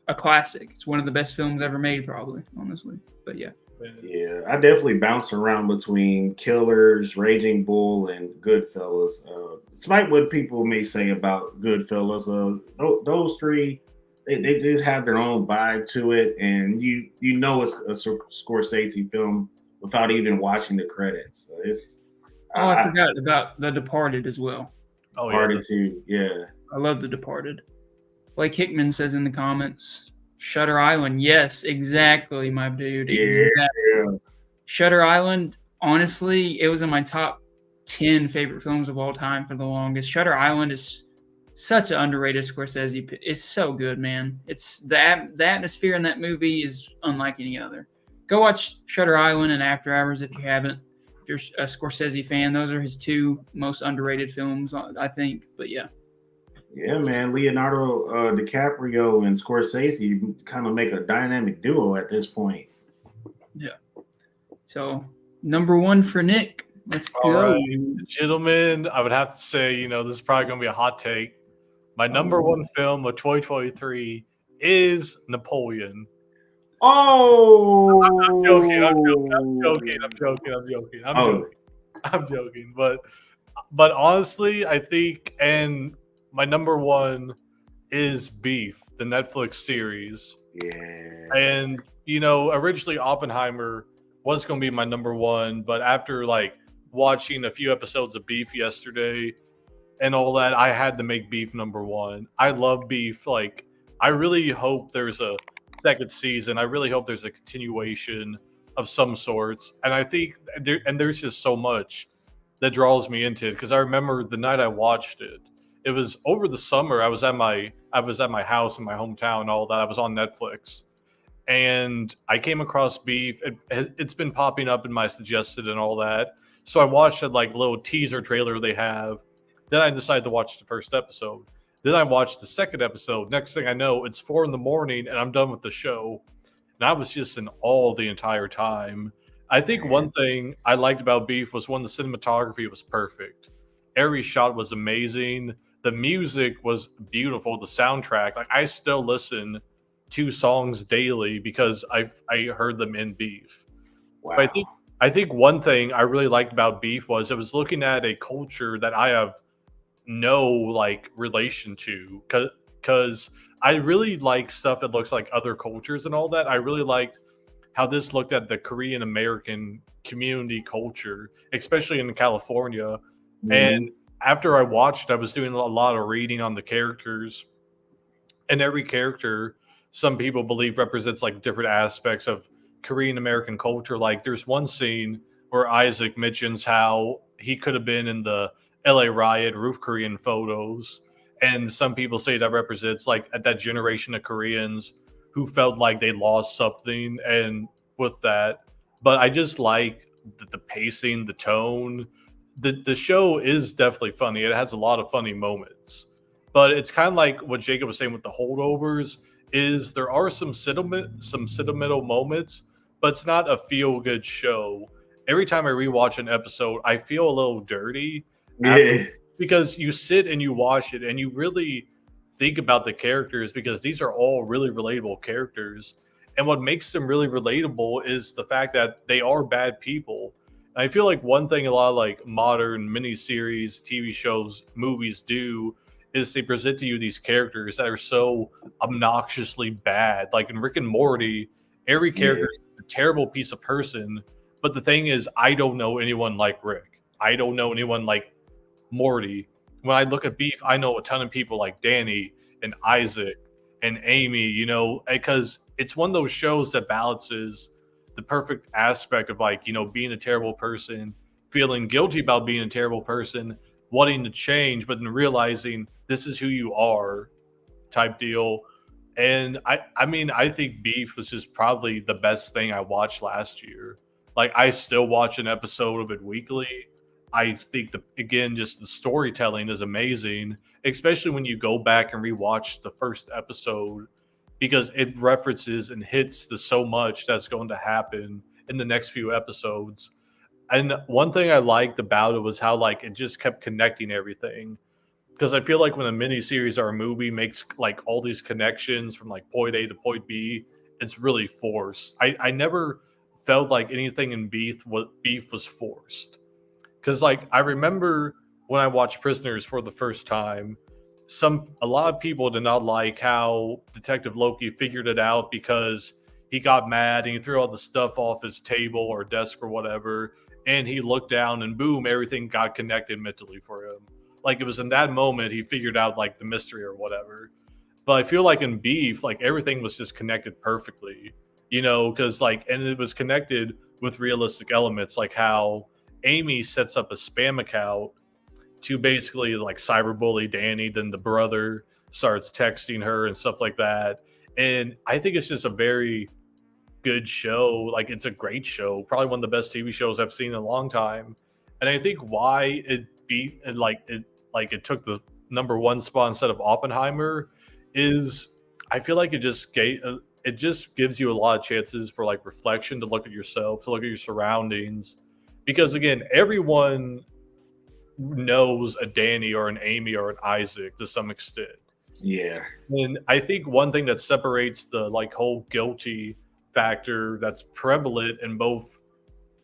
a classic. It's one of the best films ever made, probably, honestly. But yeah. Yeah, I definitely bounce around between Killers, Raging Bull, and Goodfellas. Despite what people may say about Goodfellas, those three, they just have their own vibe to it, and you know it's a Scorsese film without even watching the credits. I forgot about The Departed as well. Oh, Departed too. Yeah. I love The Departed. Blake Hickman says in the comments, Shutter Island. Yes, exactly, my dude. Exactly. Yeah. Shutter Island, honestly, it was in my top 10 favorite films of all time for the longest. Shutter Island is such an underrated Scorsese. It's so good, man. It's the atmosphere in that movie is unlike any other. Go watch Shutter Island and After Hours if you haven't. If you're a Scorsese fan, those are his two most underrated films, I think. But yeah. Yeah, man. Leonardo DiCaprio and Scorsese kind of make a dynamic duo at this point. Yeah. So, number one for Nick. Let's go. All right. Gentlemen, I would have to say, this is probably going to be a hot take. My number one film of 2023 is Napoleon. Oh! I'm joking. But honestly, I think, and my number one is Beef, the Netflix series. Yeah. And, originally Oppenheimer was going to be my number one, but after watching a few episodes of Beef yesterday and all that, I had to make Beef number one. I love Beef. I really hope there's a second season. I really hope there's a continuation of some sorts. And I think there's just so much that draws me into it, because I remember the night I watched it. It was over the summer. I was at my house in my hometown and all that. I was on Netflix, and I came across Beef. It's been popping up in my suggested and all that. So I watched a little teaser trailer they have. Then I decided to watch the first episode. Then I watched the second episode. Next thing I know, it's 4 a.m. and I'm done with the show. And I was just in awe the entire time. I think one thing I liked about Beef was the cinematography was perfect. Every shot was amazing. The music was beautiful. The soundtrack, I still listen to songs daily because I heard them in Beef. Wow. But I think one thing I really liked about Beef was it was looking at a culture that I have no relation to, because I really like stuff that looks like other cultures and all that. I really liked how this looked at the Korean American community culture, especially in California. Mm-hmm. And after I watched, I was doing a lot of reading on the characters, and every character some people believe represents like different aspects of Korean American culture. Like there's one scene where Isaac mentions how he could have been in the LA riot roof Korean photos. And some people say that represents like that generation of Koreans who felt like they lost something. And with that, but I just like the pacing, the tone. The show is definitely funny. It has a lot of funny moments, but it's kind of like what Jacob was saying with the holdovers. Is there are some sentimental moments, but it's not a feel good show. Every time I rewatch an episode, I feel a little dirty Yeah. because you sit and you watch it and you really think about the characters because these are all really relatable characters. And what makes them really relatable is the fact that they are bad people. And I feel like one thing a lot of like modern miniseries, TV shows, movies do is they present to you these characters that are so obnoxiously bad. Like in Rick and Morty, every character is a terrible piece of person. But the thing is, I don't know anyone like Rick. I don't know anyone like Morty. When I look at Beef, I know a ton of people like Danny and Isaac and Amy, you know, because it's one of those shows that balances the perfect aspect of like, you know, being a terrible person, feeling guilty about being a terrible person, wanting to change, but then realizing this is who you are type deal. And I mean, I think Beef was just probably the best thing I watched last year. Like I still watch an episode of it weekly. I think again, just the storytelling is amazing, especially when you go back and rewatch the first episode because it references and hits the so much that's going to happen in the next few episodes. And one thing I liked about it was how like it just kept connecting everything. Because I feel like when a miniseries or a movie makes like all these connections from like point A to point B, it's really forced. I never felt like anything in Beef was forced. Because like I remember when I watched Prisoners for the first time, a lot of people did not like how Detective Loki figured it out because he got mad and he threw all the stuff off his table or desk or whatever, and he looked down and boom, everything got connected mentally for him. Like it was in that moment he figured out like the mystery or whatever. But I feel like in Beef, like everything was just connected perfectly, you know, because like, and it was connected with realistic elements, like how Amy sets up a spam account to basically like cyberbully Danny. Then the brother starts texting her and stuff like that. And I think it's just a very good show. Like it's a great show, probably one of the best TV shows I've seen in a long time. And I think why it took the number one spot instead of Oppenheimer is I feel like it just gives you a lot of chances for like reflection, to look at yourself, to look at your surroundings. Because again, everyone knows a Danny or an Amy or an Isaac to some extent. Yeah. And I think one thing that separates the like whole guilty factor that's prevalent in both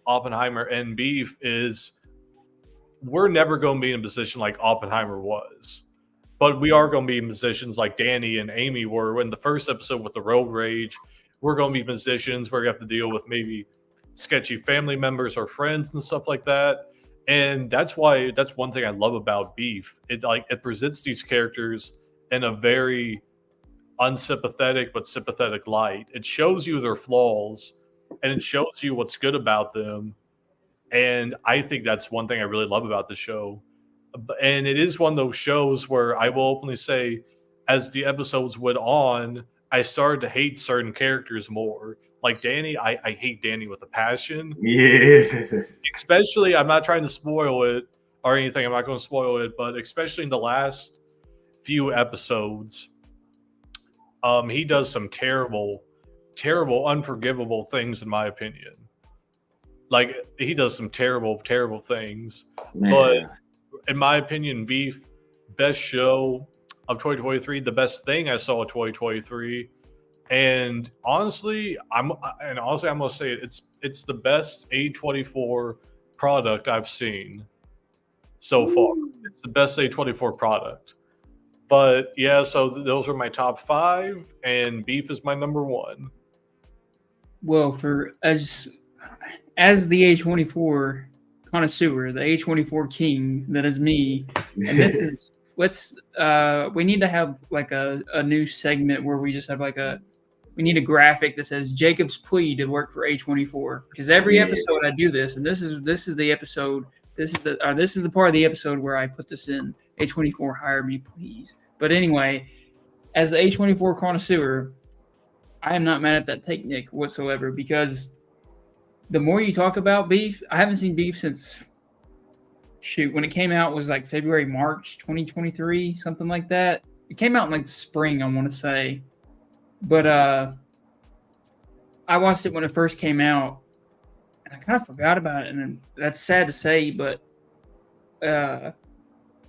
Oppenheimer and Beef is we're never going to be in a position like Oppenheimer was. But we are going to be in positions like Danny and Amy were in the first episode with the road rage. We're going to be in positions where you have to deal with maybe sketchy family members or friends and stuff like that. And that's one thing I love about Beef. It presents these characters in a very unsympathetic but sympathetic light. It shows you their flaws and it shows you what's good about them. And I think that's one thing I really love about the show. And it is one of those shows where I will openly say, as the episodes went on, I started to hate certain characters more. Like Danny, I hate Danny with a passion. Yeah. Especially, I'm not trying to spoil it or anything. I'm not going to spoil it, but especially in the last few episodes, he does some terrible, unforgivable things, in my opinion. Like, he does some terrible, terrible things. Man. But in my opinion, Beef, best show of 2023, the best thing I saw of 2023. And honestly, I'm gonna say it's the best A24 product I've seen so far. It's the best A24 product. But yeah, so those are my top 5, and Beef is my number 1. Well, for as the A24 connoisseur, the A24 king, that is me. And this is we need to have like a new segment where we just have like a we need a graphic that says Jacob's plea to work for A24, because every episode I do this, and this is the episode. This is the part of the episode where I put this in. A24, hire me, please. But anyway, as the A24 connoisseur, I am not mad at that take, Nick, whatsoever, because the more you talk about Beef, I haven't seen Beef since, when it came out was like February, March 2023, something like that. It came out in like the spring, I want to say. But I watched it when it first came out, and I kind of forgot about it, and that's sad to say, but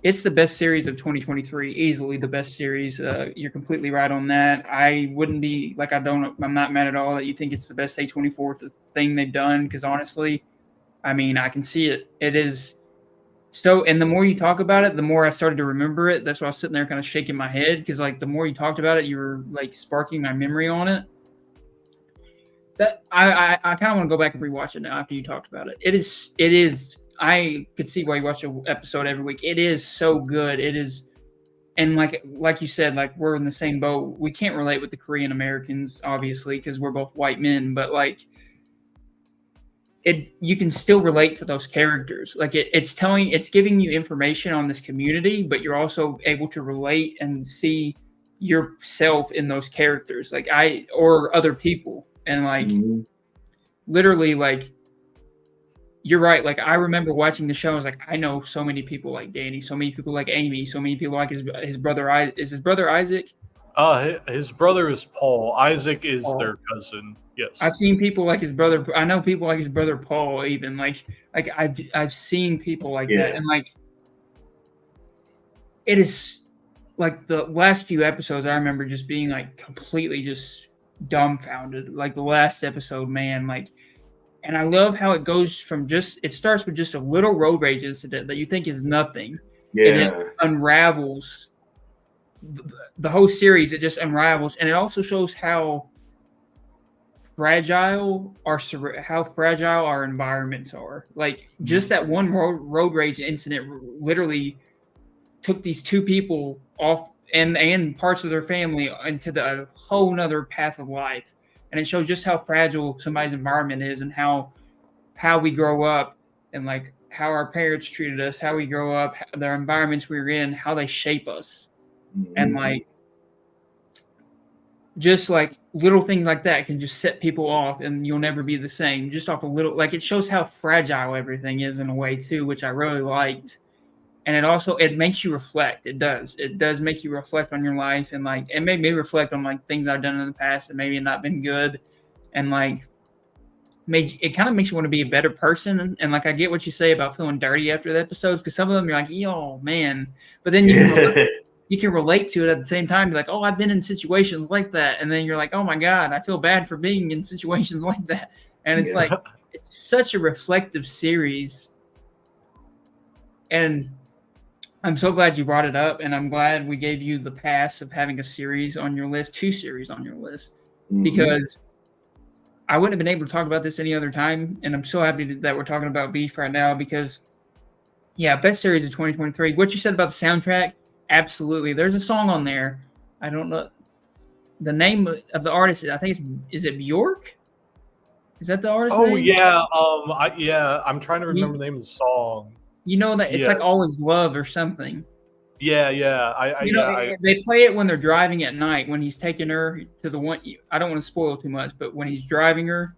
it's the best series of 2023, easily the best series. You're completely right on that. I wouldn't be like, I'm not mad at all that you think it's the best A24 thing they've done, because honestly, I mean, I can see it. It is so, and the more you talk about it, the more I started to remember it. That's why I was sitting there kind of shaking my head, because like the more you talked about it, you were like sparking my memory on it. That I kind of want to go back and rewatch it now after you talked about it. It is. I could see why you watch an episode every week. It is so good. It is, and like you said, like we're in the same boat. We can't relate with the Korean Americans, obviously, because we're both white men. But like, you can still relate to those characters. Like it's giving you information on this community, but you're also able to relate and see yourself in those characters, like or other people, and like literally like. You're right. Like I remember watching the show. I was like, I know so many people like Danny, so many people like Amy, so many people like his brother. Is his brother Isaac? His brother is Paul. Isaac is their cousin. Yes. I've seen people like his brother. I know people like his brother Paul. Even like I've seen people like that, and like it is like the last few episodes. I remember just being like completely just dumbfounded. Like the last episode, man, like. And I love how it goes from it starts with just a little road rage incident that you think is nothing. Yeah. And it unravels the whole series. It just unravels. And it also shows how fragile our environments are. Like just that one road rage incident literally took these two people off and parts of their family into a whole nother path of life. And it shows just how fragile somebody's environment is, and how we grow up, and like how our parents treated us, how we grow up, the environments we were in, how they shape us. And like just like little things like that can just set people off, and you'll never be the same just off a little. Like it shows how fragile everything is in a way too, which I really liked. And it makes you reflect. It does make you reflect on your life, and like it made me reflect on like things I've done in the past that maybe not been good, and like it kind of makes you want to be a better person. And like I get what you say about feeling dirty after the episodes, because some of them you're like, yo man, but then you can relate to it at the same time. You're like, oh, I've been in situations like that, and then you're like, oh my god, I feel bad for being in situations like that. And it's like it's such a reflective series, and I'm so glad you brought it up, and I'm glad we gave you the pass of having a series on your list, 2 series on your list, because I wouldn't have been able to talk about this any other time, and I'm so happy that we're talking about Beef right now because, best series of 2023. What you said about the soundtrack, absolutely. There's a song on there. I don't know the name of the artist. I think is it Bjork? Is that the artist name? Yeah. I'm trying to remember the name of the song. You know that it's like Always Love or something. Yeah. They play it when they're driving at night, when he's taking her to the one. I don't want to spoil too much, but when he's driving her,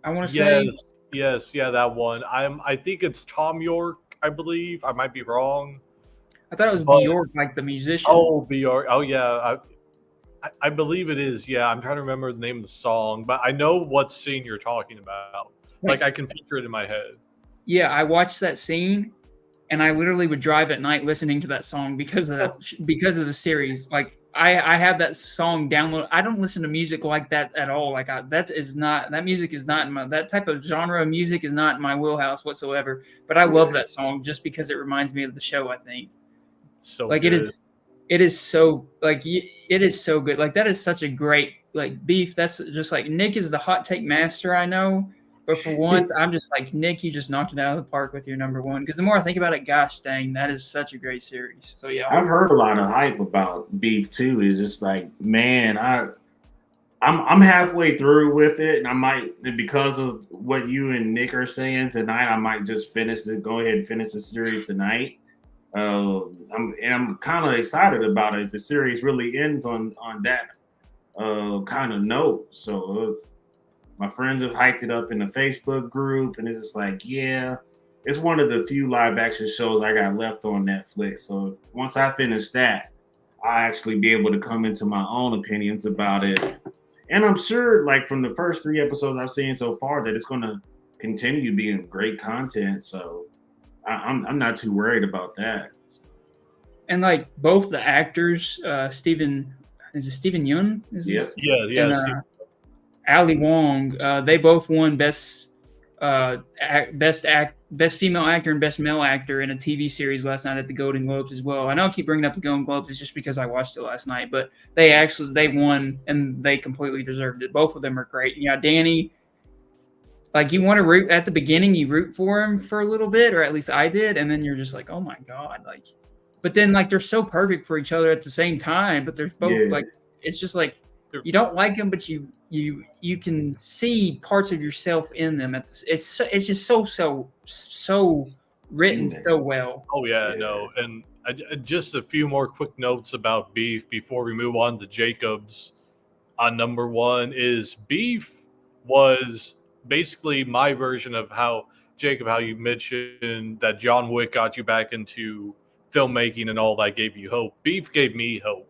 I want to say. Yes, that one. I think it's Tom York, I believe. I might be wrong. I thought it was Bjork, like the musician. Oh, Bjork. Oh, yeah. I believe it is. Yeah, I'm trying to remember the name of the song, but I know what scene you're talking about. Like I can picture it in my head. Yeah, I watched that scene, and I literally would drive at night listening to that song because of the series. Like I have that song downloaded. I don't listen to music like that at all. Like that music is not in that type of genre of music is not in my wheelhouse whatsoever. But I love that song just because it reminds me of the show. I think so like good. it is so good. Like that is such a great Beef. That's just like Nick is the hot take master. I know. But for once, I'm just like, Nick, you just knocked it out of the park with your number one. Because the more I think about it, gosh dang, that is such a great series. So, yeah. I've heard a lot of hype about Beef, too. It's just like, man, I'm halfway through with it, and I might, because of what you and Nick are saying tonight, I might just go ahead and finish the series tonight. I'm kind of excited about it. The series really ends on that kind of note. So my friends have hyped it up in the Facebook group, and it's just like, yeah, it's one of the few live action shows I got left on Netflix. So once I finish that, I actually be able to come into my own opinions about it. And I'm sure, like from the first 3 episodes I've seen so far, that it's going to continue being great content. So I'm not too worried about that. And like both the actors, Stephen Yeun? Yep. Yeah. And Ali Wong, they both won best female actor and best male actor in a TV series last night at the Golden Globes as well. I know I keep bringing up the Golden Globes, it's just because I watched it last night, but they won and they completely deserved it. Both of them are great. Yeah, Danny, like you want to root at the beginning, you root for him for a little bit, or at least I did, and then you're just like, oh my god, like. But then like they're so perfect for each other at the same time, but they're both like, it's just like you don't like them, but you can see parts of yourself in them. It's just so written so well. Oh yeah, no, and just a few more quick notes about Beef before we move on to Jacob's. On number one is Beef was basically my version of how you mentioned that John Wick got you back into filmmaking and all that gave you hope. Beef gave me hope,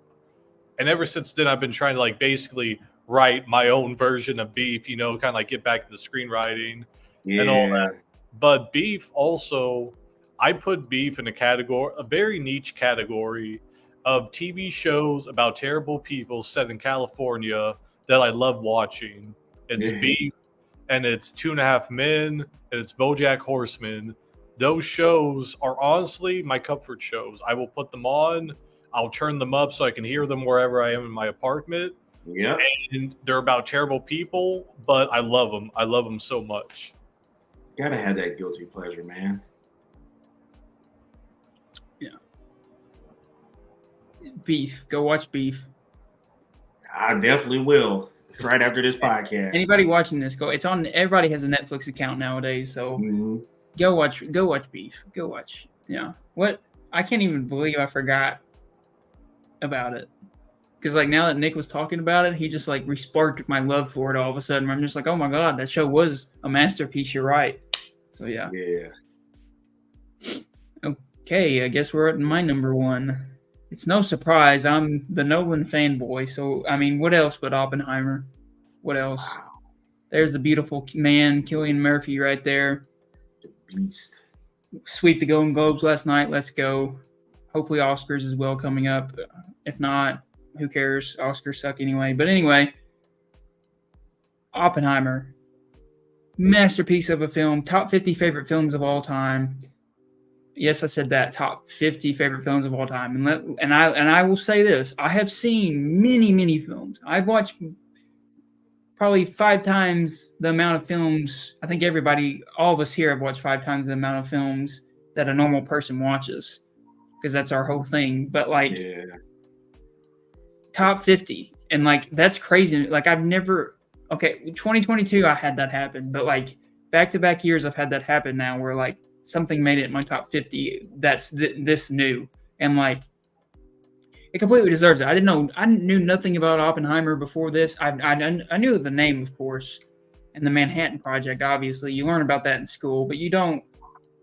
and ever since then I've been trying to like basically write my own version of Beef, kind of like get back to the screenwriting and all that. But Beef also, I put Beef in a very niche category of TV shows about terrible people set in California that I love watching. It's Beef, and it's 2.5 Men, and it's BoJack Horseman. Those shows are honestly my comfort shows. I will put them on. I'll turn them up so I can hear them wherever I am in my apartment. Yeah. And they're about terrible people, but I love them. I love them so much. Gotta have that guilty pleasure, man. Yeah. Beef. Go watch Beef. I definitely will. Right after this podcast. Anybody watching this, go. It's on. Everybody has a Netflix account nowadays, so go watch Beef. Go watch. Yeah. What? I can't even believe I forgot about it. Because like now that Nick was talking about it, he just like resparked my love for it all of a sudden. I'm just like, oh my god, that show was a masterpiece. You're right. So yeah. Yeah. Okay, I guess we're at my number one. It's no surprise I'm the Nolan fanboy. So I mean, what else but Oppenheimer? What else? Wow. There's the beautiful man, Cillian Murphy, right there. The beast. Sweep the Golden Globes last night. Let's go. Hopefully Oscars as well coming up. If not, who cares? Oscars suck anyway. But anyway, Oppenheimer. Masterpiece of a film. Top 50 favorite films of all time. Yes, I said that. Top 50 favorite films of all time. And I will say this. I have seen many, many films. I've watched probably 5 times the amount of films. I think all of us here have watched 5 times the amount of films that a normal person watches. Because that's our whole thing. But like, top 50. And like, that's crazy. Like, I've never, 2022, I had that happen. But like, back-to-back years, I've had that happen now where like, something made it in my top 50 that's this new. And like, it completely deserves it. I knew nothing about Oppenheimer before this. I knew the name, of course, and the Manhattan Project, obviously. You learn about that in school, but you don't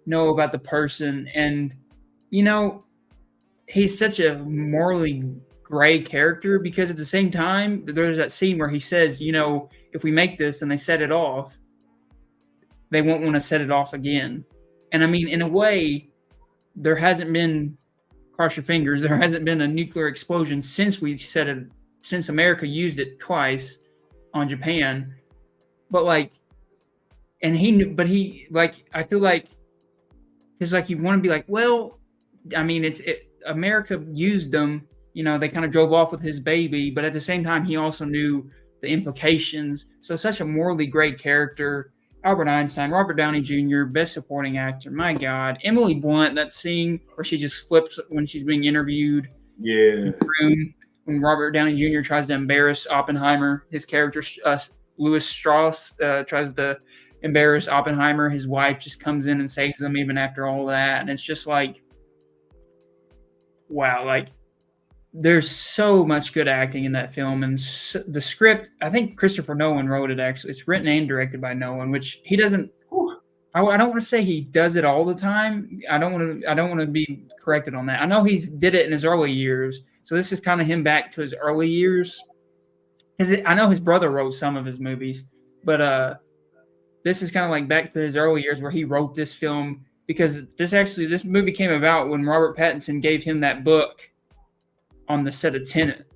know about the person. And, he's such a morally gray character because at the same time, there's that scene where he says, if we make this and they set it off, they won't want to set it off again. And I mean, in a way, there hasn't been, cross your fingers, there hasn't been a nuclear explosion since America used it twice on Japan. But like, I feel like, because like you want to be like, well, I mean, America used them, they kind of drove off with his baby, but at the same time, he also knew the implications. So such a morally great character. Albert Einstein, Robert Downey Jr., Best Supporting Actor. My God. Emily Blunt, that scene where she just flips when she's being interviewed. Yeah. In the room. when Robert Downey Jr. tries to embarrass Oppenheimer. His character, Louis Strauss, tries to embarrass Oppenheimer. His wife just comes in and saves him even after all that. And it's just like, wow, like there's so much good acting in that film. And the script, I think Christopher Nolan wrote it, actually. It's written and directed by Nolan, which he doesn't, I don't want to say he does it all the time. I don't want to be corrected on that. I know he's did it in his early years. So this is kind of him back to his early years. I know his brother wrote some of his movies, but this is kind of like back to his early years where he wrote this film, because this movie came about when Robert Pattinson gave him that book on the set of Tenet.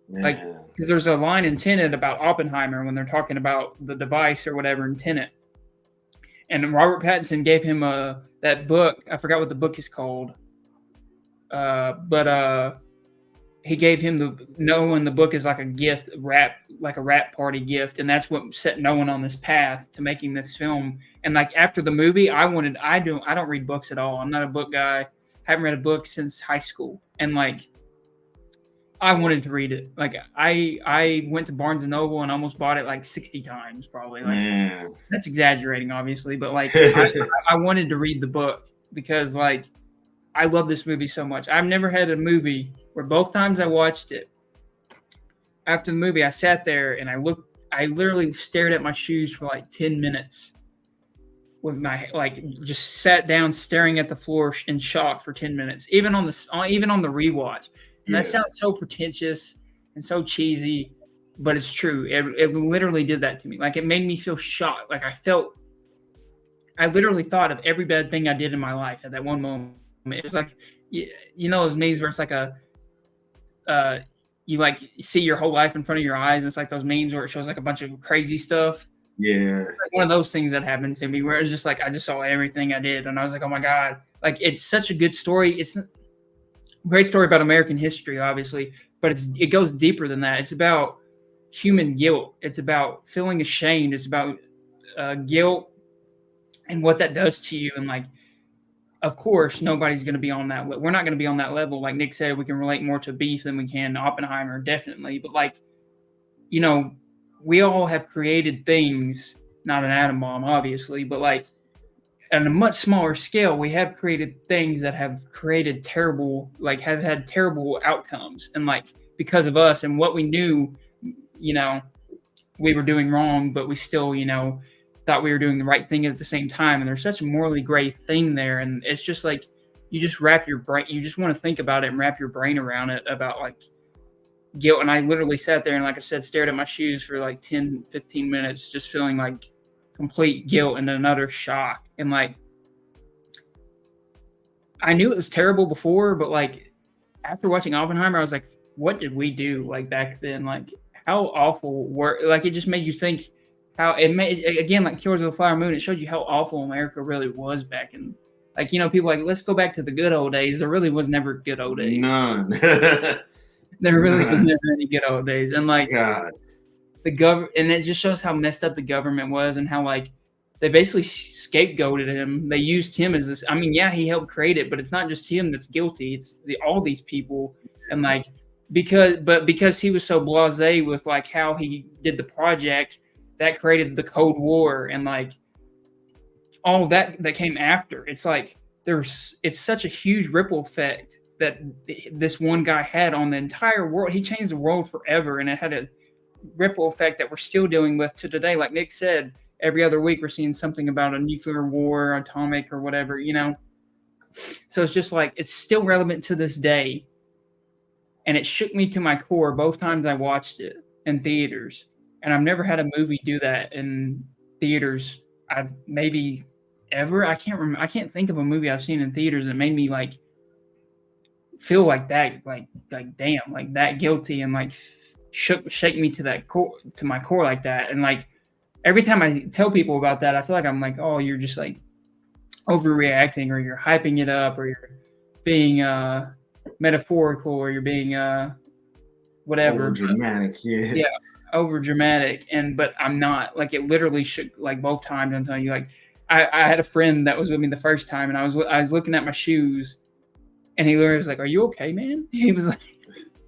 Yeah. Like, because there's a line in Tenet about Oppenheimer when they're talking about the device or whatever in Tenet. And Robert Pattinson gave him that book. I forgot what the book is called. But he gave him knowing the book is like a gift, like a rap party gift, and that's what set Nolan on this path to making this film. And like after the movie, I don't read books at all. I'm not a book guy. Haven't read a book since high school, and like I wanted to read it. Like I went to Barnes and Noble and almost bought it like 60 times, probably. Like that's exaggerating, obviously, but like I wanted to read the book because like I love this movie so much. I've never had a movie where both times I watched it, after the movie, I sat there and I literally stared at my shoes for like 10 minutes with my, like, just sat down staring at the floor in shock for 10 minutes, even on the rewatch. And that sounds so pretentious and so cheesy, but it's true. It literally did that to me. Like, it made me feel shocked. Like, I literally thought of every bad thing I did in my life at that one moment. It was like, you know, those memes where it's like you like see your whole life in front of your eyes, and it's like those memes where it shows like a bunch of crazy stuff. Yeah. Like one of those things that happened to me where it's just like I just saw everything I did, and I was like, oh my God. Like, it's such a good story. It's a great story about American history, obviously, but it goes deeper than that. It's about human guilt. It's about feeling ashamed. It's about guilt and what that does to you. And like, of course, nobody's going to be on that. We're not going to be on that level. Like Nick said, we can relate more to Beef than we can to Oppenheimer, definitely. But like, you know, we all have created things, not an atom bomb, obviously, but like on a much smaller scale, we have created things that have created terrible, like have had terrible outcomes. And like, because of us and what we knew, you know, we were doing wrong, but we still, you know, thought we were doing the right thing at the same time. And there's such a morally gray thing there. And it's just like, you just wrap your brain, you just want to think about it and wrap your brain around it about like guilt. And I literally sat there and, like I said, stared at my shoes for like 10, 15 minutes, just feeling like complete guilt and another shock. And like, I knew it was terrible before, but like after watching Oppenheimer, I was like, what did we do like back then? Like, how awful like it just made you think how it made, again, like Killers of the Flower Moon, it showed you how awful America really was back in, like, you know, people like, let's go back to the good old days. There really was never good old days. None. There really was never any good old days. And like God. and it just shows how messed up the government was and how like they basically scapegoated him. They used him as this. I mean, yeah, he helped create it, but it's not just him that's guilty. It's all these people. And like, because he was so blasé with like how he did the project, that created the Cold War and like all that came after. It's like it's such a huge ripple effect that this one guy had on the entire world. He changed the world forever, and it had a ripple effect that we're still dealing with to today. Like Nick said, every other week we're seeing something about a nuclear war, atomic or whatever, you know? So it's just like, it's still relevant to this day. And it shook me to my core both times I watched it in theaters. And I've never had a movie do that in theaters. I've maybe ever. I can't remember. I can't think of a movie I've seen in theaters that made me like feel like that, like damn, like that guilty and like shake me to that core, to my core like that. And like every time I tell people about that, I feel like I'm like, oh, you're just like overreacting, or you're hyping it up, or you're being metaphorical, or you're being whatever. Over dramatic, yeah. Over dramatic. But I'm not. Like, it literally shook, like both times. I'm telling you, like I had a friend that was with me the first time, and I was looking at my shoes, and he literally was like, "Are you okay, man?" He was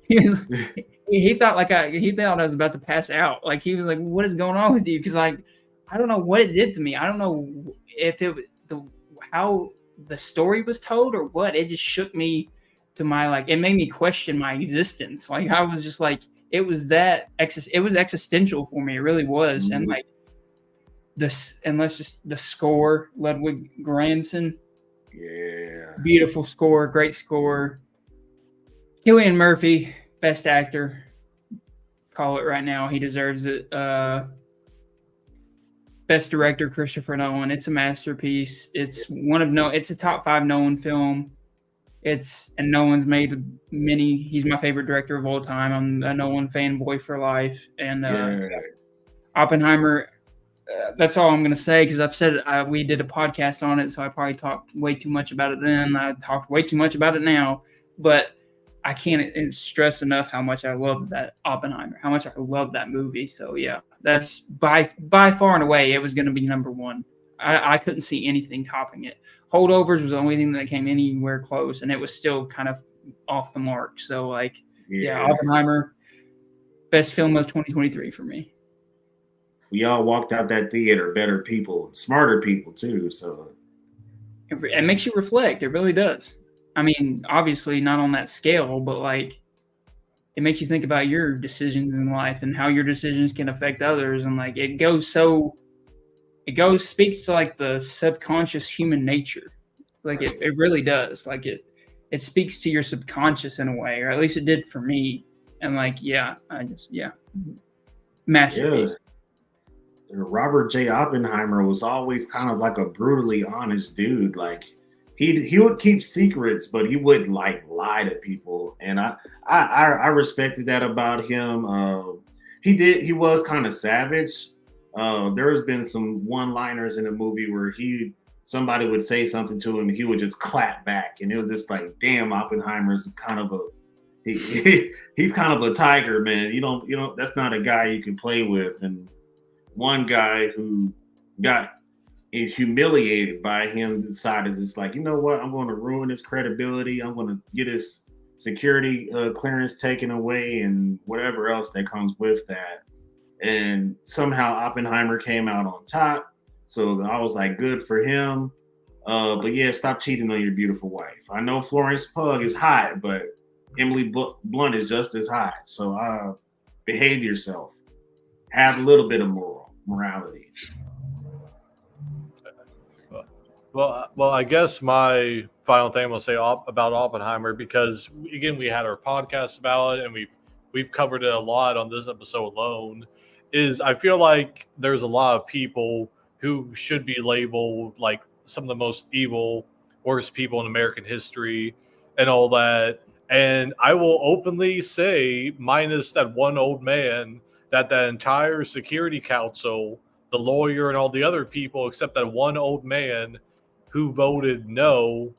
he thought he thought I was about to pass out. Like he was like, "What is going on with you?" Because like I don't know what it did to me. I don't know if it was how the story was told or what. It just shook me to my like. It made me question my existence. Like I was just like, it was existential for me. It really was. And like the score, Ludwig Göransson. Yeah. Beautiful score, great score. Cillian Murphy, best actor. Call it right now. He deserves it. Best director, Christopher Nolan. It's a masterpiece. It's a top 5 Nolan film. And Nolan's made many. He's my favorite director of all time. I'm a Nolan fanboy for life. And Oppenheimer. That's all I'm going to say because I've said it. We did a podcast on it, so I probably talked way too much about it then. I talked way too much about it now, but I can't stress enough how much I love that Oppenheimer, how much I love that movie. So yeah, that's by far and away it was going to be number one. I couldn't see anything topping it. Holdovers was the only thing that came anywhere close, and it was still kind of off the mark. So like, yeah Oppenheimer, best film of 2023 for me. We all walked out that theater better people, smarter people too. So it makes you reflect. It really does. I mean, obviously not on that scale, but like it makes you think about your decisions in life and how your decisions can affect others. And like speaks to like the subconscious human nature. Like it really does. Like it speaks to your subconscious in a way, or at least it did for me. And like, masterpiece. Yeah. Robert J. Oppenheimer was always kind of like a brutally honest dude. Like he would keep secrets, but he wouldn't like lie to people. And I respected that about him. He was kind of savage. There's been some one-liners in the movie where somebody would say something to him and he would just clap back. And it was just like, damn, Oppenheimer's kind of he's kind of a tiger, man. You know, that's not a guy you can play with. And one guy who got humiliated by him decided it's like, you know what, I'm going to ruin his credibility. I'm going to get his security clearance taken away and whatever else that comes with that. And somehow Oppenheimer came out on top. So I was like, good for him. But yeah, stop cheating on your beautiful wife. I know Florence Pugh is hot, but Emily Blunt is just as hot. So behave yourself. Have a little bit of morality. Well, I guess my final thing will say about Oppenheimer, because again we had our podcast about it and we've covered it a lot on this episode alone, is I feel like there's a lot of people who should be labeled like some of the most evil, worst people in American history and all that. And I will openly say, minus that one old man, that entire security council, the lawyer and all the other people, except that one old man who voted no,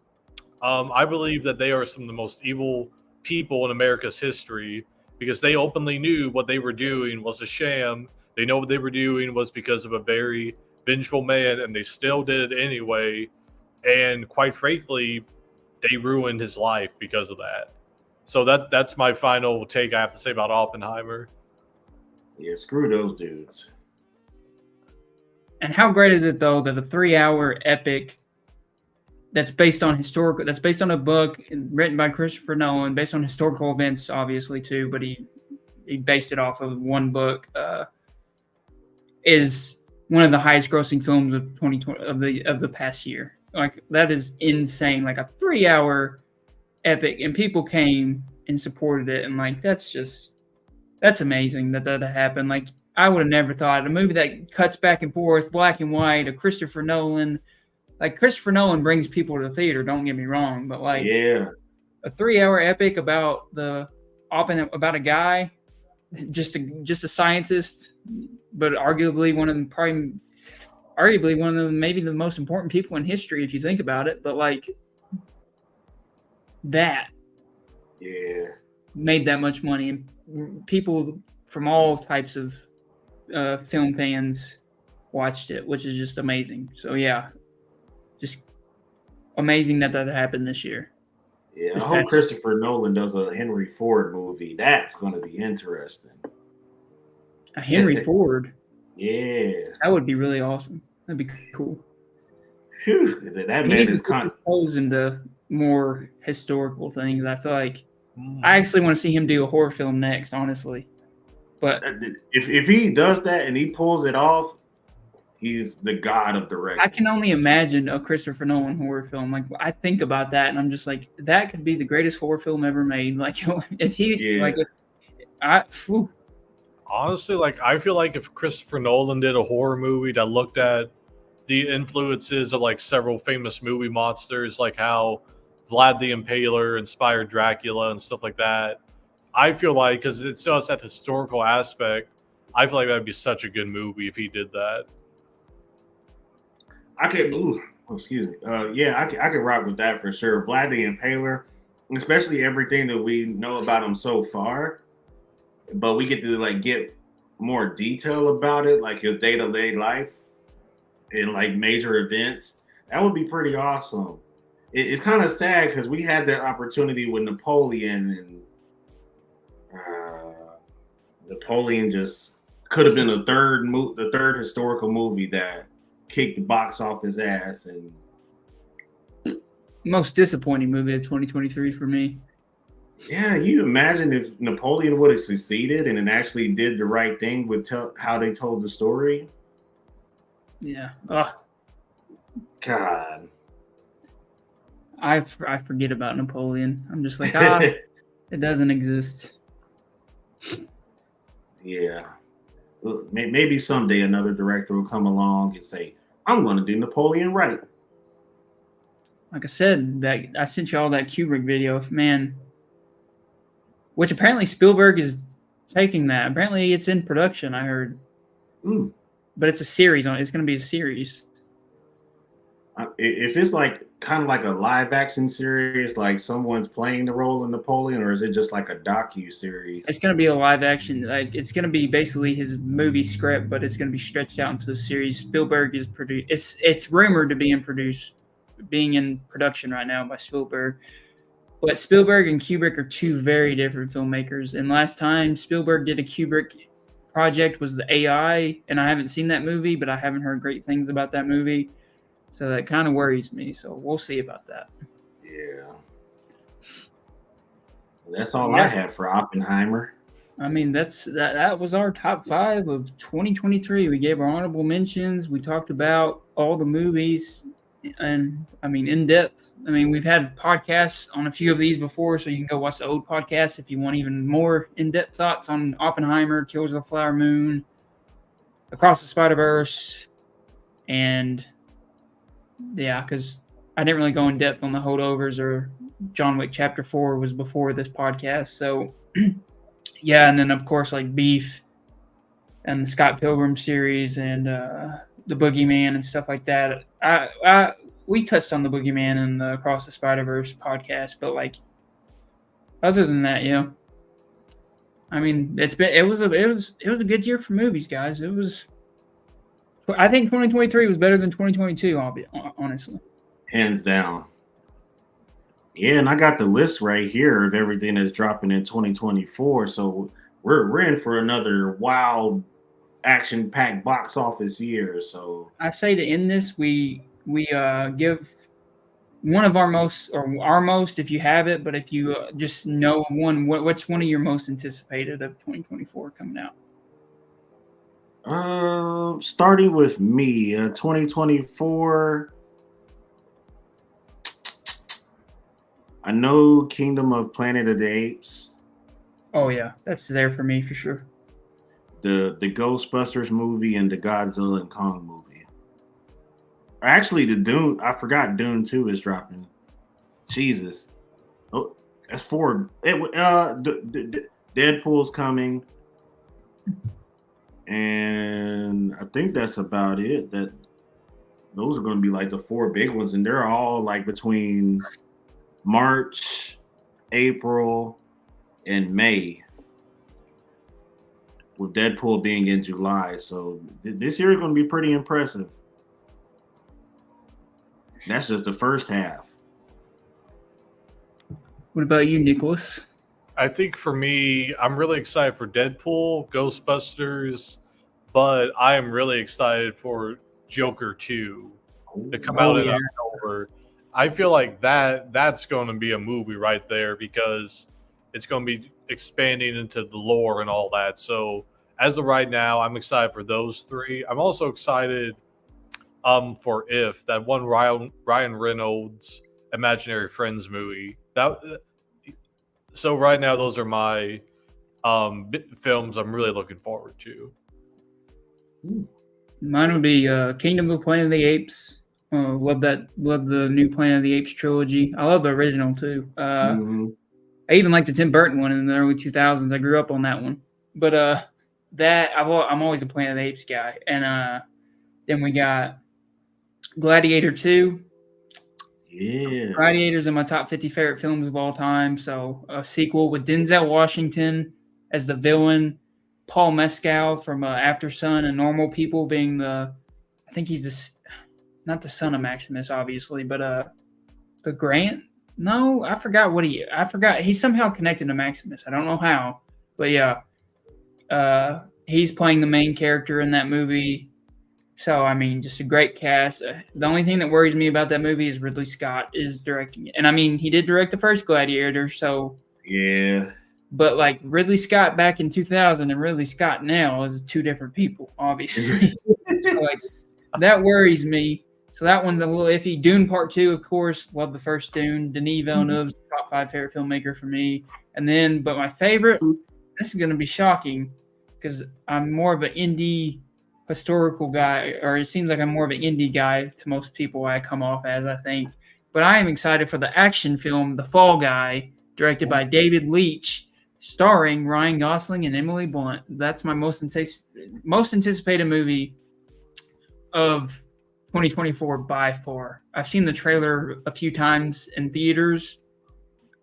I believe that they are some of the most evil people in America's history, because they openly knew what they were doing was a sham. They know what they were doing was because of a very vengeful man, and they still did it anyway. And quite frankly, they ruined his life because of that. So that's my final take I have to say about Oppenheimer. Yeah, screw those dudes. And how great is it though that a 3-hour epic that's based on a book written by Christopher Nolan, based on historical events, obviously too, but he based it off of one book, is one of the highest grossing films of 2020 of the past year. Like that is insane. Like a 3-hour epic, and people came and supported it, and like that's amazing that happened. Like I would have never thought a movie that cuts back and forth, black and white, of Christopher Nolan. Like Christopher Nolan brings people to the theater, don't get me wrong, but like a 3-hour epic about about a guy, just a scientist, but arguably one of maybe the most important people in history if you think about it. But like that made that much money, and people from all types of film fans watched it, which is just amazing. So yeah, just amazing that happened this year. Yeah, I this hope past. Christopher Nolan does a Henry Ford movie. That's going to be interesting. A Henry Ford. Yeah. That would be really awesome. That'd be cool. Whew, that He man needs to is dip his toes into more historical things. I feel like I actually want to see him do a horror film next, honestly. But if he does that and he pulls it off, he's the god of directors. I can only imagine a Christopher Nolan horror film. Like I think about that, and I'm just like, that could be the greatest horror film ever made. Like if he, Yeah. like, if I, whew, Honestly, like I feel like if Christopher Nolan did a horror movie that looked at the influences of like several famous movie monsters, like how Vlad the Impaler inspired Dracula and stuff like that, I feel like because it still has that historical aspect, I feel like that'd be such a good movie if he did that. I could. Ooh, excuse me. Yeah, I could rock with that for sure. Vlad the Impaler, especially everything that we know about him so far, but we get to like get more detail about it, like his day-to-day life and like major events. That would be pretty awesome. It's kind of sad because we had that opportunity with Napoleon, and Napoleon just could have been the third historical movie that kicked the box office ass. And most disappointing movie of 2023 for me. yeah, you imagine if Napoleon would have succeeded and it actually did the right thing with how they told the story. Yeah. Ugh. God. I forget about Napoleon. I'm just like, it doesn't exist. Yeah. Maybe someday another director will come along and say, I'm going to do Napoleon right. Like I said, that I sent you all that Kubrick video, man. Which apparently Spielberg is taking that. Apparently it's in production, I heard. Mm. But it's a series on. It's going to be a series. If it's like kind of like a live action series, like someone's playing the role of Napoleon, or is it just like a docu series? It's going to be a live action. Like it's going to be basically his movie script, but it's going to be stretched out into a series. Spielberg is produced. It's rumored to be being in production right now by Spielberg. But Spielberg and Kubrick are two very different filmmakers. And last time Spielberg did a Kubrick project was the AI, and I haven't seen that movie, but I haven't heard great things about that movie. So that kind of worries me. So we'll see about that. Yeah. That's all I had for Oppenheimer. I mean, that was our top 5 of 2023. We gave our honorable mentions. We talked about all the movies, and I mean, in depth. I mean, we've had podcasts on a few of these before, so you can go watch the old podcasts if you want even more in-depth thoughts on Oppenheimer, Killers of the Flower Moon, Across the Spider-Verse, and yeah, because I didn't really go in depth on the holdovers, or John Wick Chapter 4 was before this podcast. So, yeah, and then, of course, like Beef and the Scott Pilgrim series and the Boogeyman and stuff like that. We touched on the Boogeyman in the Across the Spider-Verse podcast, but, like, other than that, I mean, it was a good year for movies, guys. I think 2023 was better than 2022, honestly. Hands down. Yeah, and I got the list right here of everything that's dropping in 2024. So we're in for another wild, action-packed box office year. So I say to end this, we give one of our most, if you have it, but if you just know one, what's one of your most anticipated of 2024 coming out? Starting with me, 2024. I know Kingdom of Planet of the Apes. Oh yeah, that's there for me for sure. The Ghostbusters movie and the Godzilla and Kong movie. Actually, the Dune. I forgot Dune 2 is dropping. Jesus. Oh, that's 4. Deadpool's coming. And I think that's about it. Those are going to be like the 4 big ones, and they're all like between March, April, and May, with Deadpool being in July. So this year is going to be pretty impressive. That's just the first half. What about you, Nicholas? I think for me, I'm really excited for Deadpool, Ghostbusters, but I am really excited for Joker 2 to come out in October. I feel like that's going to be a movie right there because it's going to be expanding into the lore and all that. So as of right now, I'm excited for those three. I'm also excited for If, that one Ryan Reynolds Imaginary Friends movie. So right now, those are my films I'm really looking forward to. Mine would be Kingdom of the Planet of the Apes. Love the new Planet of the Apes trilogy. I love the original too. I even like the Tim Burton one in the early 2000s. I grew up on that one. But I'm always a Planet of the Apes guy. And then we got Gladiator 2. Yeah. Gladiator's in my top 50 favorite films of all time. So a sequel with Denzel Washington as the villain, Paul Mescal from After Sun and Normal People being I think he's not the son of Maximus, obviously, but the Grant. No, I forgot. He's somehow connected to Maximus. I don't know how, but yeah, he's playing the main character in that movie. So, I mean, just a great cast. The only thing that worries me about that movie is Ridley Scott is directing it. And, I mean, he did direct the first Gladiator, so. Yeah. But, like, Ridley Scott back in 2000 and Ridley Scott now is two different people, obviously. So, like, that worries me. So that one's a little iffy. Dune Part 2, of course. Love the first Dune. Denis Villeneuve's top 5 favorite filmmaker for me. And then, but my favorite, this is going to be shocking because I'm more of an indie historical guy, or it seems like I'm more of an indie guy to most people I come off as, I think. But I am excited for the action film, The Fall Guy, directed by David Leitch, starring Ryan Gosling and Emily Blunt. That's my most anticipated movie of 2024 by far. I've seen the trailer a few times in theaters.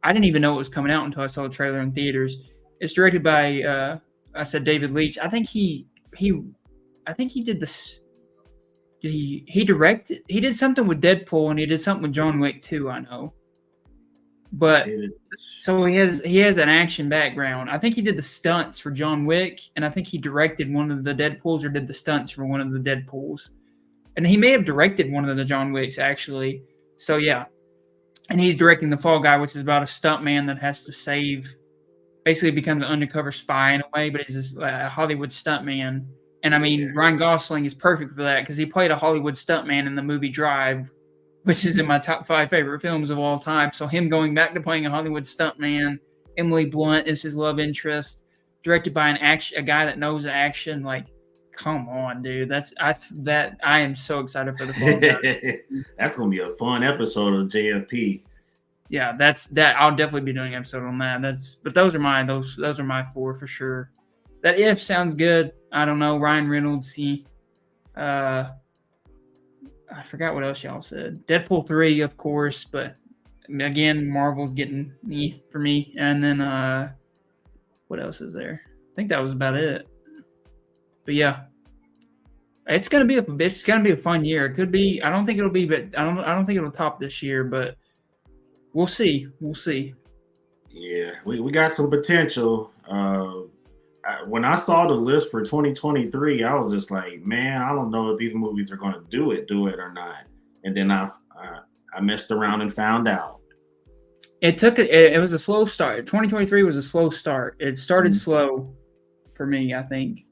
I didn't even know it was coming out until I saw the trailer in theaters. It's directed by, I said David Leitch. I think he did this. He did something with Deadpool and he did something with John Wick too, I know. But so he has an action background. I think he did the stunts for John Wick, and I think he directed one of the Deadpools or did the stunts for one of the Deadpools. And he may have directed one of the John Wicks, actually. So, yeah. And he's directing The Fall Guy, which is about a stuntman that has to basically becomes an undercover spy in a way, but he's a Hollywood stuntman. And, I mean, Ryan Gosling is perfect for that because he played a Hollywood stuntman in the movie Drive, which is in my top 5 favorite films of all time. So him going back to playing a Hollywood stuntman, Emily Blunt is his love interest, directed by a guy that knows action, like, come on, dude. I am so excited for The Fall Guy. That's gonna be a fun episode of JFP. Yeah, I'll definitely be doing an episode on that. But those are my 4 for sure. That If sounds good. I don't know. Ryan Reynolds, I forgot what else y'all said. Deadpool 3, of course, but again, Marvel's getting me for me. And then what else is there? I think that was about it. But yeah, it's gonna be a fun year. It could be. I don't think it'll be, but I don't think it'll top this year. But we'll see. We'll see. Yeah, we got some potential. When I saw the list for 2023, I was just like, man, I don't know if these movies are going to do it or not. And then I messed around and found out. It was a slow start. 2023 was a slow start. It started slow for me, I think.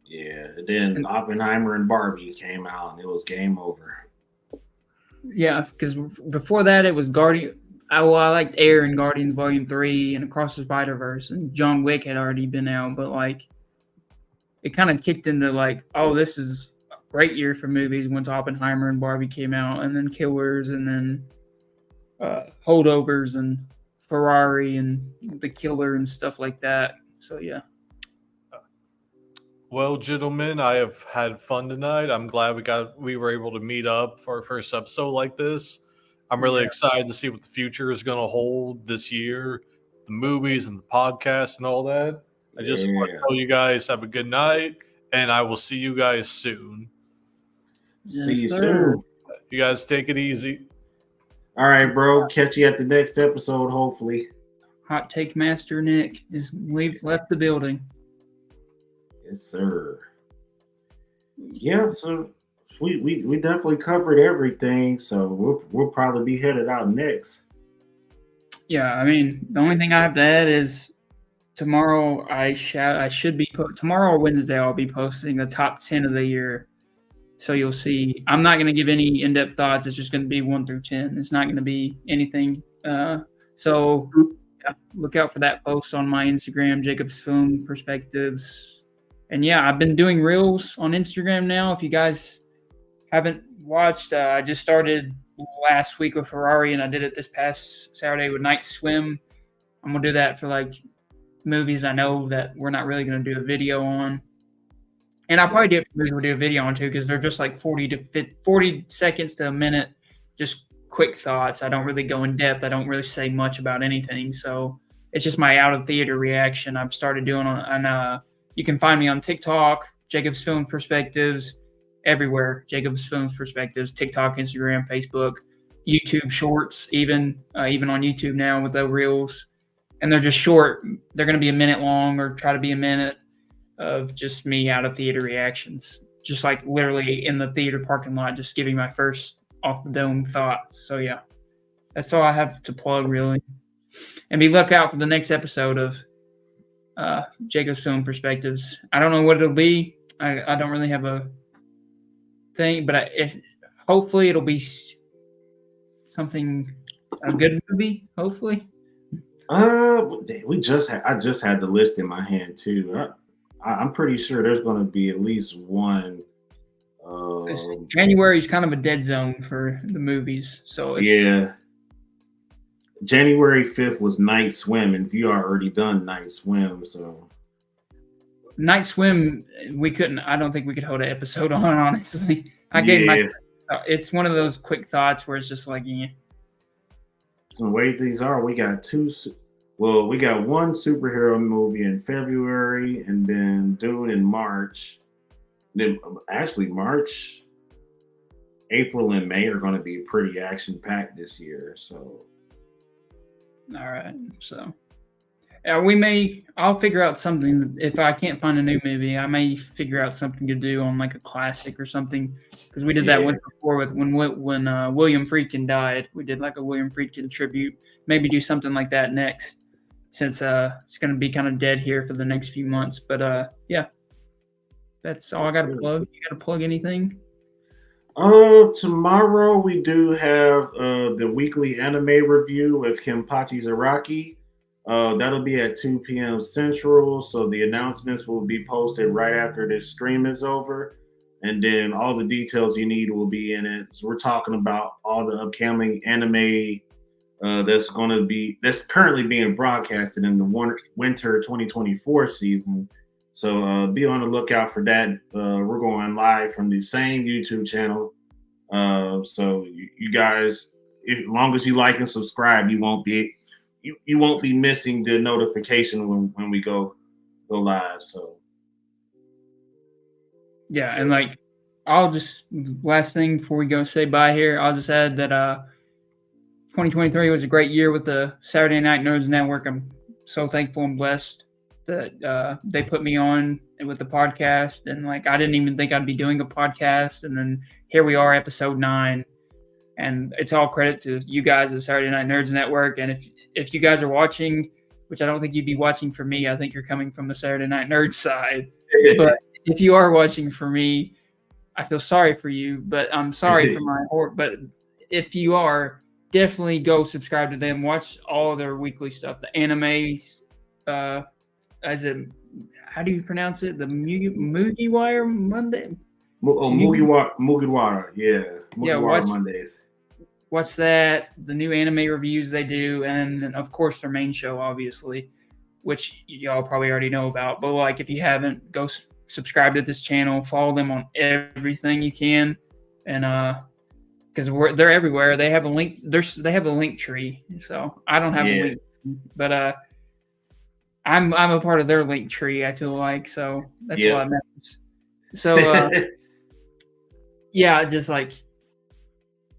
Yeah, then Oppenheimer and Barbie came out, and it was game over. Yeah, because before that, it was Guardian. I liked Air and Guardians Volume 3 and Across the Spider-Verse, and John Wick had already been out, but like it kind of kicked into like, oh, this is a great year for movies once Oppenheimer and Barbie came out, and then Killers, and then Holdovers and Ferrari and The Killer and stuff like that. So yeah. Well, gentlemen, I have had fun tonight. I'm glad we were able to meet up for our first episode like this. I'm really excited to see what the future is going to hold this year, the movies and the podcast and all that. I just want to tell you guys have a good night, and I will see you guys soon. See you soon. You guys take it easy. All right, bro. Catch you at the next episode, hopefully. Hot Take Master Nick is left the building. Yes, sir. Yeah, so we definitely covered everything. So we'll probably be headed out next. Yeah, I mean, the only thing I have to add is tomorrow tomorrow or Wednesday I'll be posting the top 10 of the year. So you'll see. I'm not going to give any in-depth thoughts. It's just going to be 1 through 10. It's not going to be anything. So yeah, look out for that post on my Instagram, Jacob's Film Perspectives. And yeah, I've been doing reels on Instagram now. If you guys haven't watched, I just started last week with Ferrari, and I did it this past Saturday with Night Swim. I'm gonna do that for like movies I know that we're not really gonna do a video on, and I'll probably do it for movies we'll do a video on too, because they're just like 40 seconds to a minute, just quick thoughts. I don't really go in depth. I don't really say much about anything, so it's just my out of theater reaction. I've started doing on you can find me on TikTok, Jacob's Film Perspectives, everywhere. Jacob's Film Perspectives, TikTok, Instagram, Facebook, YouTube Shorts, even on YouTube now with the reels. And they're just short. They're going to be a minute long or try to be a minute of just me out of theater reactions. Just like literally in the theater parking lot, just giving my first off the dome thoughts. So yeah, that's all I have to plug really. And be look out for the next episode of Jacob's Film Perspectives. I don't know what it'll be. I don't really have a thing, but hopefully it'll be something, a good movie. Hopefully. I just had the list in my hand too. I'm pretty sure there's going to be at least one. January is kind of a dead zone for the movies, so yeah. January 5th was Night Swim, and you already done Night Swim, so Night Swim I don't think we could hold an episode on, honestly. It's one of those quick thoughts where it's just like, yeah. So the way things are, we got one superhero movie in February, and then Dune in March. Then actually March, April, and May are going to be pretty action-packed this year, so. All right, so I'll figure out something. If I can't find a new movie, I may figure out something to do on like a classic or something, because we did that once before with when William Friedkin died. We did like a William Friedkin tribute. Maybe do something like that next, since it's going to be kind of dead here for the next few months. But yeah, that's all I got to plug. You got to plug anything? Tomorrow we do have the weekly anime review with Kenpachi Zaraki. That'll be at 2 p.m. Central. So the announcements will be posted right after this stream is over. And then all the details you need will be in it. So we're talking about all the upcoming anime that's currently being broadcasted in the winter 2024 season. So be on the lookout for that. We're going live from the same YouTube channel. So you guys, as long as you like and subscribe, you won't be missing the notification when we go live. So yeah, and like I'll just last thing before we go say bye here, I'll just add that 2023 was a great year with the Saturday Night Nerds Network. I'm so thankful and blessed that they put me on with the podcast, and like I didn't even think I'd be doing a podcast, and then here we are, episode 9, and it's all credit to you guys at the Saturday Night Nerds Network. And if you guys are watching, which I don't think you'd be watching for me, I think you're coming from the Saturday Night Nerds side, but if you are watching for me, I feel sorry for you, but I'm sorry for my heart. But if you are, definitely go subscribe to them, watch all their weekly stuff, the animes, how do you pronounce it? The Mugiwara Monday? Mugiwara, yeah. Mugiwara Mondays. Watch that, the new anime reviews they do, and then of course their main show, obviously, which y'all probably already know about. But like, if you haven't, go subscribe to this channel, follow them on everything you can, and because they're everywhere. They have a link. They have a link tree. So I don't have a link, but I'm a part of their link tree, I feel like, so that's what matters. So yeah, just like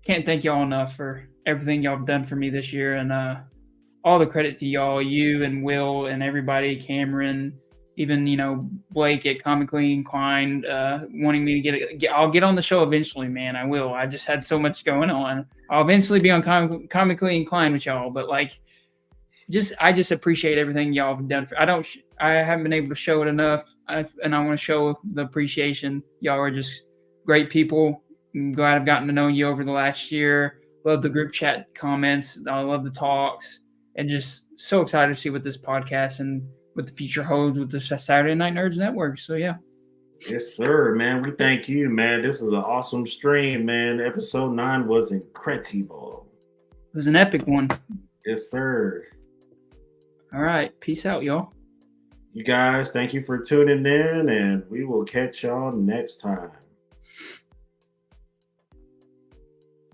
can't thank y'all enough for everything y'all have done for me this year, and all the credit to y'all, you and Will and everybody, Cameron, even Blake at Comically Inclined, wanting me to I'll get on the show eventually, man. I will. I just had so much going on. I'll eventually be on Comically Inclined with y'all, but like, I just appreciate everything y'all have done. I haven't been able to show it enough, and I want to show the appreciation. Y'all are just great people. I'm glad I've gotten to know you over the last year. Love the group chat comments. I love the talks, and just so excited to see what this podcast and what the future holds with the Saturday Night Nerds Network. So yeah. Yes, sir, man. We thank you, man. This is an awesome stream, man. Episode 9 was incredible. It was an epic one. Yes, sir. All right. Peace out, y'all. You guys, thank you for tuning in, and we will catch y'all next time.